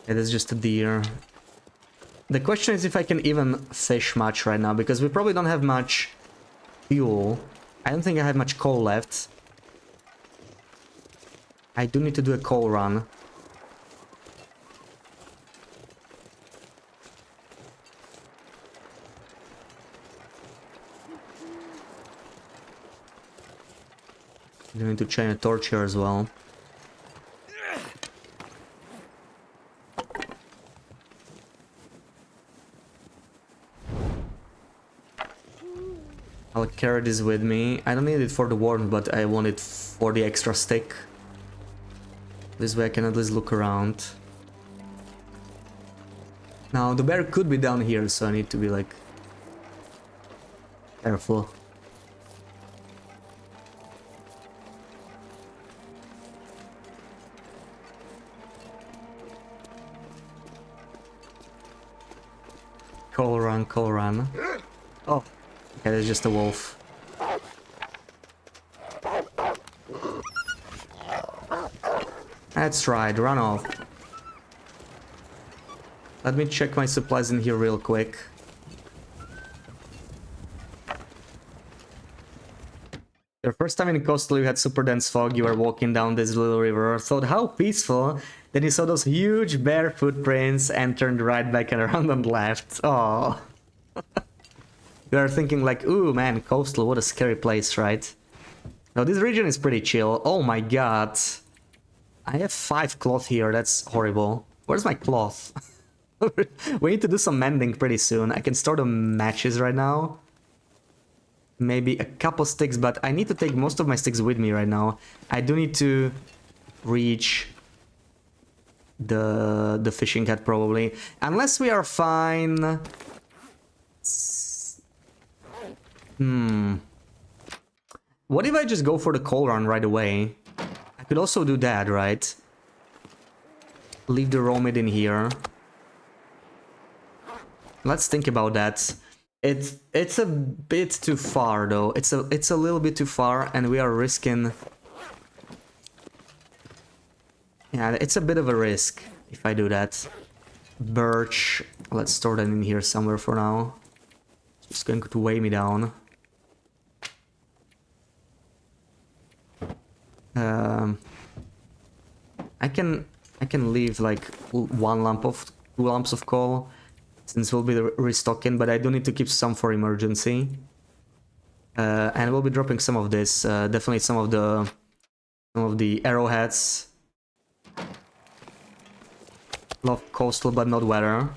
It is just a deer. The question is if I can even fish much right now, because we probably don't have much fuel. I don't think I have much coal left. I do need to do a coal run. I need to chain a torch here as well. I'll carry this with me. I don't need it for the warmth, but I want it for the extra stick. This way I can at least look around. Now, the bear could be down here, so I need to be, like, careful. Coal run, coal run. Oh. Okay, there's just a wolf. That's right, run off. Let me check my supplies in here real quick. Your first time in Coastal, you had super dense fog, you were walking down this little river, thought how peaceful, then you saw those huge bear footprints and turned right back and around and left. Aww. You are thinking like, ooh man, Coastal, what a scary place, right? Now this region is pretty chill. Oh my god. I have 5 cloth here, that's horrible. Where's my cloth? We need to do some mending pretty soon. I can start on matches right now. Maybe a couple sticks, but I need to take most of my sticks with me right now. I do need to reach the fishing hut probably. Unless we are fine. What if I just go for the coal run right away? I could also do that, right? Leave the raw meat in here. Let's think about that. It's a bit too far though. It's a little bit too far, and we are risking. Yeah, it's a bit of a risk if I do that. Birch. Let's store that in here somewhere for now. It's going to weigh me down. I can leave like 2 lumps of coal, since we'll be restocking, but I do need to keep some for emergency. And we'll be dropping some of this, definitely some of the arrowheads. Love coastal, but not weather.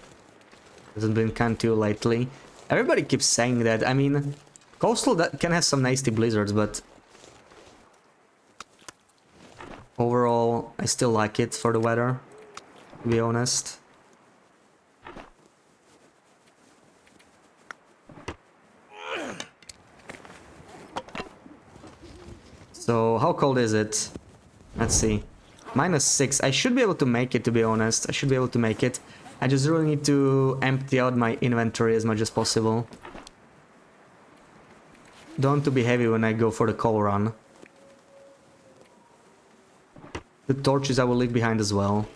Hasn't been kind too lately. Everybody keeps saying that. I mean, coastal that can have some nasty blizzards, but overall, I still like it for the weather, to be honest. So, how cold is it? Let's see. -6. I should be able to make it, to be honest. I should be able to make it. I just really need to empty out my inventory as much as possible. Don't want to be heavy when I go for the coal run. The torches I will leave behind as well.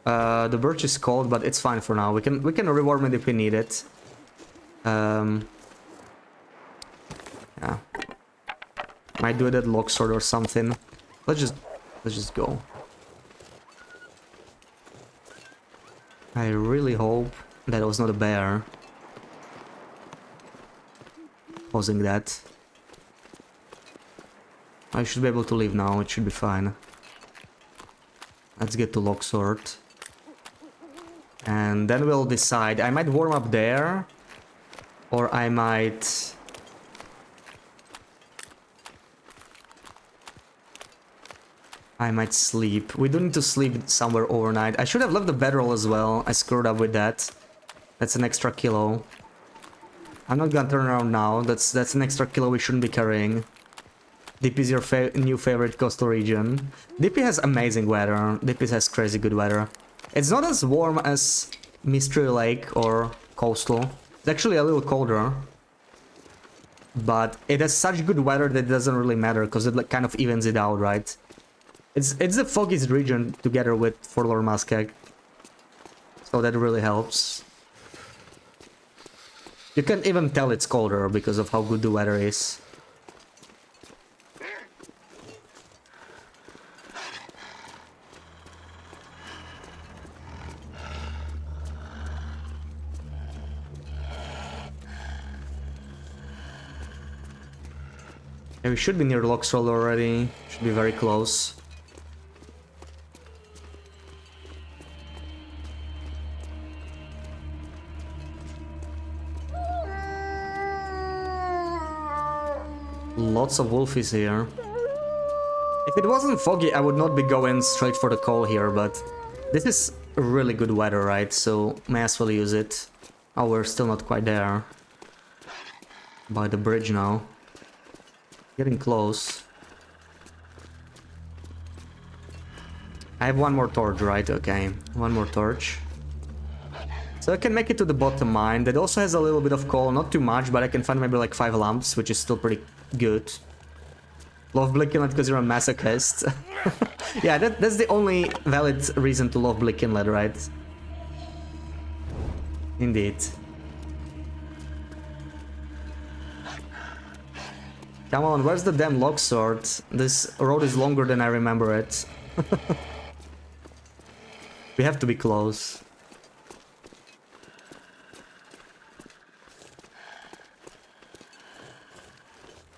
The birch is cold, but it's fine for now. We can rewarm it if we need it. Yeah. Might do it at locksword or something. Let's just go. I really hope that was not a bear causing that. I should be able to leave now, it should be fine. Let's get to locksword. And then we'll decide. I might warm up there, or I might... sleep. We do need to sleep somewhere overnight. I should have left the bedroll as well. I screwed up with that. That's an extra kilo. I'm not gonna turn around now. That's an extra kilo we shouldn't be carrying. DP is your new favorite coastal region. DP has amazing weather. DP has crazy good weather. It's not as warm as Mystery Lake or coastal. It's actually a little colder. But it has such good weather that it doesn't really matter, because it like, kind of evens it out, right? It's the foggiest region together with Forlorn Muskeg. So that really helps. You can even tell it's colder because of how good the weather is. Yeah, we should be near Loxroll already. Should be very close. Lots of wolfies here. If it wasn't foggy, I would not be going straight for the coal here, but this is really good weather, right? So may as well use it. Oh, we're still not quite there. By the bridge now. Getting close. I have one more torch, right? Okay, one more torch. So I can make it to the bottom mine. That also has a little bit of coal, not too much, but I can find maybe like 5 lamps, which is still pretty good. Love Blick Inlet because you're a masochist. Yeah, that's the only valid reason to love Blick Inlet, right? Indeed. Come on, where's the damn locksword? This road is longer than I remember it. We have to be close.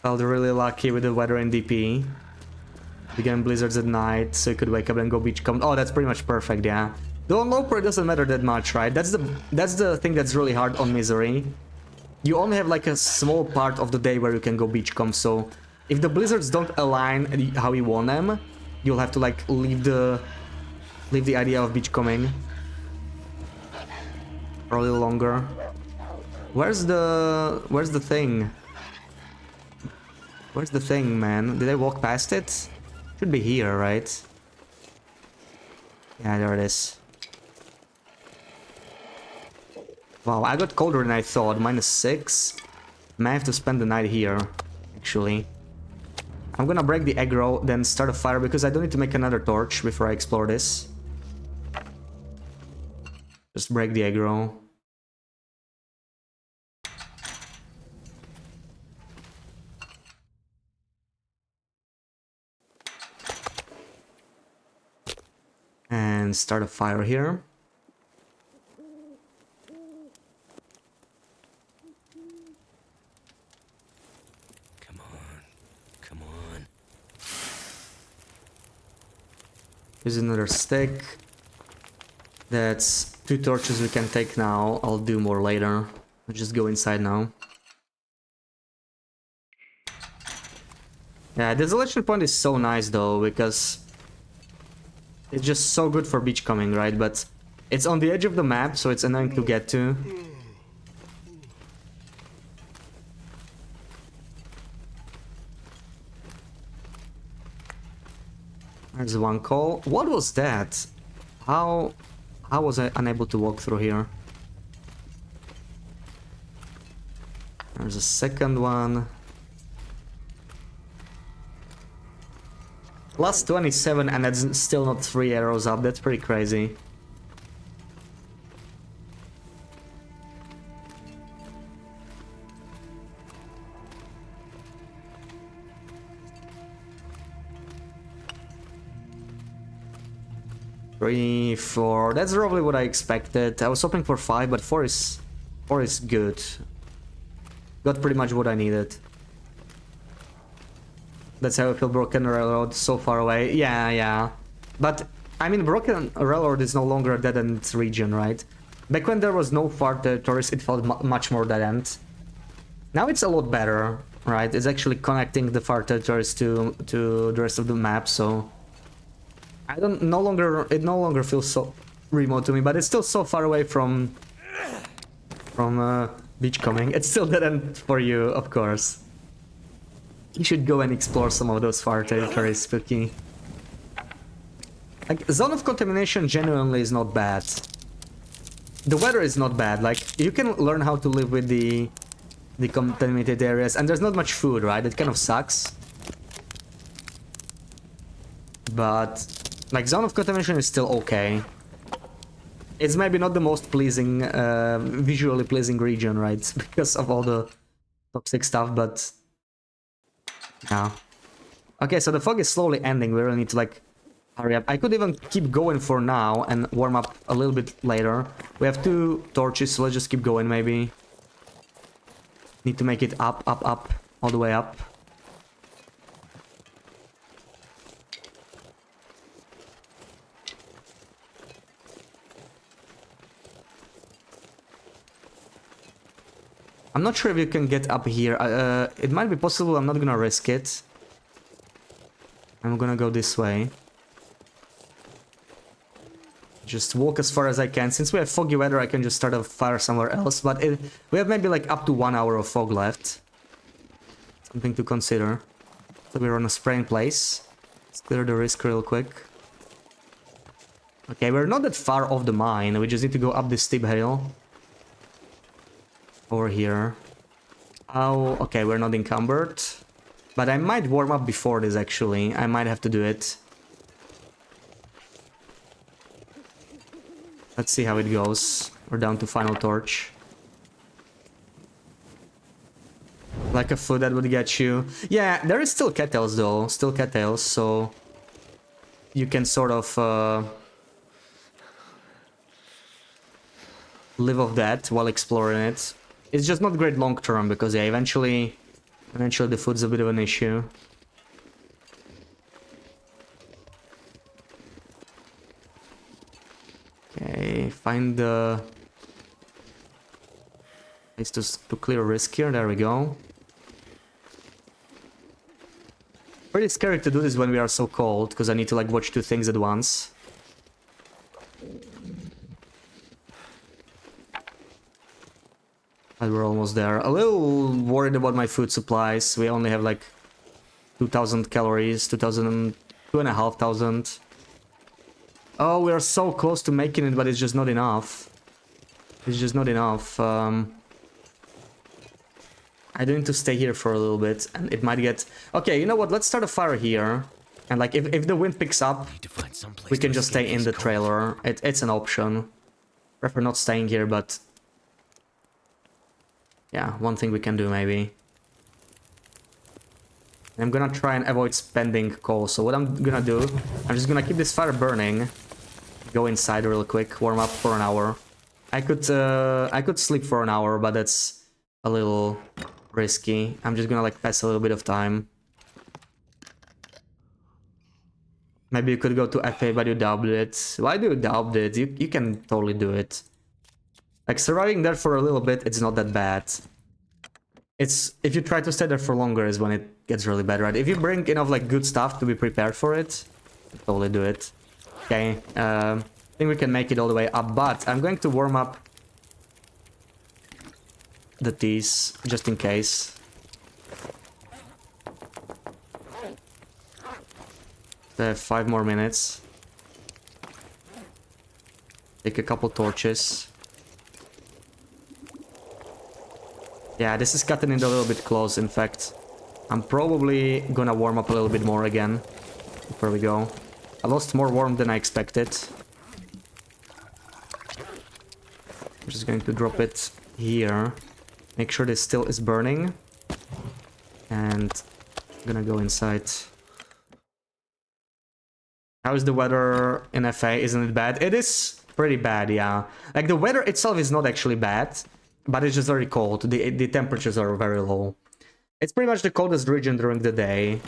Felt really lucky with the weather in DP. Began blizzards at night, so you could wake up and go beachcomb. Oh, that's pretty much perfect, yeah. Though on Loper it doesn't matter that much, right? That's the thing that's really hard on Misery. You only have like a small part of the day where you can go beachcomb, so if the blizzards don't align how you want them, you'll have to like leave the idea of beachcombing for a little longer. Where's the thing? Where's the thing, man? Did I walk past it? Should be here, right? Yeah, there it is. Wow, I got colder than I thought. -6. May have to spend the night here, actually. I'm gonna break the aggro, then start a fire, because I don't need to make another torch before I explore this. Just break the aggro. And start a fire here. Come on. Here's another stick. That's 2 torches we can take now. I'll do more later. I'll just go inside now. Yeah, Desolation Point is so nice though, because it's just so good for beachcombing, right? But it's on the edge of the map, so it's annoying to get to. There's one call. What was that? How was I unable to walk through here? There's a second one. Last 27 and that's still not 3 arrows up. That's pretty crazy. Three, 4. That's probably what I expected. I was hoping for 5, but 4 is good. Got pretty much what I needed. That's how I feel Broken Railroad so far away. Yeah. But, I mean, Broken Railroad is no longer a dead-end region, right? Back when there was no far territories, it felt much more dead-end. Now it's a lot better, right? It's actually connecting the far territories to the rest of the map, so... it no longer feels so remote to me, but it's still so far away from beachcombing. It's still dead-end for you, of course. You should go and explore some of those far territories, Spooky. Like, Zone of Contamination genuinely is not bad. The weather is not bad, like, you can learn how to live with the contaminated areas, and there's not much food, right? It kind of sucks. But, like, Zone of Contamination is still okay. It's maybe not the most pleasing, visually pleasing region, right? Because of all the toxic stuff, but... yeah. Okay, so the fog is slowly ending. We really need to, like, hurry up. I could even keep going for now and warm up a little bit later. We have 2 torches, so let's just keep going, maybe. Need to make it up, all the way up. I'm not sure if you can get up here. It might be possible. I'm not gonna risk it. I'm gonna go this way. Just walk as far as I can. Since we have foggy weather, I can just start a fire somewhere else. But we have maybe like up to 1 hour of fog left. Something to consider. So we're on a spraying place. Let's clear the risk real quick. Okay, we're not that far off the mine. We just need to go up this steep hill. Over here. Oh, okay, we're not encumbered. But I might warm up before this, actually. I might have to do it. Let's see how it goes. We're down to final torch. Like a food that would get you. Yeah, there is still cattails, though. Still cattails, so... you can sort of... live off that while exploring it. It's just not great long term, because yeah, eventually Eventually the food's a bit of an issue. Okay, find the place to clear risk here. There we go. Pretty scary to do this when we are so cold, because I need to like watch two things at once. But we're almost there. A little worried about my food supplies. We only have like 2,000 calories, 2,500. Oh, we are so close to making it, but it's just not enough. It's just not enough. I do need to stay here for a little bit, and it might get... Okay, you know what? Let's start a fire here. And like, if the wind picks up, we can just stay in the trailer. It's an option. Prefer not staying here, but... Yeah, one thing we can do, maybe. I'm gonna try and avoid spending coal. So what I'm gonna do, I'm just gonna keep this fire burning. Go inside real quick, warm up for an hour. I could sleep for an hour, but that's a little risky. I'm just gonna like pass a little bit of time. Maybe you could go to FA, but you doubted it. Why do you doubt it? You can totally do it. Like surviving there for a little bit, it's not that bad. It's if you try to stay there for longer is when it gets really bad, right? If you bring enough like good stuff to be prepared for it, totally do it. Okay, I think we can make it all the way up, but I'm going to warm up the teas just in case. I have 5 more minutes. Take a couple torches. Yeah, this is cutting it a little bit close, in fact. I'm probably gonna warm up a little bit more again. There we go. I lost more warmth than I expected. I'm just going to drop it here. Make sure this still is burning. And I'm gonna go inside. How is the weather in FA? Isn't it bad? It is pretty bad, yeah. Like the weather itself is not actually bad. But it's just very cold. The temperatures are very low. It's pretty much the coldest region during the day.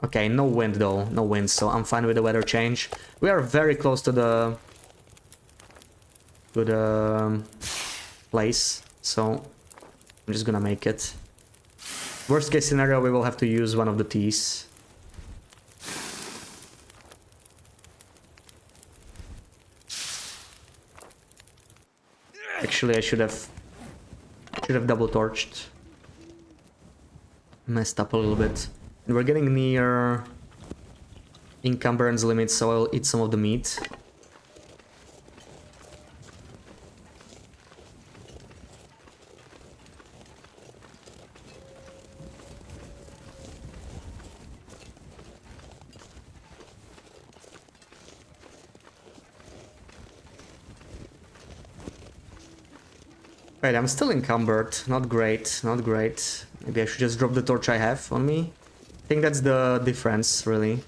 Okay, no wind though. No wind, so I'm fine with the weather change. We are very close to the place, so I'm just gonna make it. Worst case scenario, we will have to use one of the teas. Actually, I should have double torched. Messed up a little bit. And we're getting near encumbrance limit, so I'll eat some of the meat. Right, I'm still encumbered. Not great, not great. Maybe I should just drop the torch I have on me. I think that's the difference, really.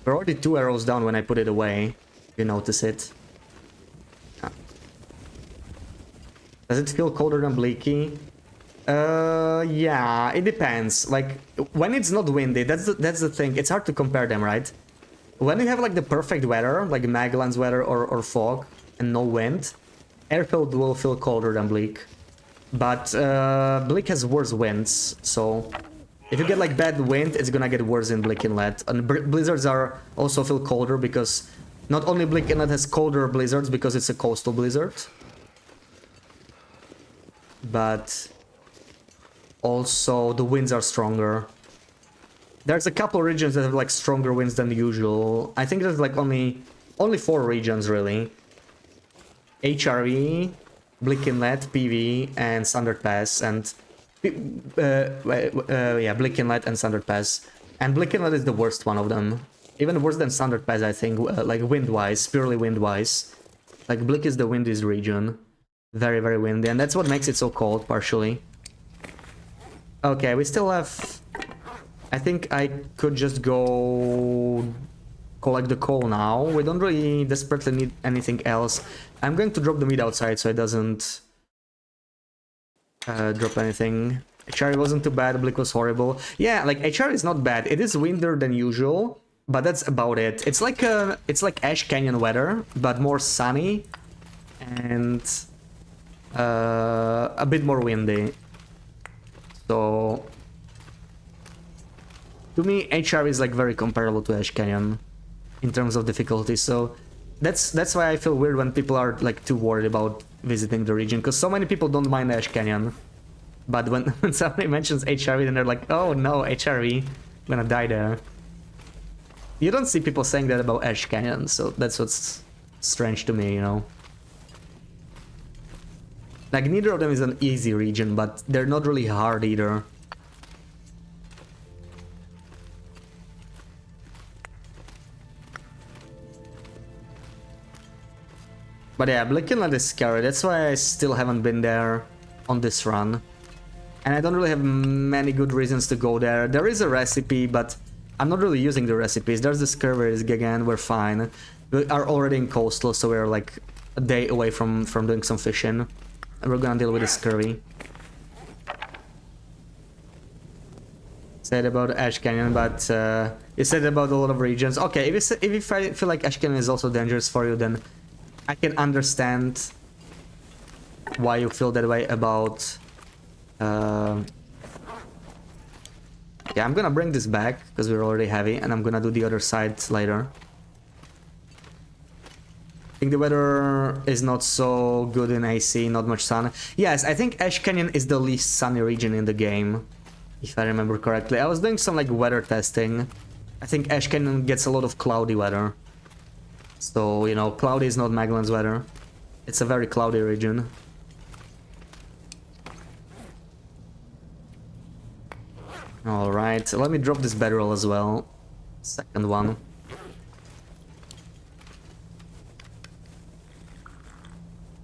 We're already 2 arrows down when I put it away. You notice it. Does it feel colder than Bleaky? Yeah, it depends. Like, when it's not windy, that's the thing. It's hard to compare them, right? When you have like the perfect weather, like Magellan's weather or fog, and no wind, Airfield will feel colder than Bleak. But Bleak has worse winds, so if you get like bad wind, it's gonna get worse in Bleak Inlet. And blizzards are also feel colder because not only Bleak Inlet has colder blizzards because it's a coastal blizzard, but also the winds are stronger. There's a couple regions that have like stronger winds than usual. I think there's like only 4 regions really. HRV, Bleak Inlet, PV, and Sundered Pass, and yeah, Bleak Inlet and Sundered Pass. And Bleak Inlet is the worst one of them. Even worse than Sundered Pass, I think, like wind-wise, purely wind-wise. Like Bleak is the windiest region. Very, very windy, and that's what makes it so cold, partially. Okay, we still have... I think I could just go collect the coal now. We don't really desperately need anything else. I'm going to drop the meat outside so it doesn't drop anything. HRE wasn't too bad, Blick was horrible. Yeah, like HRE is not bad. It is windier than usual, but that's about it. It's like Ash Canyon weather, but more sunny and a bit more windy. So to me, HRE is like very comparable to Ash Canyon in terms of difficulty. So that's why I feel weird when people are like too worried about visiting the region, because so many people don't mind Ash Canyon. But when somebody mentions HRV, then they're like, oh no, HRV, I'm gonna die there. You don't see people saying that about Ash Canyon, so that's what's strange to me, you know? Like, neither of them is an easy region, but they're not really hard either. But yeah, Blickenland is scary, that's why I still haven't been there on this run. And I don't really have many good reasons to go there. There is a recipe, but I'm not really using the recipes. There's the Scurvy again, we're fine. We are already in coastal, so we're like a day away from doing some fishing. And we're gonna deal with the Scurvy. Said about Ash Canyon, but you said about a lot of regions. Okay, if you feel like Ash Canyon is also dangerous for you, then I can understand why you feel that way about... yeah, I'm gonna bring this back because we're already heavy, and I'm gonna do the other side later. I think the weather is not so good in AC, not much sun. Yes, I think Ash Canyon is the least sunny region in the game, if I remember correctly. I was doing some like weather testing. I think Ash Canyon gets a lot of cloudy weather. So, you know, cloudy is not Maglan's weather. It's a very cloudy region. Alright, let me drop this bedroll as well. Second one.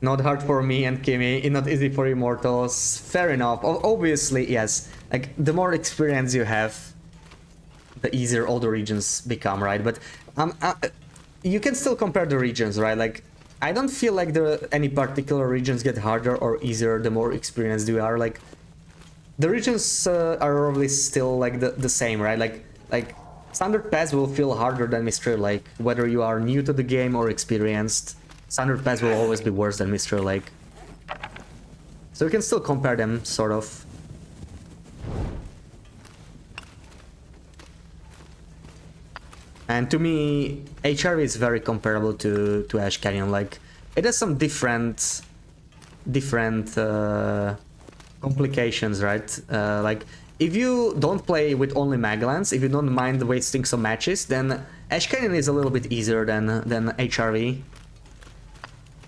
Not hard for me and Kimi, not easy for immortals. Fair enough. Obviously, yes. Like, the more experience you have, the easier all the regions become, right? But you can still compare the regions, right? Like, I don't feel like any particular regions get harder or easier the more experienced you are. Like, the regions are probably still like the same, right? Like Standard Pass will feel harder than Mystery Lake, whether you are new to the game or experienced. Standard Pass will always be worse than Mystery Lake. So you can still compare them, sort of. And to me, HRV is very comparable to Ash Canyon. Like, it has some different complications, right? Like, if you don't play with only Maglans, if you don't mind wasting some matches, then Ash Canyon is a little bit easier than HRV.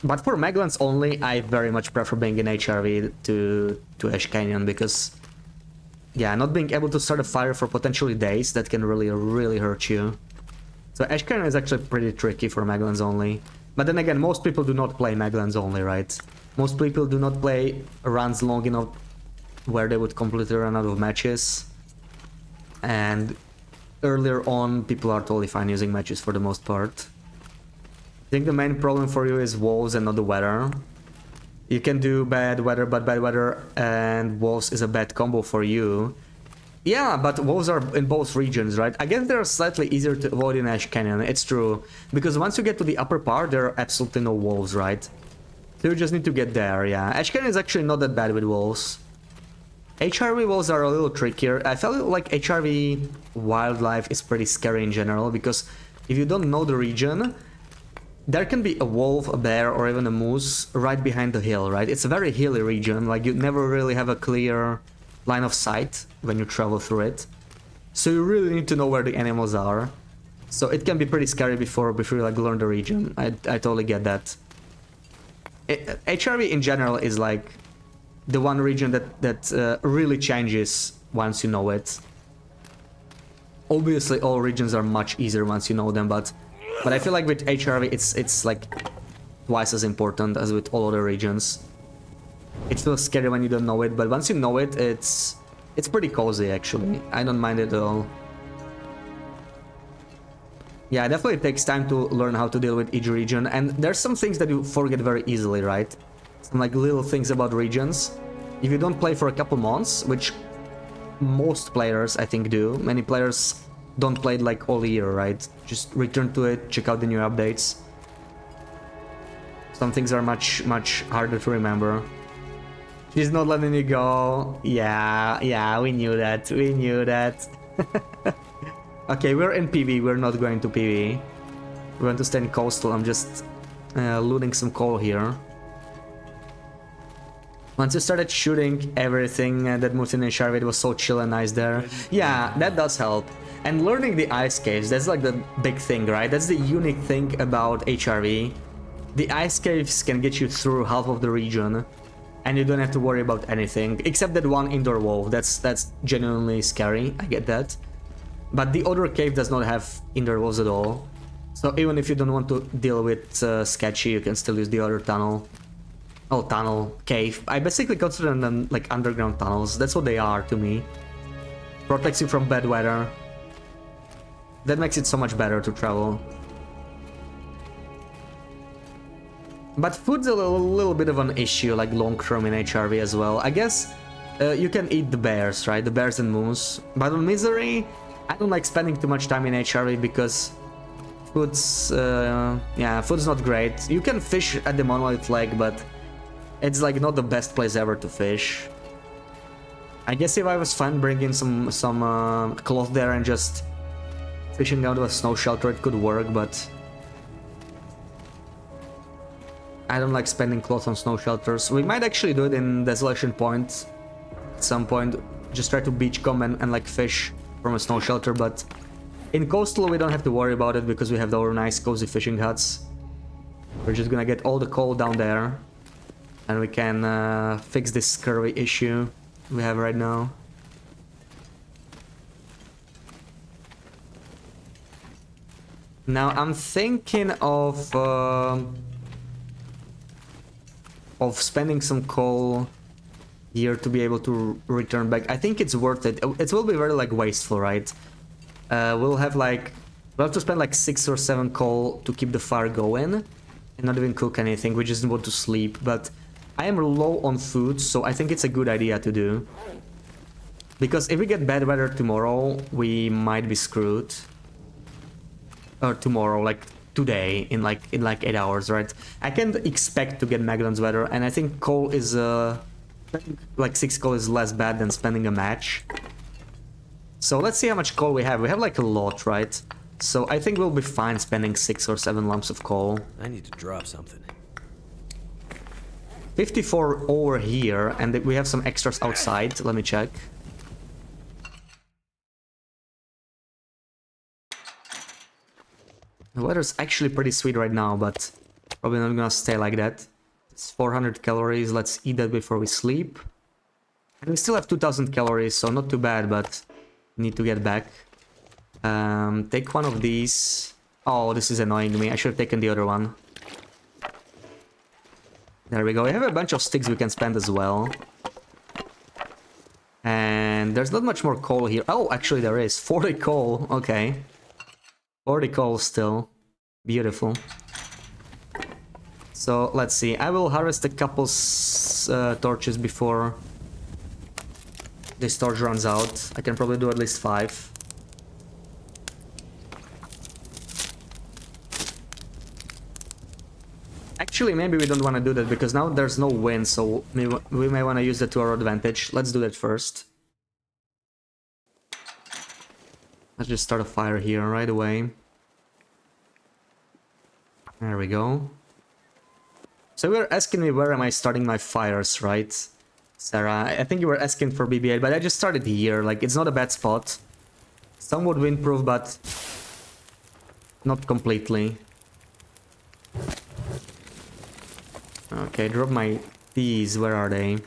But for Maglans only, I very much prefer being in HRV to Ash Canyon, because yeah, not being able to start a fire for potentially days, that can really hurt you. So Ash Canyon is actually pretty tricky for Maglans only. But then again, most people do not play Maglans only, right? Most people do not play runs long enough where they would completely run out of matches. And earlier on, people are totally fine using matches for the most part. I think the main problem for you is wolves and not the weather. You can do bad weather, but bad weather and wolves is a bad combo for you. Yeah, but wolves are in both regions, right? I guess they're slightly easier to avoid in Ash Canyon, it's true. Because once you get to the upper part, there are absolutely no wolves, right? So you just need to get there, yeah. Ash Canyon is actually not that bad with wolves. HRV wolves are a little trickier. I felt like HRV wildlife is pretty scary in general, because if you don't know the region, there can be a wolf, a bear, or even a moose right behind the hill, right? It's a very hilly region, like you never really have a clear line of sight when you travel through it. So you really need to know where the animals are. So it can be pretty scary before you like learn the region. I totally get that. HRV in general is like the one region that really changes once you know it. Obviously all regions are much easier once you know them, but I feel like with HRV it's like twice as important as with all other regions. It feels scary when you don't know it, but once you know it, it's pretty cozy actually. I don't mind it at all. Yeah, it definitely takes time to learn how to deal with each region, and there's some things that you forget very easily, right? Some like little things about regions. if you don't play for a couple months, which most players I think do, many players don't play it like all year, right? Just return to it, check out the new updates. Some things are much harder to remember. She's not letting you go. Yeah, we knew that. We knew that. Okay, we're in PV. We're not going to PV. We want to stay in coastal. I'm just looting some coal here. Once you started shooting everything that moved in HRV, it was so chill and nice there. Yeah, that does help. And learning the ice caves, that's like the big thing, right? That's the unique thing about HRV. The ice caves can get you through half of the region, and you don't have to worry about anything, except that one indoor wall. That's genuinely scary, I get that. But the other cave does not have indoor walls at all. So even if you don't want to deal with sketchy, you can still use the other tunnel. Oh, tunnel, cave. I basically consider them like underground tunnels. That's what they are to me. Protects you from bad weather. That makes it so much better to travel. But food's a little bit of an issue, like long term in HRV as well. I guess you can eat the bears, right? The bears and moose. But on Misery, I don't like spending too much time in HRV because food's not great. You can fish at the Monolith Lake, but it's like not the best place ever to fish. I guess if I was fine bringing some cloth there and just fishing out of a snow shelter, it could work, but I don't like spending cloth on snow shelters. We might actually do it in Desolation Point at some point. Just try to beachcomb and like fish from a snow shelter, but in Coastal we don't have to worry about it because we have our nice cozy fishing huts. We're just gonna get all the coal down there, and we can fix this scurvy issue we have right now. Now I'm thinking of spending some coal here to be able to return back. I think it's worth it. It will be very like wasteful, right? We'll have to spend like 6 or 7 coal to keep the fire going and not even cook anything. We just want to sleep, but I am low on food, so I think it's a good idea to do. Because if we get bad weather tomorrow, we might be screwed. Or tomorrow, like today, in like 8 hours, right? I can't expect to get Magdalens weather, and I think coal is like 6 coal is less bad than spending a match. So let's see how much coal we have. We have like a lot, right? So I think we'll be fine spending 6 or 7 lumps of coal. I need to drop something. 54 over here, and we have some extras outside. Let me check. The weather's actually pretty sweet right now, but probably not gonna stay like that. It's 400 calories. Let's eat that before we sleep. And we still have 2000 calories, so not too bad, but need to get back. Take one of these. Oh, this is annoying me. I should have taken the other one. There we go. We have a bunch of sticks we can spend as well. And there's not much more coal here. Oh, actually there is. 40 coal. Okay. 40 coal still. Beautiful. So, let's see. I will harvest a couple torches before this torch runs out. I can probably do at least 5. Actually, maybe we don't want to do that because now there's no wind, so we may want to use that to our advantage. Let's do that first. Let's just start a fire here right away. There we go. So you were asking me where am I starting my fires, right, Sarah? I think you were asking for BB-8, but I just started here. Like, it's not a bad spot. Somewhat windproof, but not completely. Okay, drop my these. Where are they?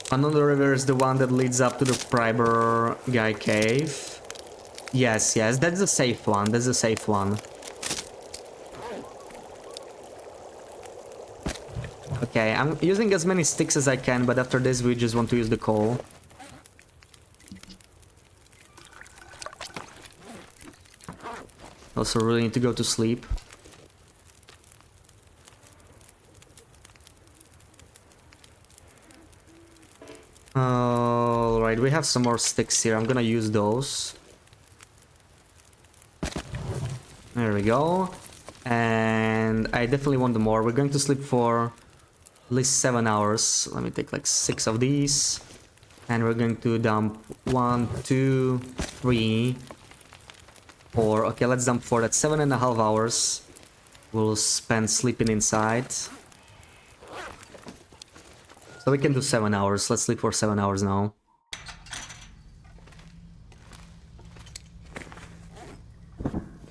Another river is the one that leads up to the Priber guy cave. Yes, that's the safe one. That's the safe one. Okay, I'm using as many sticks as I can, but after this we just want to use the coal. Also really need to go to sleep. Alright, we have some more sticks here. I'm gonna use those. There we go. And I definitely want more. We're going to sleep for at least 7 hours. Let me take like 6 of these. And we're going to dump 1, 2, 3, 4. Okay, let's dump 4. That's 7.5 hours. We'll spend sleeping inside. So we can do 7 hours. Let's sleep for 7 hours now.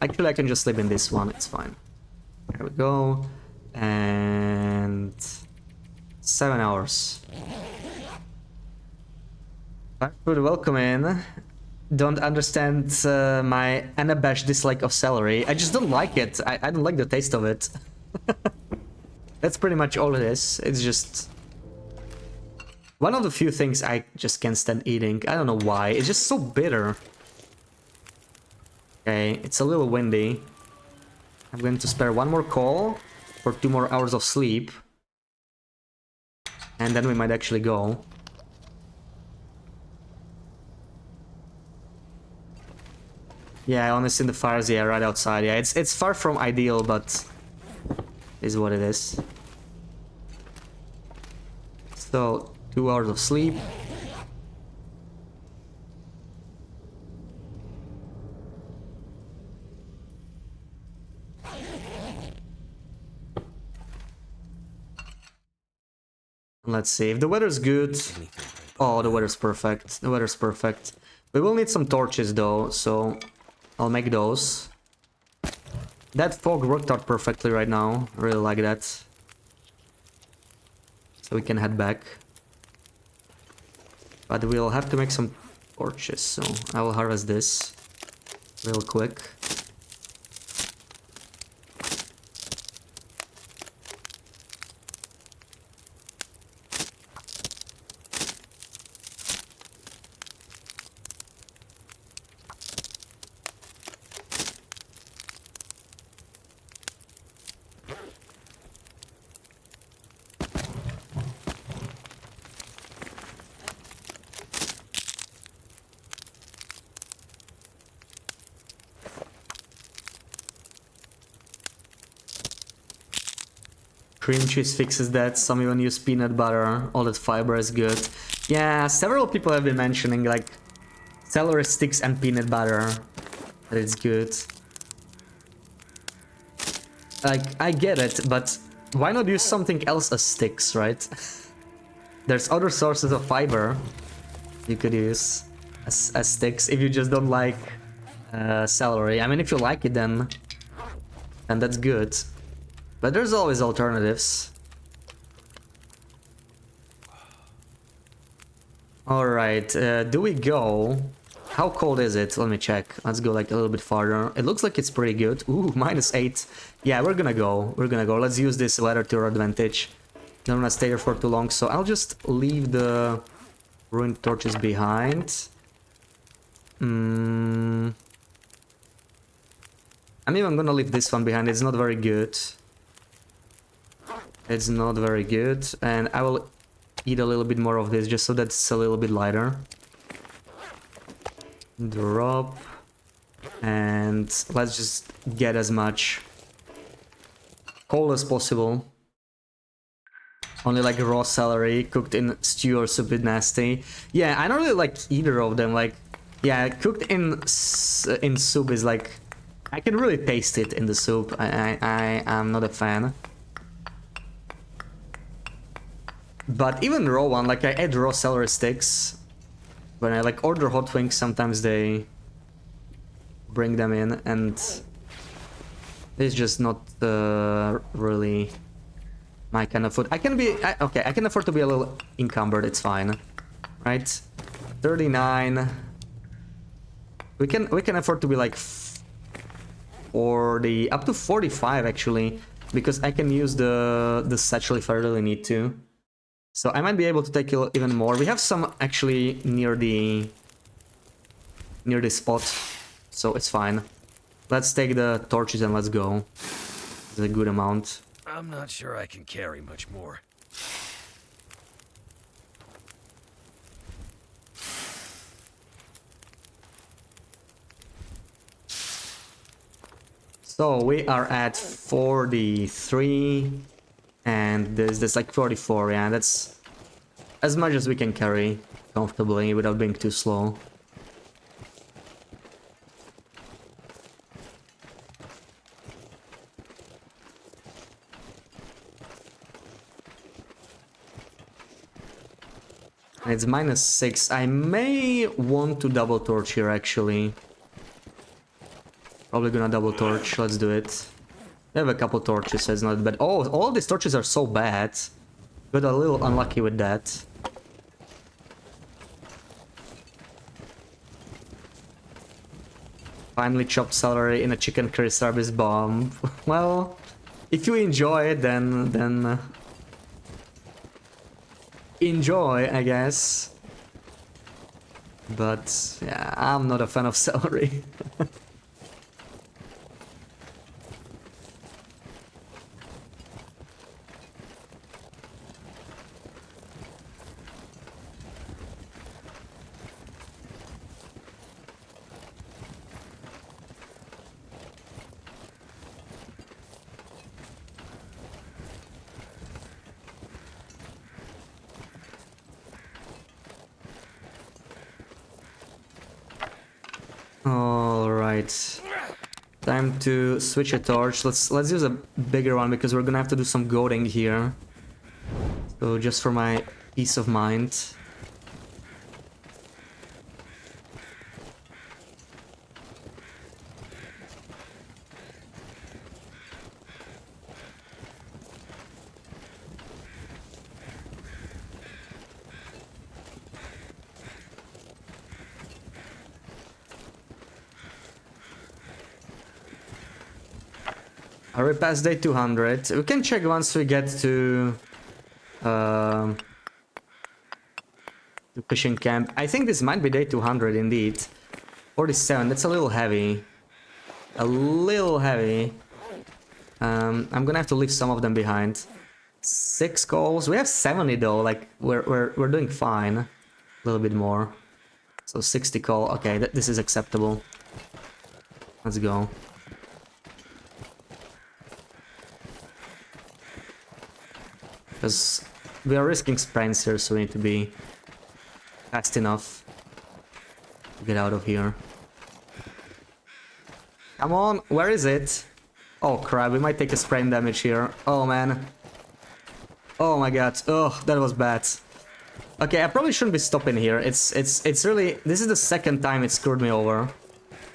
Actually, I can just sleep in this one. It's fine. There we go. And 7 hours. Welcome in. Don't understand my unabashed dislike of celery. I just don't like it. I don't like the taste of it. That's pretty much all it is. It's just one of the few things I just can't stand eating. I don't know why. It's just so bitter. Okay, it's a little windy. I'm going to spare 1 more coal for 2 more hours of sleep. And then we might actually go. Yeah, honestly, in the fires, yeah, right outside. Yeah, it's far from ideal, but is what it is. So, 2 hours of sleep. Let's see if the weather's good. Oh, the weather's perfect. The weather's perfect. We will need some torches though, so I'll make those. That fog worked out perfectly right now. I really like that. So we can head back. But we'll have to make some torches, so I will harvest this real quick. Cream cheese fixes that, some even use peanut butter, all that fiber is good. Yeah, several people have been mentioning like celery sticks and peanut butter, that it's good. Like, I get it, but why not use something else as sticks, right? There's other sources of fiber you could use as sticks if you just don't like celery. I mean, if you like it, then that's good. But there's always alternatives. Alright, do we go? How cold is it? Let me check. Let's go like a little bit farther. It looks like it's pretty good. Ooh, -8. Yeah, we're gonna go. We're gonna go. Let's use this ladder to our advantage. Don't wanna stay here for too long, so I'll just leave the ruined torches behind. I'm even gonna leave this one behind. It's not very good. It's not very good, and I will eat a little bit more of this just so that's a little bit lighter. Drop, and let's just get as much coal as possible. Only like raw celery cooked in stew or soup is nasty. Yeah, I don't really like either of them. Like, yeah, cooked in soup is like, I can really taste it in the soup. I'm not a fan. But even raw one, like I add raw celery sticks. When I like order hot wings, sometimes they bring them in, and it's just not really my kind of food. I can be okay. I can afford to be a little encumbered. It's fine, right? 39. We can afford to be like 40, up to 45 actually, because I can use the satchel if I really need to. So I might be able to take even more. We have some actually near the spot, so it's fine. Let's take the torches and let's go. It's a good amount. I'm not sure I can carry much more. So we are at 43 and there's like 44, yeah, that's as much as we can carry comfortably without being too slow. And it's -6. I may want to double torch here actually. Probably gonna double torch. Let's do it. I have a couple torches, so it's not bad. Oh, all these torches are so bad. Got a little unlucky with that. Finally chopped celery in a chicken curry service bomb. Well, if you enjoy it, then enjoy, I guess. But yeah, I'm not a fan of celery. Alright. Time to switch a torch. Let's use a bigger one because we're gonna have to do some goading here. So just for my peace of mind. Are we past day 200? We can check once we get to fishing camp. I think this might be day 200 indeed. 47, that's a little heavy. A little heavy. I'm gonna have to leave some of them behind. 6 calls. We have 70 though, like we're doing fine. A little bit more. So 60 call. Okay, this is acceptable. Let's go. Because we are risking sprints here, so we need to be fast enough to get out of here. Come on, where is it? Oh crap, we might take a sprain damage here. Oh man. Oh my god. Oh, that was bad. Okay, I probably shouldn't be stopping here. It's really... This is the second time it screwed me over.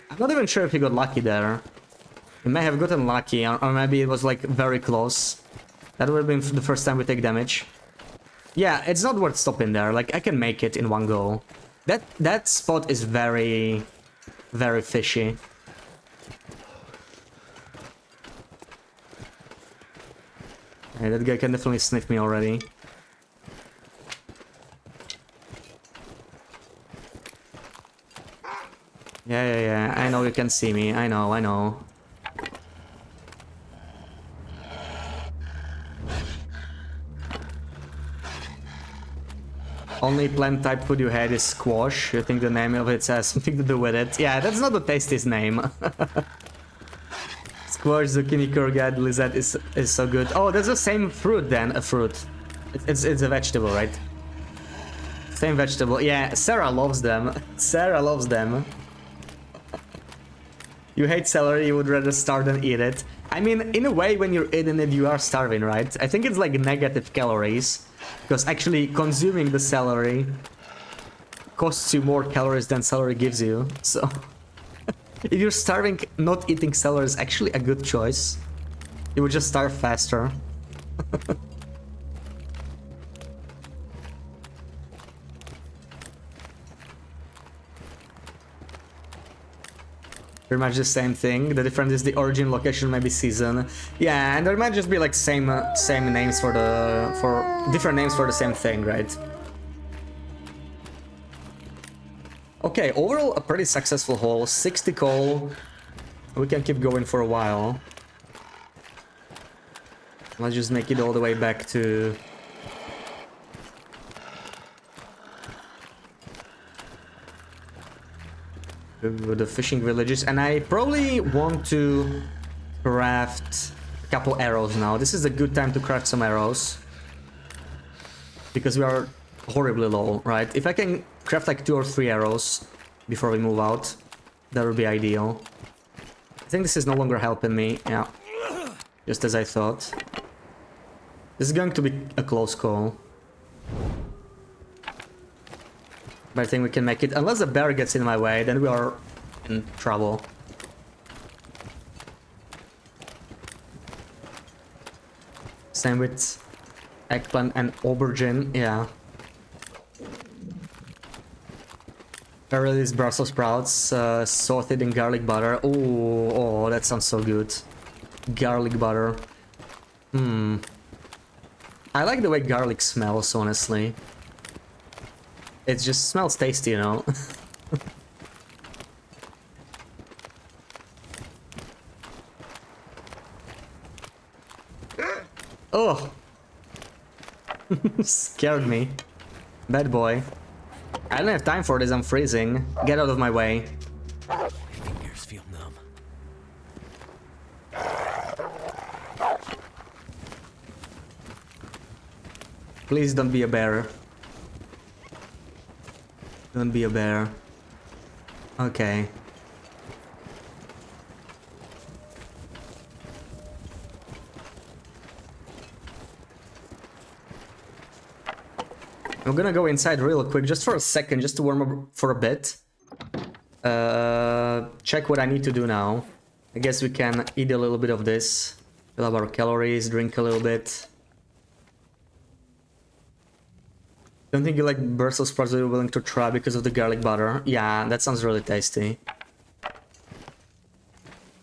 I'm not even sure if he got lucky there. He may have gotten lucky, or maybe it was like very close. That would have been the first time we take damage. Yeah, it's not worth stopping there. Like, I can make it in one go. That spot is very, very fishy. Yeah, that guy can definitely sniff me already. Yeah. I know you can see me. I know. Only plant type food you had is squash. You think the name of it has something to do with it? Yeah, that's not the tastiest name. Squash, zucchini, courgette, lizette is so good. Oh, that's the same fruit then. A fruit. It's a vegetable, right? Same vegetable. Yeah, Sarah loves them. Sarah loves them. You hate celery, you would rather starve than eat it. I mean, in a way, when you're eating it, you are starving, right? I think it's like negative calories. Because actually consuming the celery costs you more calories than celery gives you. So if you're starving, not eating celery is actually a good choice. You would just starve faster. Pretty much the same thing. The difference is the origin, location, maybe season. Yeah, and there might just be like same names for different names for the same thing, right? Okay, overall a pretty successful haul. 60 coal, We can keep going for a while. Let's just make it all the way back to... the fishing villages. And I probably want to craft a couple arrows now. This is a good time to craft some arrows. Because we are horribly low, right? If I can craft like 2 or 3 arrows before we move out, that would be ideal. I think this is no longer helping me. Yeah. Just as I thought. This is going to be a close call. But I think we can make it. Unless the bear gets in my way, then we are in trouble. Same with eggplant and aubergine, yeah. These Brussels sprouts, sauteed in garlic butter. Ooh, oh, that sounds so good. Garlic butter. I like the way garlic smells, honestly. It just smells tasty, you know? Oh! Scared me. Bad boy. I don't have time for this, I'm freezing. Get out of my way. My fingers feel numb. Please don't be a bear. Don't be a bear. Okay. I'm gonna go inside real quick, just for a second, just to warm up for a bit. Check what I need to do now. I guess we can eat a little bit of this. Fill up our calories, drink a little bit. Don't think you like Brussels sprouts that you're willing to try because of the garlic butter. Yeah, that sounds really tasty.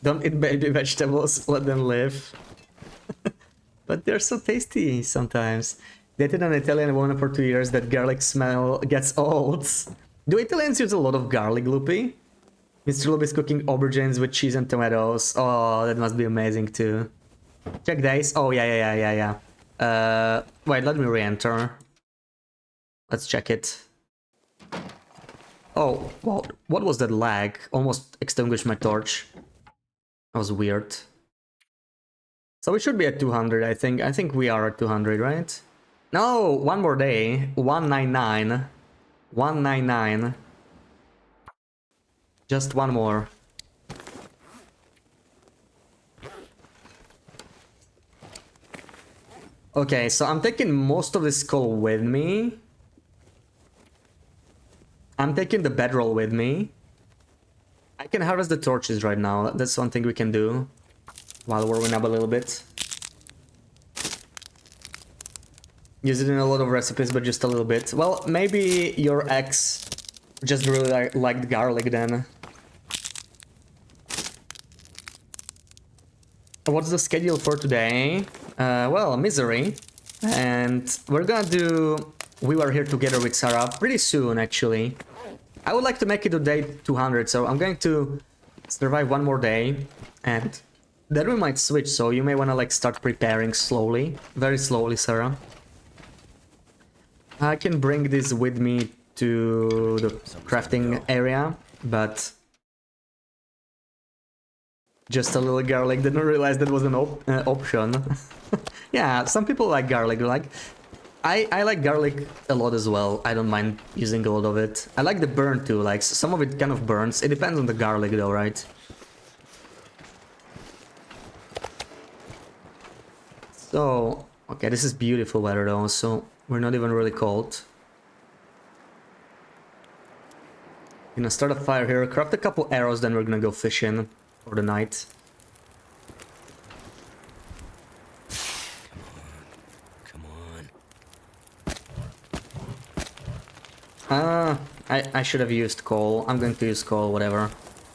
Don't eat baby vegetables, let them live. But they're so tasty sometimes. Dated an Italian woman for 2 years, that garlic smell gets old. Do Italians use a lot of garlic, Loopy? Mr. Loopy is cooking aubergines with cheese and tomatoes. Oh, that must be amazing too. Check days. Oh, yeah. Wait, let me re-enter. Let's check it. Oh, wow. What was that lag? Almost extinguished my torch. That was weird. So we should be at 200, I think. I think we are at 200, right? No, one more day. 199. 199. Just one more. Okay, so I'm taking most of this coal with me. I'm taking the bedroll with me. I can harvest the torches right now. That's one thing we can do while warming up a little bit. Use it in a lot of recipes, but just a little bit. Well, maybe your ex just really liked garlic then. What's the schedule for today? Well, misery. And we're gonna do We Were Here Together with Sarah pretty soon, actually. I would like to make it to day 200, so I'm going to survive one more day. And then we might switch, so you may want to like start preparing slowly. Very slowly, Sarah. I can bring this with me to the crafting area, but just a little garlic. Didn't realize that was an option. Yeah, some people like garlic. I like garlic a lot as well. I don't mind using a lot of it. I like the burn too. Like some of it kind of burns. It depends on the garlic though, right? So okay, this is beautiful weather though. So we're not even really cold. Gonna start a fire here, craft a couple arrows, then we're gonna go fishing for the night. Come on. I should have used coal. I'm going to use coal, whatever.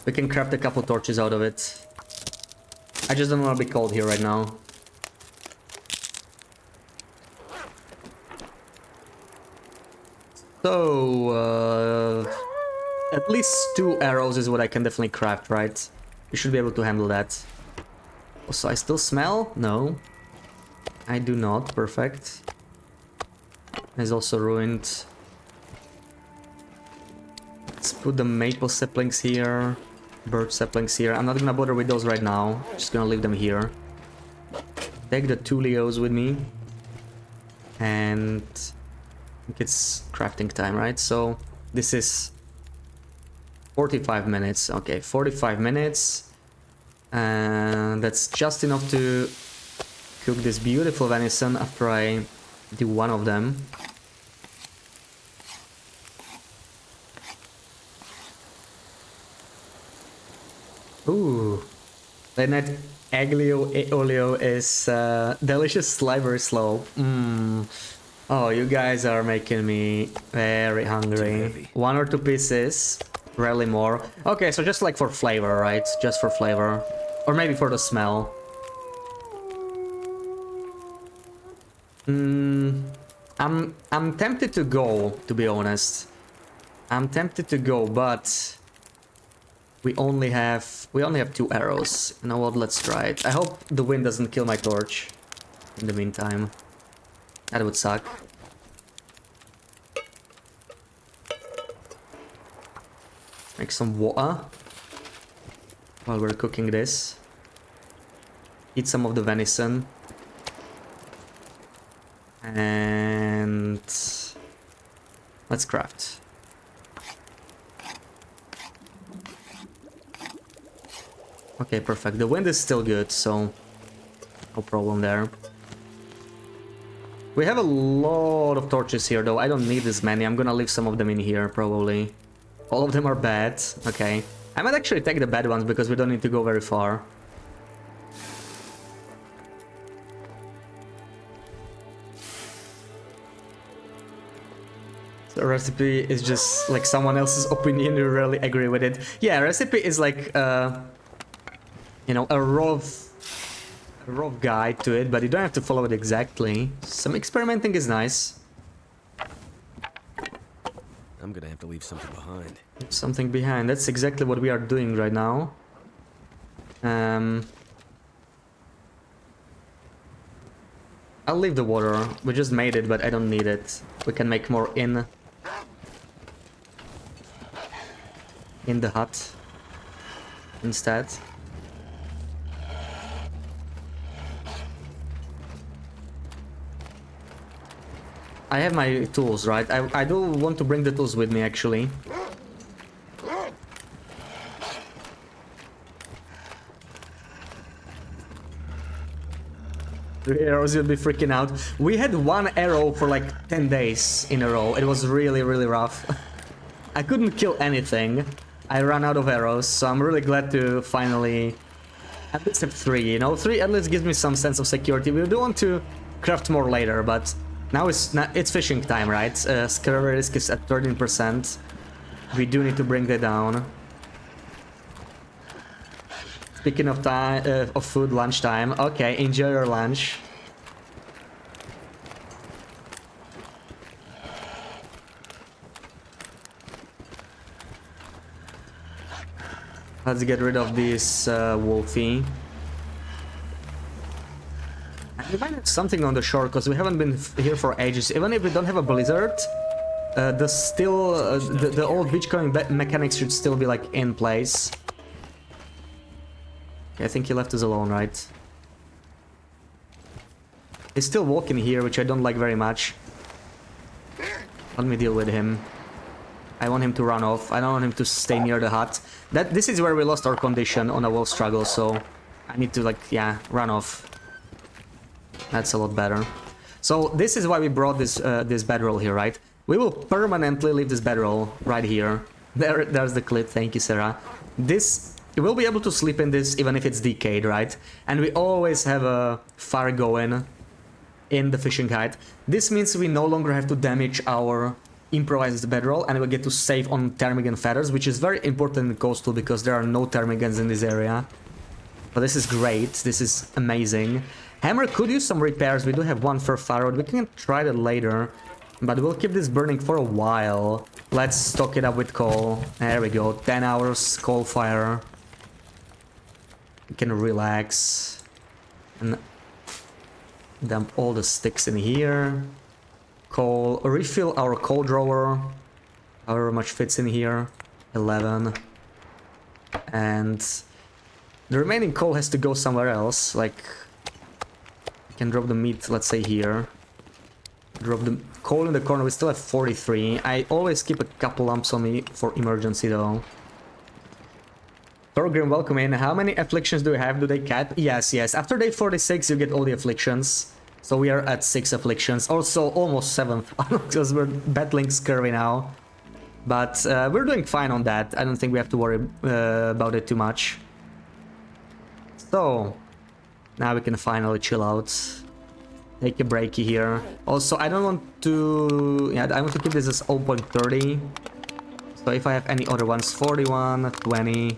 We can craft a couple torches out of it. I just don't want to be cold here right now. So, at least 2 arrows is what I can definitely craft, right? We should be able to handle that. Also, I still smell? No. I do not. Perfect. It's also ruined. Let's put the maple saplings here. Birch saplings here. I'm not gonna bother with those right now. Just gonna leave them here. Take the 2 Leos with me. And I think it's crafting time, right? So this is 45 minutes. Okay, 45 minutes. And that's just enough to cook this beautiful venison after I do one of them. Ooh, that night aglio e olio is delicious sliver slope. Oh, you guys are making me very hungry. 1 or 2 pieces, rarely more. Okay, so just like for flavor, right? Just for flavor, or maybe for the smell. I'm tempted to go, to be honest. I'm tempted to go, but we only have 2 arrows. You know what? Let's try it. I hope the wind doesn't kill my torch in the meantime. That would suck. Make some water while we're cooking this. Eat some of the venison. And let's craft. Okay, perfect. The wind is still good, so no problem there. We have a lot of torches here, though. I don't need this many. I'm gonna leave some of them in here, probably. All of them are bad. Okay. I might actually take the bad ones, because we don't need to go very far. The recipe is just like someone else's opinion. You really agree with it. Yeah, recipe is like, you know, a rough guide to it, but you don't have to follow it exactly. Some experimenting is nice. I'm gonna have to leave something behind. Something behind. That's exactly what we are doing right now. I'll leave the water. We just made it, but I don't need it. We can make more in the hut instead. I have my tools, right? I do want to bring the tools with me, actually. The arrows, you'll be freaking out. We had 1 arrow for like 10 days in a row. It was really, really rough. I couldn't kill anything. I ran out of arrows, so I'm really glad to finally at least have 3, you know? 3 at least gives me some sense of security. We do want to craft more later, but now it's fishing time, right? Scare risk is at 13%. We do need to bring that down. Speaking of time, of food, lunchtime. Okay, enjoy your lunch. Let's get rid of this wolfie. We might have something on the shore, because we haven't been here for ages. Even if we don't have a blizzard, the old beachcombing mechanics should still be like in place. Okay, I think he left us alone, right? He's still walking here, which I don't like very much. Let me deal with him. I want him to run off. I don't want him to stay near the hut. This is where we lost our condition on a wolf struggle, so I need to, like, yeah, run off. That's a lot better. So this is why we brought this bedroll here, right? We will permanently leave this bedroll right here. There's the clip. Thank you, Sarah. We'll be able to sleep in this even if it's decayed, right? And we always have a fire going in the fishing hut. This means we no longer have to damage our improvised bedroll, and we get to save on ptarmigan feathers, which is very important in coastal because there are no ptarmigans in this area. But this is great. This is amazing. Hammer could use some repairs. We do have 1 fur firewood. We can try that later, but we'll keep this burning for a while. Let's stock it up with coal. There we go. 10 hours coal fire. We can relax and dump all the sticks in here. Coal, refill our coal drawer, however much fits in here, 11. And the remaining coal has to go somewhere else, like we can drop the meat, let's say here. Drop the coal in the corner, we still have 43. I always keep a couple lumps on me for emergency though. Thorgrim, welcome in. How many afflictions do we have? Do they cap? Yes, yes. After day 46 you get all the afflictions. So we are at 6 afflictions. Also almost 7th because we're battling scurvy now. But we're doing fine on that. I don't think we have to worry about it too much. So now we can finally chill out. Take a breaky here. Also, I don't want to... Yeah, I want to keep this as 0.30. So if I have any other ones, 41, 20...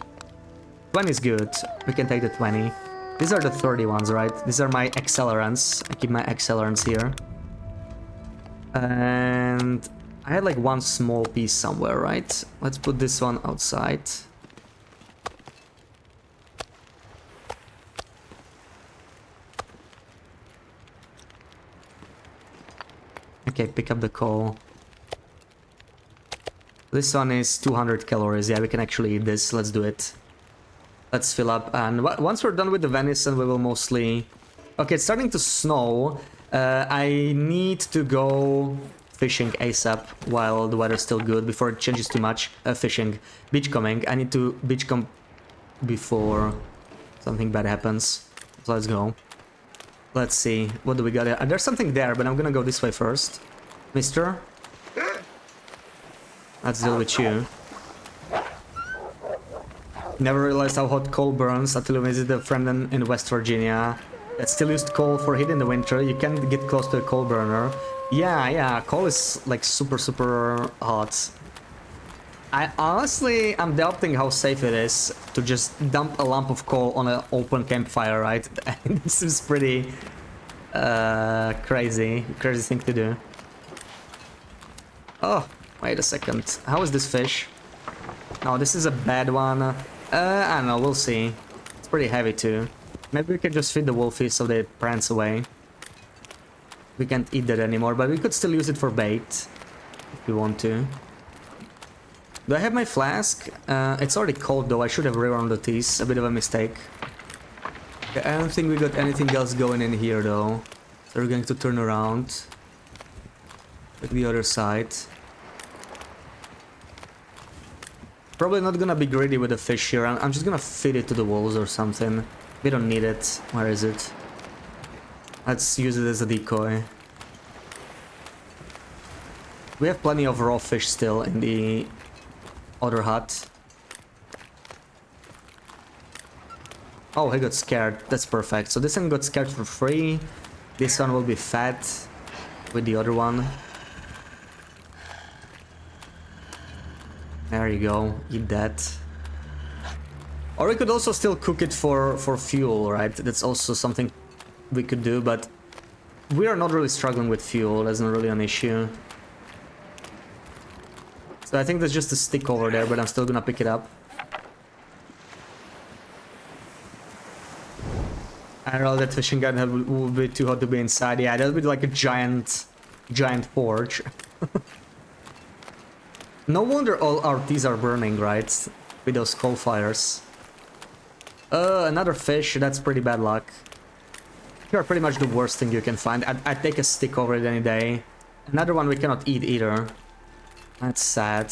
20 is good. We can take the 20. These are the 30 ones, right? These are my accelerants. I keep my accelerants here. And I had like one small piece somewhere, right? Let's put this one outside. Okay, pick up the coal. This one is 200 calories. Yeah, we can actually eat this. Let's do it. Let's fill up, and once we're done with the venison, we will mostly... Okay, it's starting to snow. I need to go fishing ASAP while the weather's still good, before it changes too much. Fishing. Beachcombing. I need to beachcomb before something bad happens. So let's go. Let's see. What do we got here? There's something there, but I'm gonna go this way first. Mister? Let's deal with you. Never realized how hot coal burns until you visit a friend in West Virginia that still used coal for heat in the winter. You can't get close to a coal burner. Yeah, coal is like super hot. I honestly am doubting how safe it is to just dump a lump of coal on an open campfire, right? This is pretty crazy thing to do. Oh, wait a second. How is this fish? No, this is a bad one. I don't know, we'll see. It's pretty heavy too. Maybe we can just feed the wolfies so they prance away. We can't eat that anymore, but we could still use it for bait if we want to. Do I have my flask? It's already cold though, I should have rewound the teas. A bit of a mistake. Okay, I don't think we got anything else going in here though. So we're going to turn around. Look the other side. Probably not gonna be greedy with the fish here. I'm just gonna feed it to the wolves or something. We don't need it. Where is it? Let's use it as a decoy. We have plenty of raw fish still in the other hut. Oh, he got scared. That's perfect. So this one got scared for free. This one will be fat with the other one. There you go, eat that. Or we could also still cook it for fuel, right? That's also something we could do, but we are not really struggling with fuel, that's not really an issue. So I think there's just a stick over there, but I'm still gonna pick it up. I don't know, that fishing gun would be too hot to be inside. Yeah, that would be like a giant forge. No wonder all our teas are burning, right? With those coal fires. Another fish, that's pretty bad luck. You're pretty much the worst thing you can find. I'd take a stick over it any day. Another one we cannot eat either. That's sad.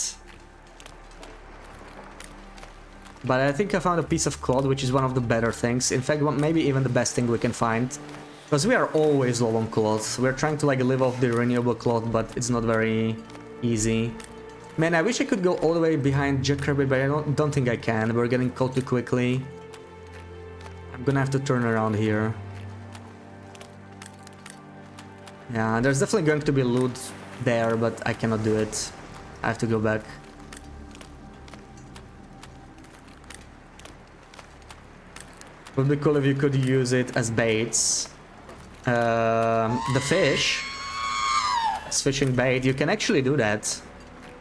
But I think I found a piece of cloth, which is one of the better things. In fact, maybe even the best thing we can find. Because we are always low on cloth. We're trying to like live off the renewable cloth, but it's not very easy. Man, I wish I could go all the way behind Jackrabbit, but I don't think I can. We're getting caught too quickly. I'm gonna have to turn around here. Yeah, there's definitely going to be loot there, but I cannot do it. I have to go back. Would be cool if you could use it as baits. The fish, as fishing bait, you can actually do that.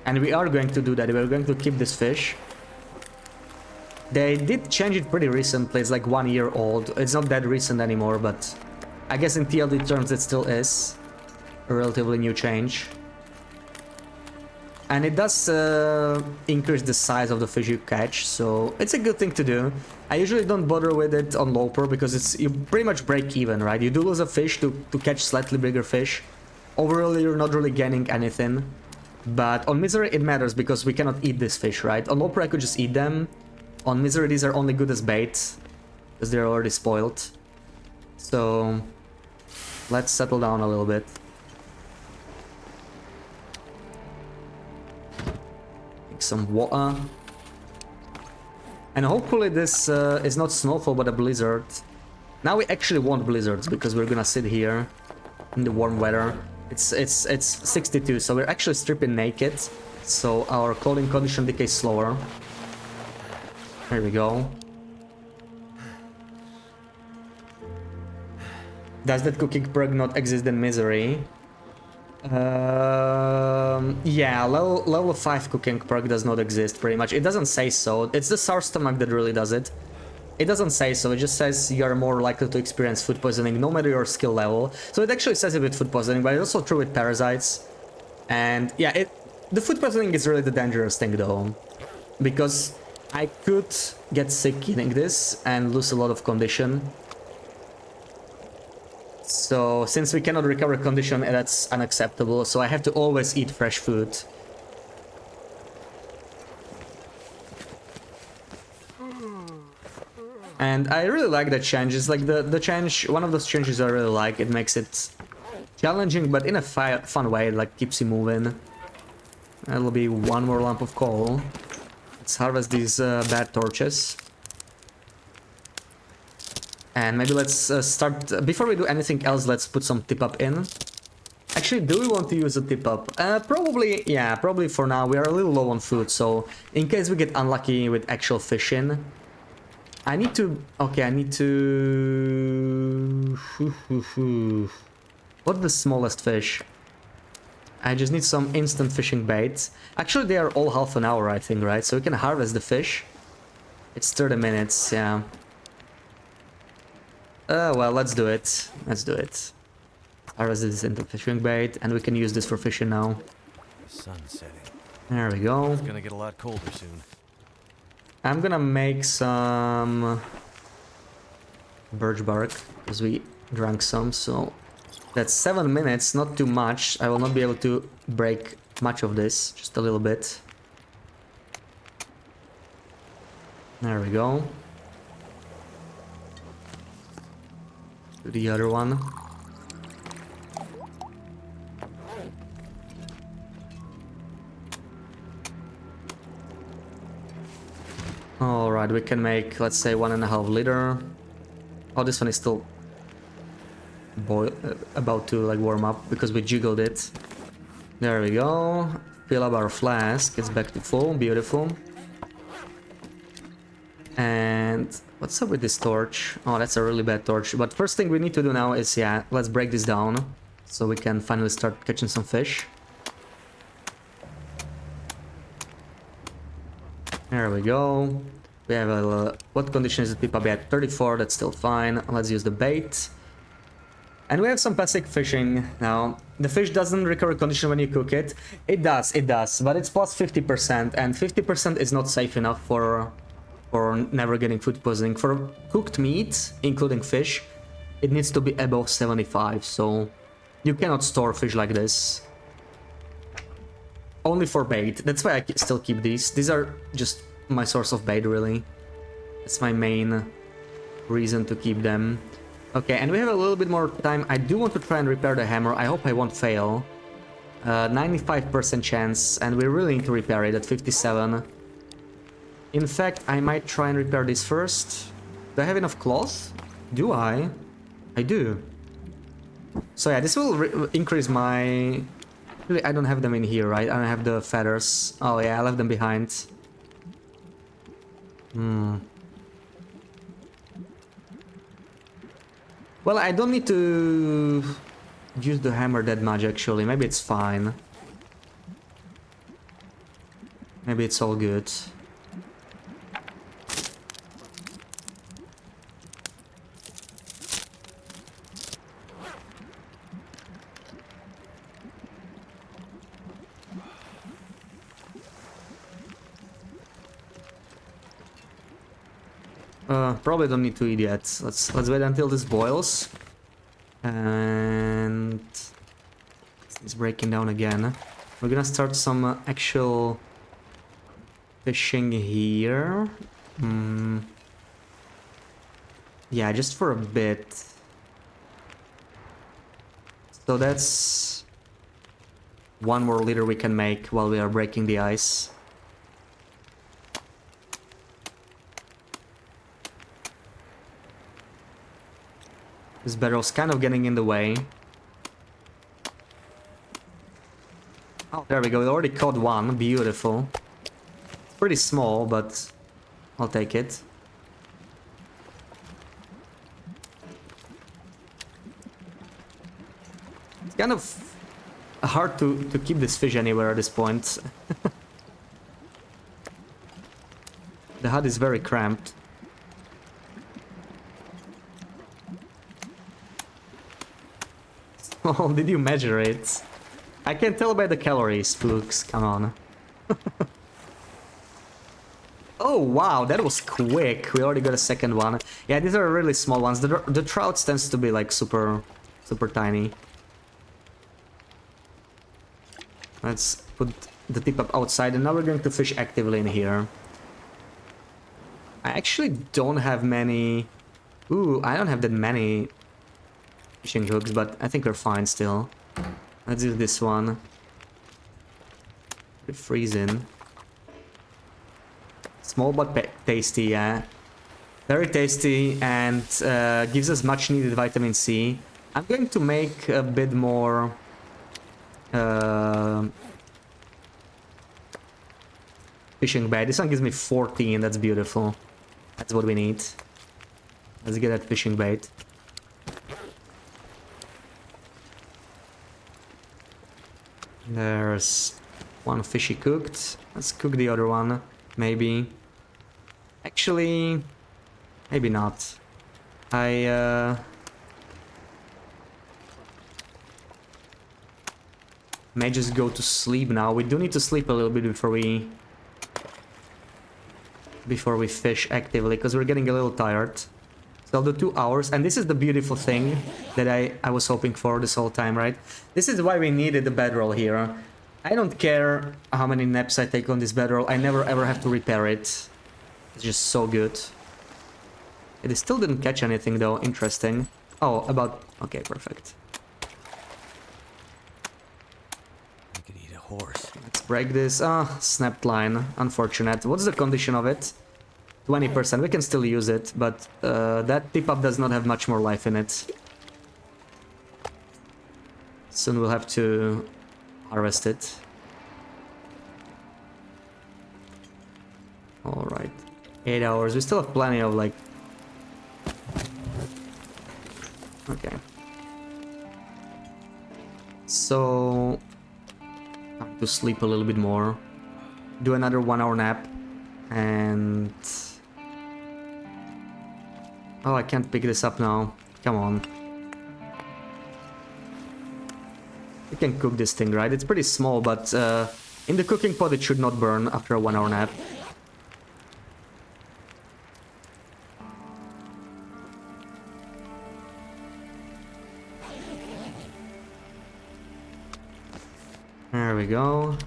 And we are going to do that. We're going to keep this fish. They did change it pretty recently, it's like 1 year old. It's not that recent anymore, but I guess in TLD terms it still is a relatively new change. And it does increase the size of the fish you catch, so it's a good thing to do. I usually don't bother with it on low pro because it's you pretty much break even, right? You do lose a fish to catch slightly bigger fish. Overall, you're not really gaining anything. But on Misery it matters because we cannot eat this fish, right? On low pro I could just eat them. On Misery these are only good as bait because they're already spoiled. So let's settle down a little bit. Some water, and hopefully this is not snowfall but a blizzard. Now we actually want blizzards because we're gonna sit here in the warm weather. It's 62, so we're actually stripping naked, so our clothing condition decays slower. There we go. Does that cooking perk not exist in Misery? Yeah, level 5 cooking perk does not exist pretty much. It doesn't say so. It's the sour stomach that really does it. It doesn't say so, it just says you are more likely to experience food poisoning no matter your skill level. So it actually says it with food poisoning, but it's also true with parasites. And yeah, the food poisoning is really the dangerous thing though. Because I could get sick eating this and lose a lot of condition. So, since we cannot recover condition, that's unacceptable, so I have to always eat fresh food. And I really like the changes, like the change, one of those changes I really like, it makes it challenging, but in a fun way, it like keeps you moving. That'll be one more lump of coal. Let's harvest these bad torches. And maybe let's start, before we do anything else, let's put some tip up in. Actually, do we want to use a tip up? Probably, yeah, probably for now. We are a little low on food, so in case we get unlucky with actual fish in, I need to, okay, I need to, what's the smallest fish? I just need some instant fishing bait. Actually, they are all half an hour, I think, right? So we can harvest the fish. It's 30 minutes, yeah. Well, let's do it. Let's do it. Harvest this into fishing bait, and we can use this for fishing now. The sun's setting. There we go. It's gonna get a lot colder soon. I'm gonna make some birch bark, because we drank some, so that's 7 minutes, not too much. I will not be able to break much of this, just a little bit. There we go. To the other one. Alright, we can make, let's say, 1.5 liter. Oh, this one is still about to like warm up because we jiggled it. There we go. Fill up our flask. It's back to full. Beautiful. And what's up with this torch? Oh, that's a really bad torch. But first thing we need to do now is, yeah, let's break this down so we can finally start catching some fish. There we go. We have a... what condition is it? Pipa at 34, that's still fine. Let's use the bait. And we have some passive fishing now. The fish doesn't recover condition when you cook it. It does, but it's plus 50%, and 50% is not safe enough for never getting food poisoning. For cooked meat, including fish, it needs to be above 75, so you cannot store fish like this. Only for bait. That's why I still keep these. These are just my source of bait, really. That's my main reason to keep them. Okay, and we have a little bit more time. I do want to try and repair the hammer. I hope I won't fail. 95% chance, and we really need to repair it at 57. In fact, I might try and repair this first. Do I have enough cloth? Do I? I do. So yeah, this will increase my... Really, I don't have them in here, right? I don't have the feathers. Oh yeah, I left them behind. Well, I don't need to use the hammer that much, actually. Maybe it's fine. Maybe it's all good. Probably don't need to eat yet. Let's wait until this boils. And it's breaking down again. We're gonna start some actual fishing here. Yeah, just for a bit. So that's one more liter we can make while we are breaking the ice. This barrel's kind of getting in the way. Oh, there we go. We already caught one. Beautiful. It's pretty small, but I'll take it. It's kind of hard to keep this fish anywhere at this point. The hut is very cramped. Oh, did you measure it? I can tell by the calories, Spooks. Come on. Oh, wow, that was quick. We already got a second one. Yeah, these are really small ones. The trouts tends to be like super tiny. Let's put the tip up outside, and now we're going to fish actively in here. I actually don't have many... Ooh, I don't have that many fishing hooks, but I think we're fine still. Let's do this one. It's freezing. Small but tasty, yeah. Very tasty and gives us much needed vitamin C. I'm going to make a bit more fishing bait. This one gives me 14, that's beautiful. That's what we need. Let's get that fishing bait. There's one fishy cooked. Let's cook the other one, maybe. Actually, maybe not. I may just go to sleep now. We do need to sleep a little bit before we fish actively, because we're getting a little tired. So I'll do 2 hours, and this is the beautiful thing that I was hoping for this whole time, right? This is why we needed the bedroll here. I don't care how many naps I take on this bedroll, I never ever have to repair it. It's just so good. It still didn't catch anything though, interesting. Oh, about... okay, perfect. You could eat a horse. Let's break this. Ah, snapped line. Unfortunate. What's the condition of it? 20%. We can still use it, but that tip-up does not have much more life in it. Soon we'll have to harvest it. Alright. 8 hours. We still have plenty of, like... okay. So... time to sleep a little bit more. Do another 1 hour nap. And... oh, I can't pick this up now. Come on. We can cook this thing, right? It's pretty small, but in the cooking pot it should not burn after a 1 hour nap. There we go.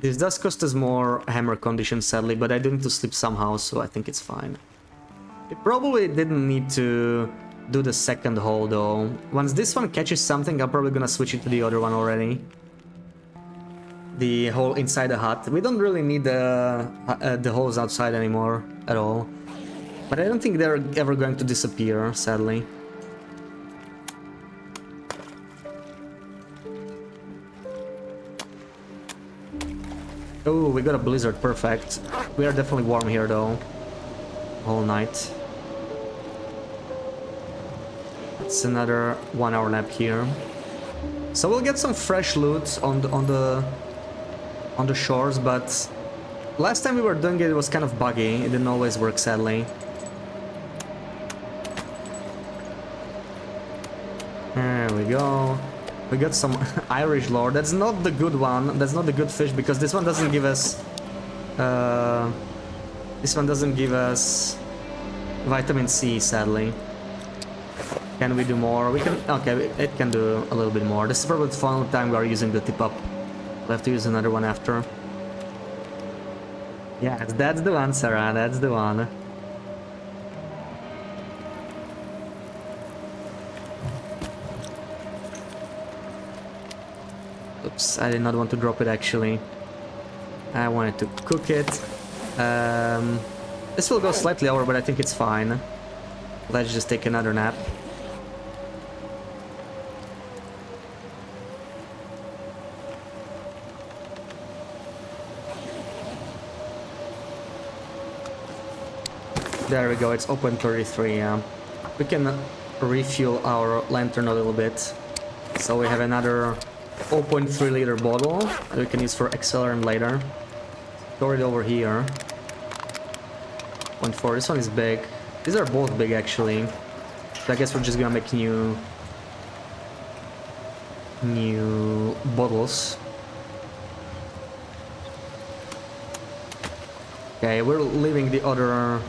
This does cost us more hammer condition, sadly, but I do need to sleep somehow, so I think it's fine. It probably didn't need to do the second hole, though. Once this one catches something, I'm probably gonna switch it to the other one already. The hole inside the hut. We don't really need the holes outside anymore at all. But I don't think they're ever going to disappear, sadly. Oh, we got a blizzard, perfect. We are definitely warm here though. Whole night. It's another 1 hour nap here. So we'll get some fresh loot on the shores, but last time we were doing it was kind of buggy. It didn't always work, sadly. There we go. We got some Irish lore. That's not the good one. That's not the good fish because this one doesn't give us... this one doesn't give us vitamin C, sadly. Can we do more? We can... Okay, it can do a little bit more. This is probably the final time we are using the tip-up. We'll have to use another one after. Yes, that's the one, Sarah. That's the one. Oops, I did not want to drop it actually. I wanted to cook it. This will go slightly over, but I think it's fine. Let's just take another nap. There we go, it's open 33, yeah. We can refuel our lantern a little bit. So we have another 0.3 liter bottle that we can use for accelerant later. Store it over here. 0.4, this one is big. These are both big actually. So I guess we're just gonna make new bottles. Okay, we're leaving the other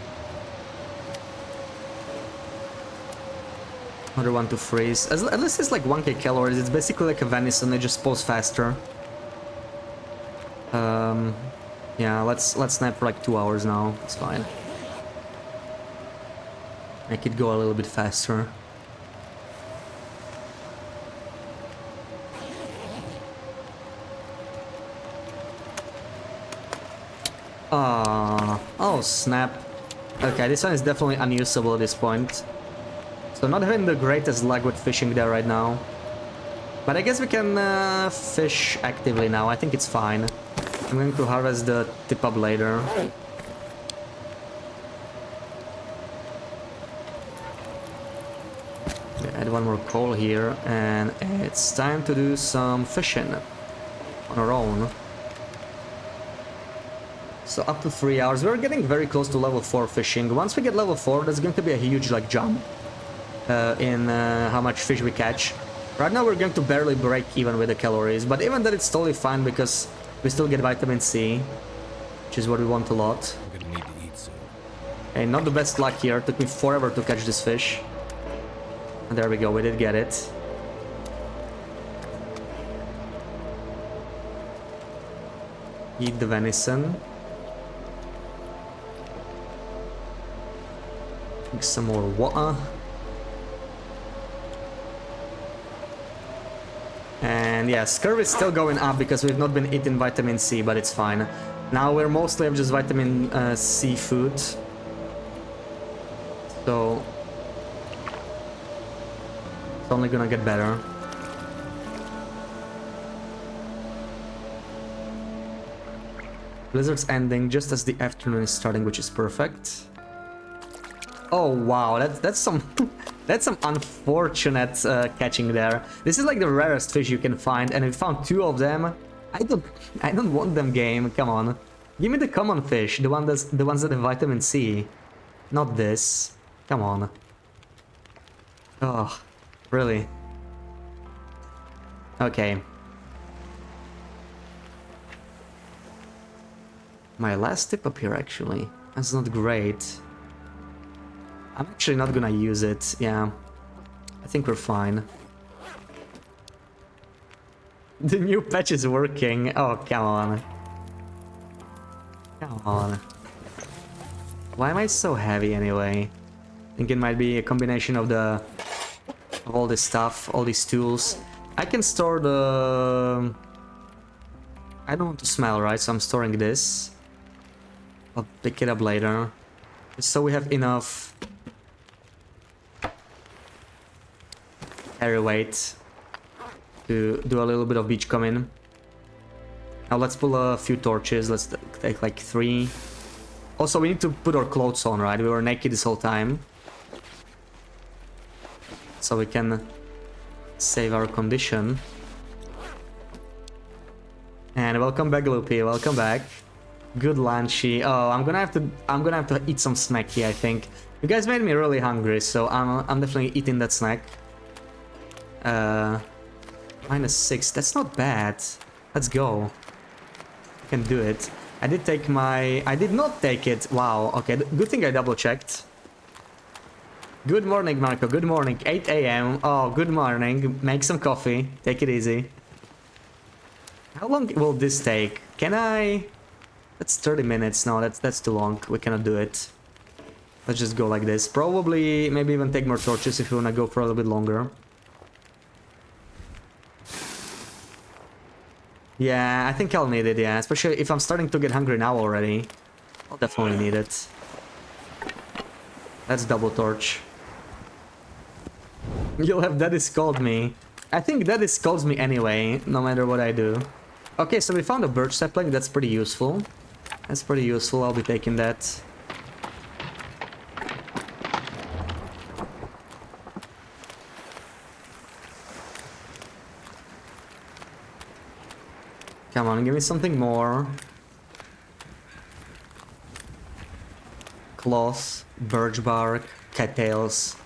one to freeze. At least it's like 1k calories. It's basically like a venison. It just spawns faster. Yeah, let's snap for like 2 hours now. It's fine. Make it go a little bit faster. Oh snap. Okay, this one is definitely unusable at this point. So not having the greatest luck with fishing there right now. But I guess we can fish actively now. I think it's fine. I'm going to harvest the tip-up later. Add one more coal here, and it's time to do some fishing on our own. So up to 3 hours. We're getting very close to level 4 fishing. Once we get level 4, there's going to be a huge like jump in how much fish we catch. Right now we're going to barely break even with the calories, but even that it's totally fine because we still get vitamin C, which is what we want a lot. I'm gonna need to eat soon. Okay, not the best luck here. Took me forever to catch this fish. And there we go, we did get it. Eat the venison. Drink some more water. And yeah, scurvy is still going up because we've not been eating vitamin C, but it's fine. Now we're mostly of just vitamin C food. So it's only gonna get better. Blizzard's ending just as the afternoon is starting, which is perfect. Oh wow, that's some that's some unfortunate catching there. This is like the rarest fish you can find, and we found 2 of them. I don't want them, game. Come on, give me the common fish, the ones that have vitamin C, not this. Come on. Oh, really? Okay. My last tip up here actually. That's not great. I'm actually not gonna use it, yeah. I think we're fine. The new patch is working. Oh, come on. Come on. Why am I so heavy anyway? I think it might be a combination of all this stuff, all these tools. I can store the... I don't want to smell, right? So I'm storing this. I'll pick it up later. So we have enough carry weight to do a little bit of beachcombing. Now let's pull a few torches. Let's take like 3. Also, we need to put our clothes on, right? We were naked this whole time. So we can save our condition. And welcome back, Loopy. Welcome back. Good lunchy. Oh, I'm gonna have to eat some snacky, I think. You guys made me really hungry, so I'm definitely eating that snack. -6. That's not bad. Let's go. Can do it. I did take my... I did not take it. Wow. Okay. Good thing I double checked. Good morning, Marco. Good morning. 8 a.m. Oh, good morning. Make some coffee. Take it easy. How long will this take? Can I... That's 30 minutes. No, that's too long. We cannot do it. Let's just go like this. Probably, maybe even take more torches if you want to go for a little bit longer. Yeah, I think I'll need it, yeah. Especially if I'm starting to get hungry now already. I'll definitely need it. Let's double torch. You'll have Daddy scold me. I think Daddy scolds me anyway, no matter what I do. Okay, so we found a birch sapling. That's pretty useful. That's pretty useful. I'll be taking that. Come on, give me something more. Cloth, birch bark, cattails.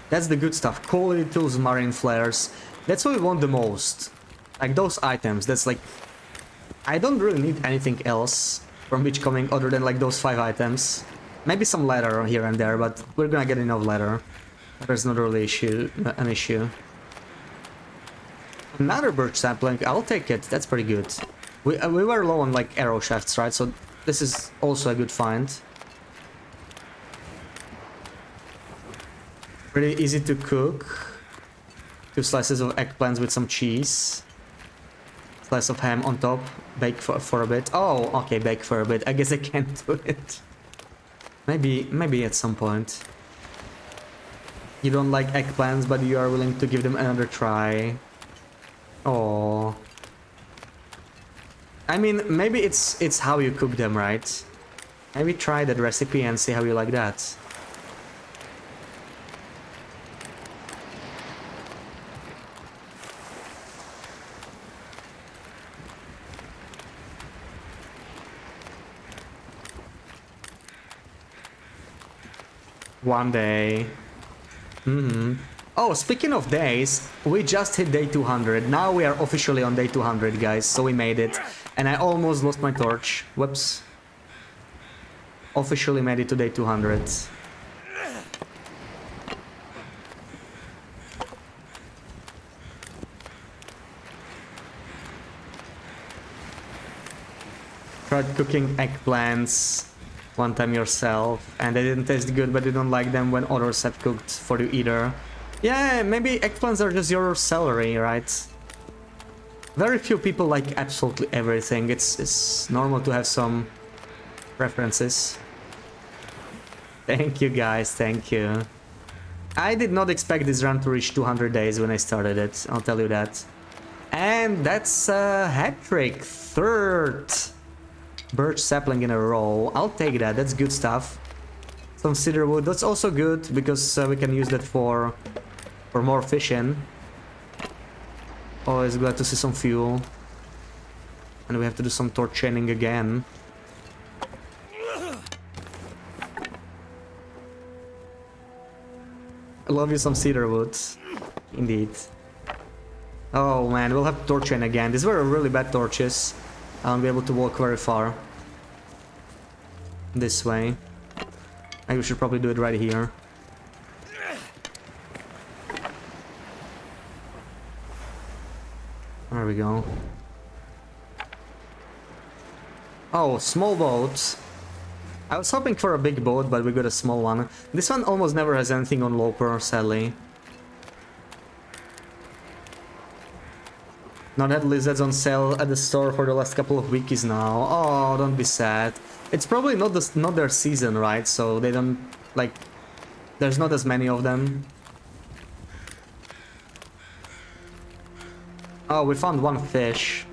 That's the good stuff. Quality tools, marine flares. That's what we want the most. Like those items. That's like... I don't really need anything else from Witch Coming other than like those 5 items. Maybe some leather here and there, but we're gonna get enough leather. There's not really an issue. Another birch sapling. I'll take it. That's pretty good. We were low on like arrow shafts, right? So this is also a good find. Pretty easy to cook. 2 slices of eggplants with some cheese. Slice of ham on top. Bake for a bit. Oh, okay, bake for a bit. I guess I can't do it. Maybe at some point. You don't like eggplants, but you are willing to give them another try. Oh. I mean, maybe it's how you cook them, right? Maybe try that recipe and see how you like that. One day. Oh, speaking of days, we just hit day 200. Now we are officially on day 200, guys. So we made it. And I almost lost my torch. Whoops. Officially made it to day 200. Tried cooking eggplants one time yourself, and they didn't taste good, but you don't like them when others have cooked for you either. Yeah, maybe eggplants are just your celery, right? Very few people like absolutely everything. It's normal to have some preferences. Thank you guys, thank you. I did not expect this run to reach 200 days when I started it, I'll tell you that. And that's a hat trick, 3rd birch sapling in a row. I'll take that, that's good stuff. Some cedar wood, that's also good because we can use that for more fishing. Always glad to see some fuel. And we have to do some torch chaining again. I love you some cedar wood. Indeed. Oh man, we'll have to torch chain again. These were really bad torches. I won't be able to walk very far. This way. Maybe we should probably do it right here. There we go. Oh, small boat. I was hoping for a big boat, but we got a small one. This one almost never has anything on Loper, sadly. Now that lizard's on sale at the store for the last couple of weeks now. Oh, don't be sad. It's probably not their season, right? So they don't like. There's not as many of them. Oh, we found one fish.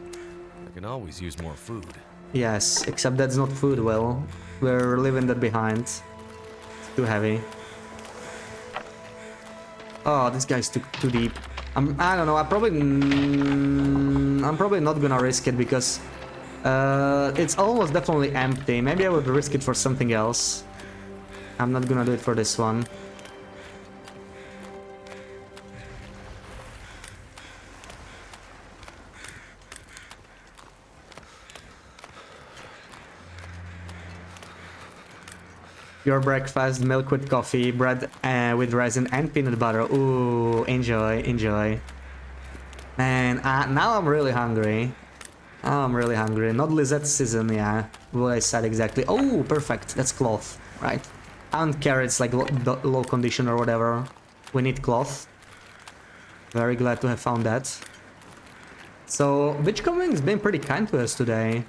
I can always use more food. Yes, except that's not food. Well, we're leaving that behind. It's too heavy. Oh, this guy's too deep. I don't know. I'm probably not gonna risk it because it's almost definitely empty. Maybe I would risk it for something else. I'm not gonna do it for this one. Pure breakfast, milk with coffee, bread with resin and peanut butter. Ooh, enjoy, enjoy. Man, now I'm really hungry. Now I'm really hungry. Not lizard season, yeah. What I said exactly. Oh, perfect. That's cloth, right? I don't care it's like low condition or whatever. We need cloth. Very glad to have found that. So, Beachcombing's been pretty kind to us today.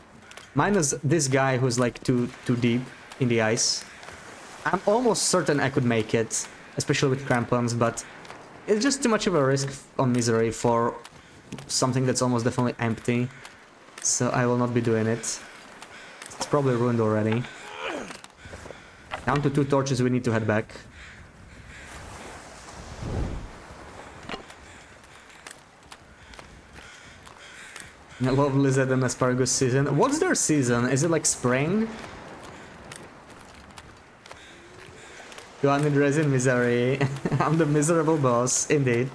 Minus this guy who's like too deep in the ice. I'm almost certain I could make it, especially with crampons, but it's just too much of a risk on Misery for something that's almost definitely empty. So I will not be doing it. It's probably ruined already. Down to 2 torches, we need to head back. I love lizard and asparagus season. What's their season? Is it like spring? You are in resin misery. I'm the miserable boss, indeed.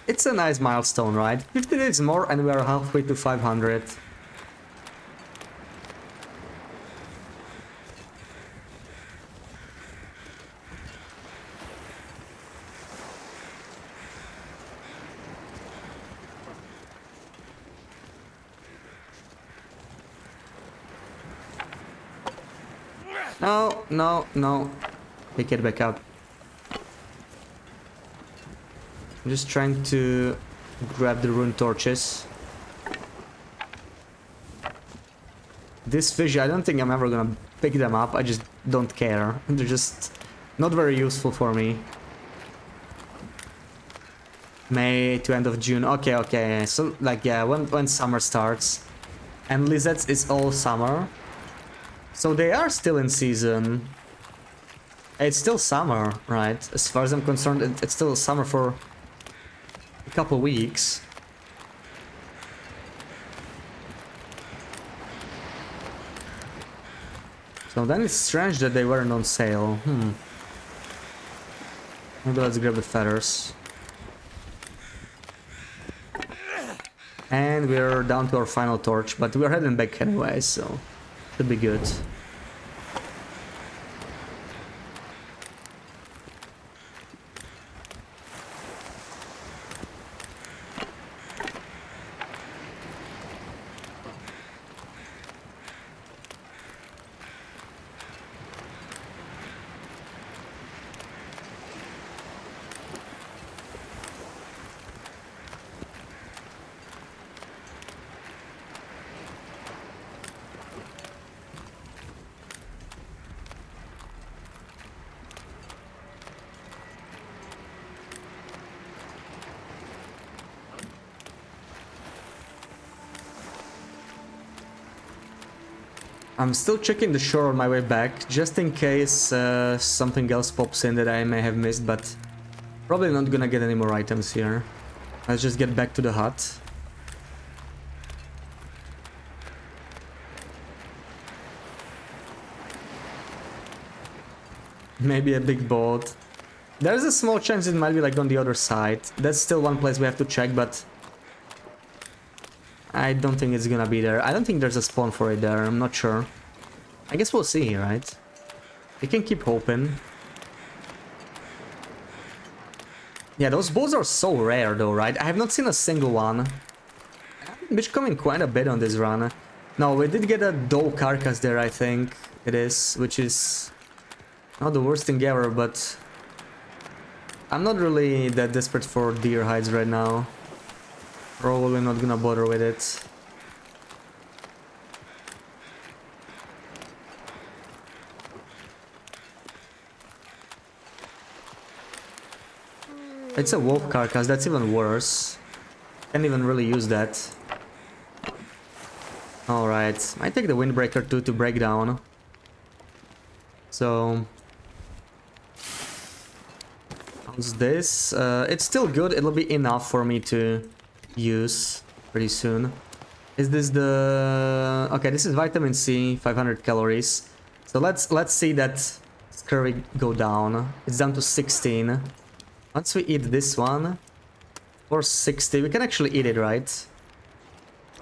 It's a nice milestone, right? 50 days more and we are halfway to 500. No, no, no. Pick it back up. I'm just trying to grab the rune torches. This fish, I don't think I'm ever gonna pick them up. I just don't care. They're just not very useful for me. May to end of June. Okay, okay. So, like, yeah, when summer starts. And lizards is all summer. So they are still in season. It's still summer, right? As far as I'm concerned, it's still summer for a couple weeks. So then it's strange that they weren't on sale. Maybe let's grab the feathers. And we're down to our final torch, but we're heading back anyway, so should be good. I'm still checking the shore on my way back, just in case something else pops in that I may have missed, but probably not gonna get any more items here. Let's just get back to the hut. Maybe a big boat. There's a small chance it might be like on the other side. That's still one place we have to check, but I don't think it's gonna be there. I don't think there's a spawn for it there, I'm not sure. I guess we'll see, right? We can keep hoping. Yeah, those boats are so rare though, right? I have not seen a single one. I've been coming quite a bit on this run. No, we did get a doe carcass there, I think it is, which is not the worst thing ever, but I'm not really that desperate for deer hides right now. Probably not gonna bother with it. It's a wolf carcass, that's even worse. Can't even really use that. Alright, I take the windbreaker too to break down. So how's this? It's still good, it'll be enough for me to use pretty soon. Is this the... okay, this is vitamin C, 500 calories. So let's see that scurvy go down. It's down to 16. Once we eat this one for 60, we can actually eat it, right?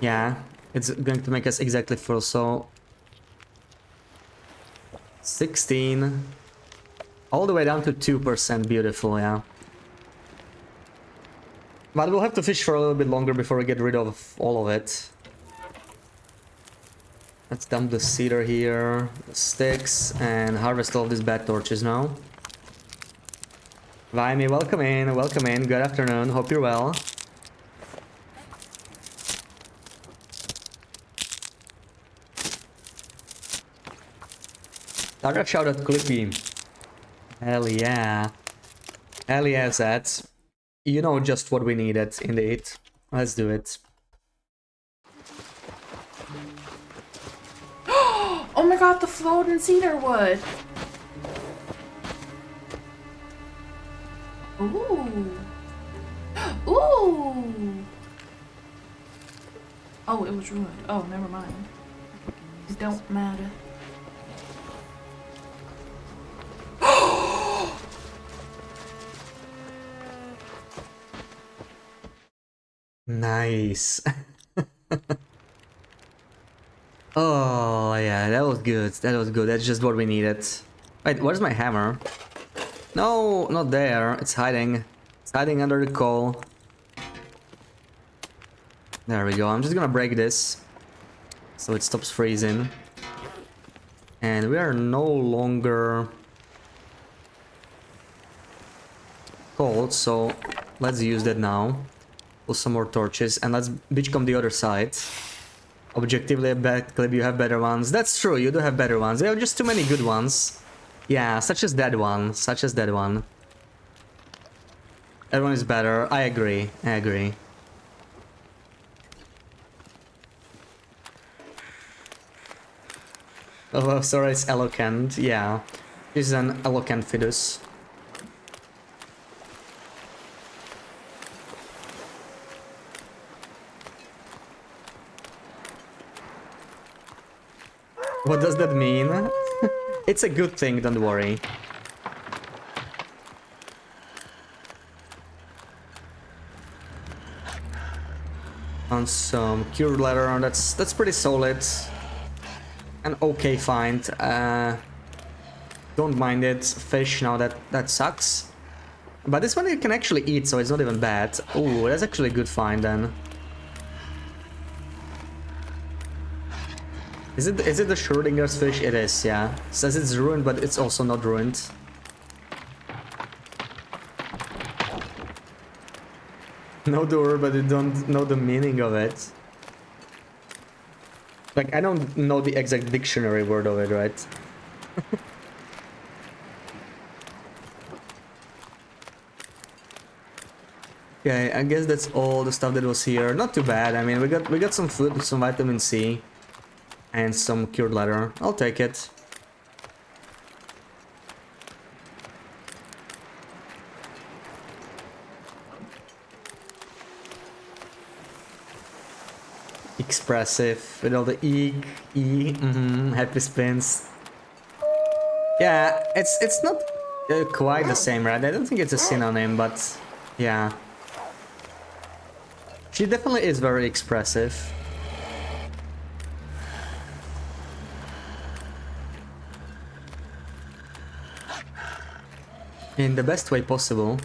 Yeah, It's going to make us exactly full, so 16 all the way down to 2%. Beautiful, yeah. But we'll have to fish for a little bit longer before we get rid of all of it. Let's dump the cedar here, the sticks, and harvest all of these bad torches now. Vaimi, welcome in, good afternoon, hope you're well. Startup shout out Clippy. Hell yeah. Hell yeah, Zed. You know just what we needed, indeed. Let's do it. Oh my god, the floating cedar wood. Ooh. Ooh. Oh, it was ruined. Oh, never mind. It don't matter. Nice. Oh, yeah, that was good. That was good. That's just what we needed. Wait, where's my hammer? No, not there. It's hiding. It's hiding under the coal. There we go. I'm just gonna break this so it stops freezing. And we are no longer cold, so let's use that now. Pull some more torches and let's beachcomb the other side. Objectively, Clip, you have better ones. That's true, you do have better ones. There are just too many good ones. Yeah, such as that one. Such as that one. Everyone is better. I agree. I agree. Oh, sorry, it's Eloquent. Yeah. This is an Eloquent Fidus. What does that mean? It's a good thing, don't worry. On some cured leather, that's pretty solid. An okay find. Don't mind it. Fish, now that sucks. But this one you can actually eat, so it's not even bad. Oh, that's actually a good find then. Is it the Schrodinger's fish? It is, yeah. It says it's ruined, but it's also not ruined. Know the word, but you don't know the meaning of it. Like, I don't know the exact dictionary word of it, right? Okay, I guess that's all the stuff that was here. Not too bad. I mean, we got some food, some vitamin C. And some cured leather. I'll take it. Expressive with all the happy spins. Yeah, it's not quite the same, right? I don't think it's a synonym, but yeah. She definitely is very expressive. In the best way possible.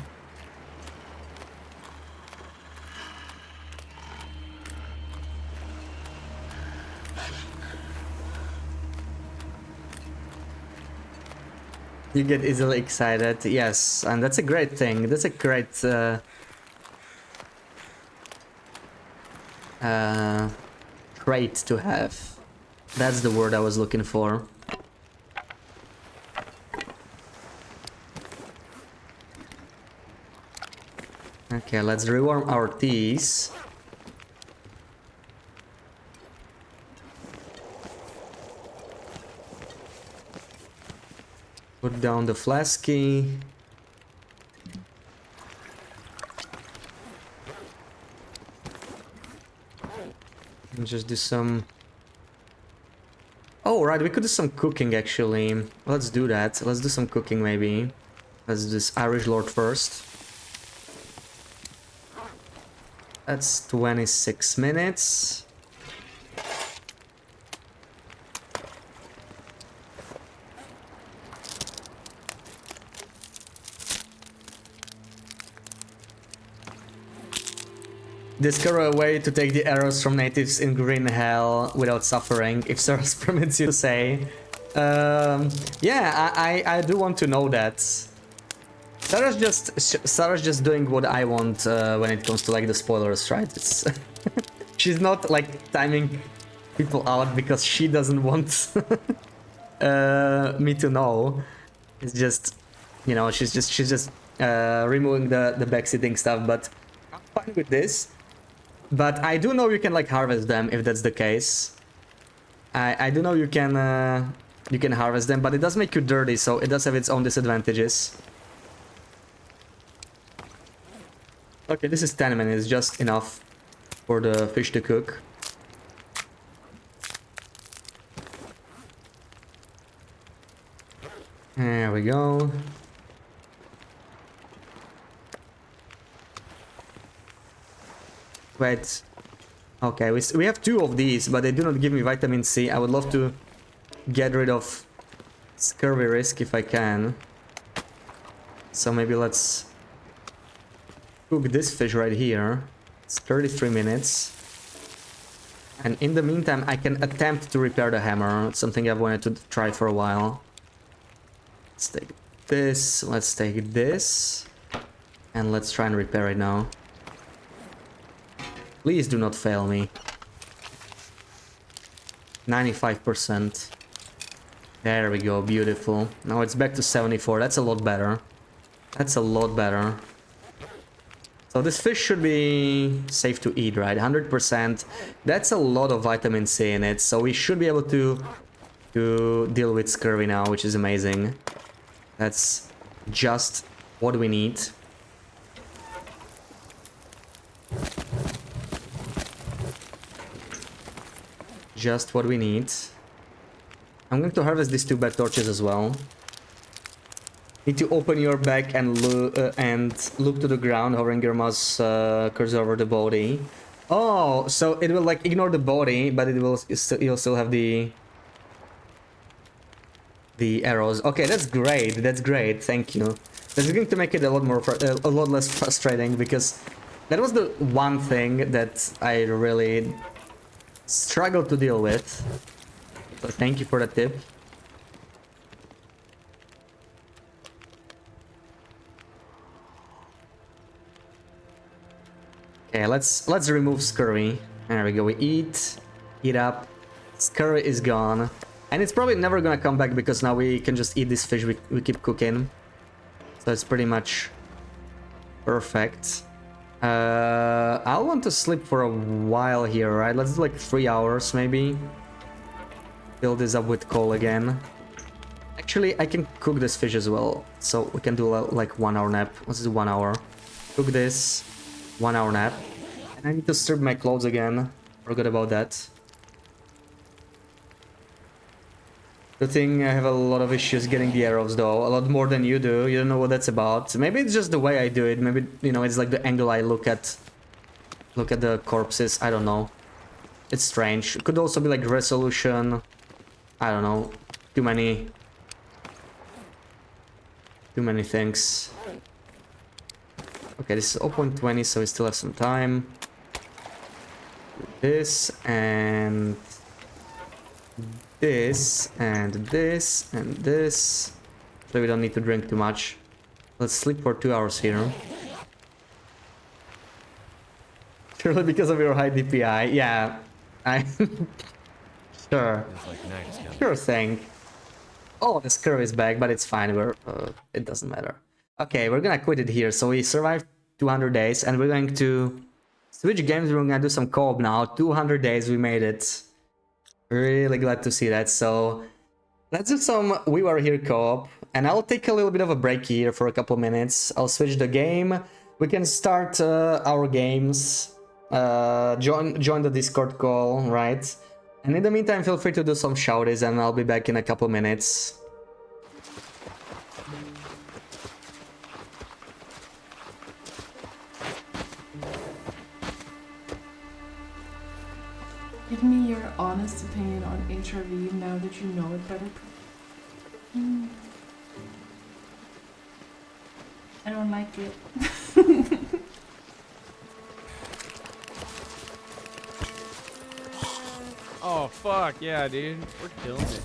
You get easily excited, yes, and that's a great thing. That's a great trait to have. That's the word I was looking for. Okay, let's rewarm our teas. Put down the flasky. And just do some... Oh, right, we could do some cooking, actually. Let's do that. Let's do some cooking, maybe. Let's do this Irish Lord first. That's 26 minutes. Discover a way to take the arrows from natives in Green Hell without suffering, if Saras permits you to say. Yeah, I do want to know that. Sarah's just doing what I want when it comes to like the spoilers, right? It's she's not like timing people out because she doesn't want me to know. It's just, you know, she's just removing the backseating stuff, but I'm fine with this. But I do know you can like harvest them if that's the case. I do know you can harvest them, but it does make you dirty, so it does have its own disadvantages. Okay, this is 10 minutes, just enough for the fish to cook. There we go. Wait. Okay, we have 2 of these, but they do not give me vitamin C. I would love to get rid of scurvy risk if I can. So maybe let's cook this fish right here. It's 33 minutes. And in the meantime, I can attempt to repair the hammer. It's something I've wanted to try for a while. Let's take this, let's take this, and let's try and repair it now. Please do not fail me. 95%. There we go, beautiful. Now it's back to 74, that's a lot better. That's a lot better. So this fish should be safe to eat, right? 100%. That's a lot of vitamin C in it, so we should be able to deal with scurvy now, which is amazing. That's just what we need. Just what we need. I'm going to harvest these 2 bad torches as well. Need to open your back and look to the ground, hovering your mouse cursor over the body. Oh, so it will like ignore the body, but you'll still have the arrows. Okay, that's great. That's great. Thank you. That's going to make it a lot less frustrating, because that was the one thing that I really struggled to deal with. So thank you for that tip. Okay, let's remove scurvy. There we go. We eat up. Scurvy is gone. And it's probably never gonna come back because now we can just eat this fish we keep cooking. So it's pretty much perfect. I'll want to sleep for a while here, right? Let's do like 3 hours maybe. Fill this up with coal again. Actually, I can cook this fish as well. So we can do like 1 hour nap. Let's do 1 hour. Cook this. 1 hour nap. And I need to strip my clothes again. Forgot about that. Good thing I have a lot of issues getting the arrows though, a lot more than you do. You don't know what that's about. Maybe it's just the way I do it. Maybe, you know, it's like the angle I look at the corpses. I don't know. It's strange. It could also be like resolution. I don't know. Too many things. Okay, this is 0.20, so we still have some time. This and this and this and this. So we don't need to drink too much. Let's sleep for 2 hours here. Surely because of your high DPI. Yeah, I sure. Sure thing. Oh, the scurvy is back, but it's fine. It doesn't matter. Okay, we're gonna quit it here. So we survived 200 days, and we're going to switch games. We're gonna do some co-op now. 200 days, we made it. Really glad to see that. So let's do some We Were Here co-op, and I'll take a little bit of a break here for a couple minutes. I'll switch the game. We can start our games. Join the Discord call, right? And in the meantime, feel free to do some shouties, and I'll be back in a couple minutes. Give me your honest opinion on HRV now that you know it better. I don't like it. fuck, yeah, dude. We're killing it.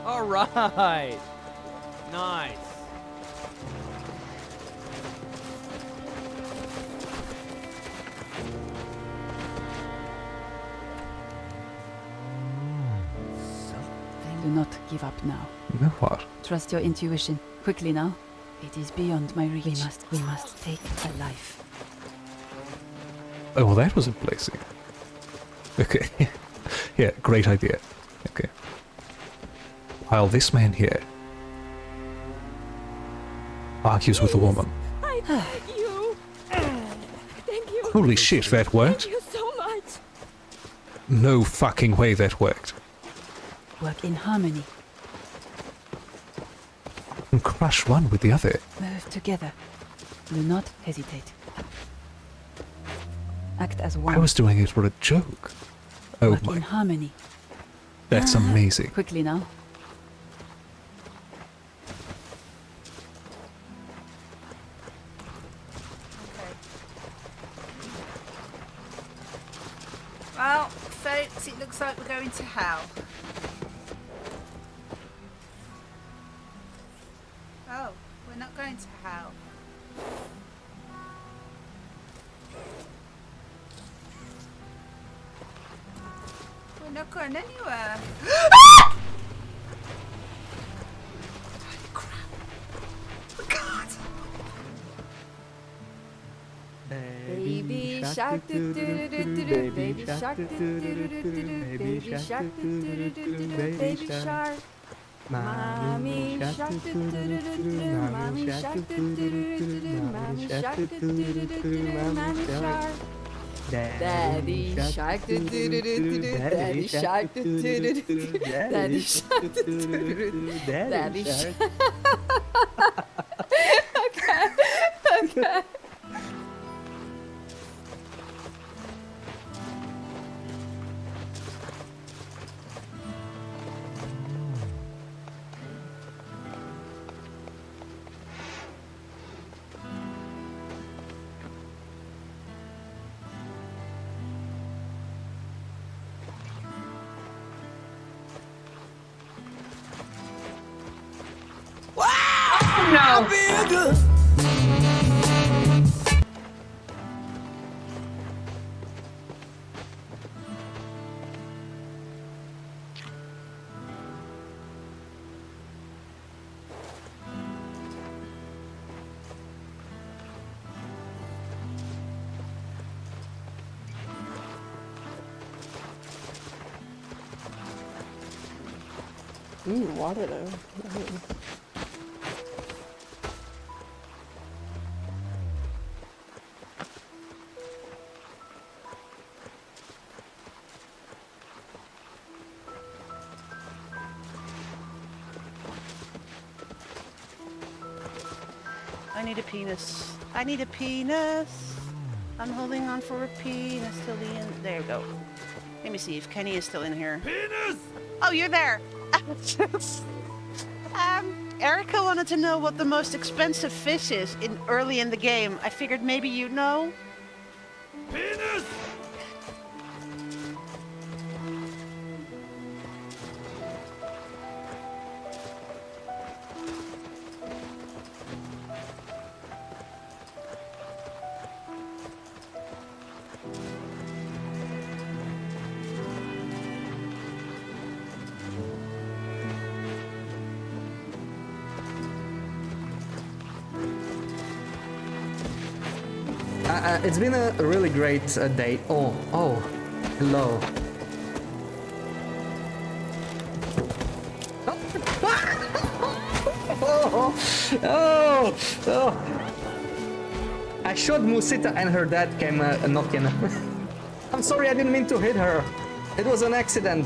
All right. Nice. Do not give up now. No what? Trust your intuition. Quickly now. It is beyond my reach. We must take a life. Oh, well, that was a blessing. Okay. Yeah, great idea. Okay. While this man here argues with a woman. I thank you. Thank you. Holy shit, that worked? Thank you so much. No fucking way that worked. Work in harmony. And crush one with the other. Move together. Do not hesitate. Act as one. I was doing it for a joke. Oh Work in my, harmony. that's amazing. Quickly now. Well, folks, it looks like we're going to hell. Oh, we're not going to hell. We're not going anywhere. Holy crap. God. Baby shark do do do do do, baby shark do do do do do, baby shark do do do do do, baby shark. Mommy shark do do do do do, mommy shark do do do do do, mommy shark do do do do do, mommy shark. Daddy shark do do do do do, daddy shark do do do do, daddy shark do do do do, daddy shark. Okay. Water though. I need a penis. I need a penis. I'm holding on for a penis till the end. There you go. Let me see if Kenny is still in here. Penis! Oh, you're there. Erica wanted to know what the most expensive fish is early in the game. I figured maybe you know. Penis! It's been a really great day. Oh, hello. Oh. I shot Musita and her dad came knocking. I'm sorry, I didn't mean to hit her. It was an accident.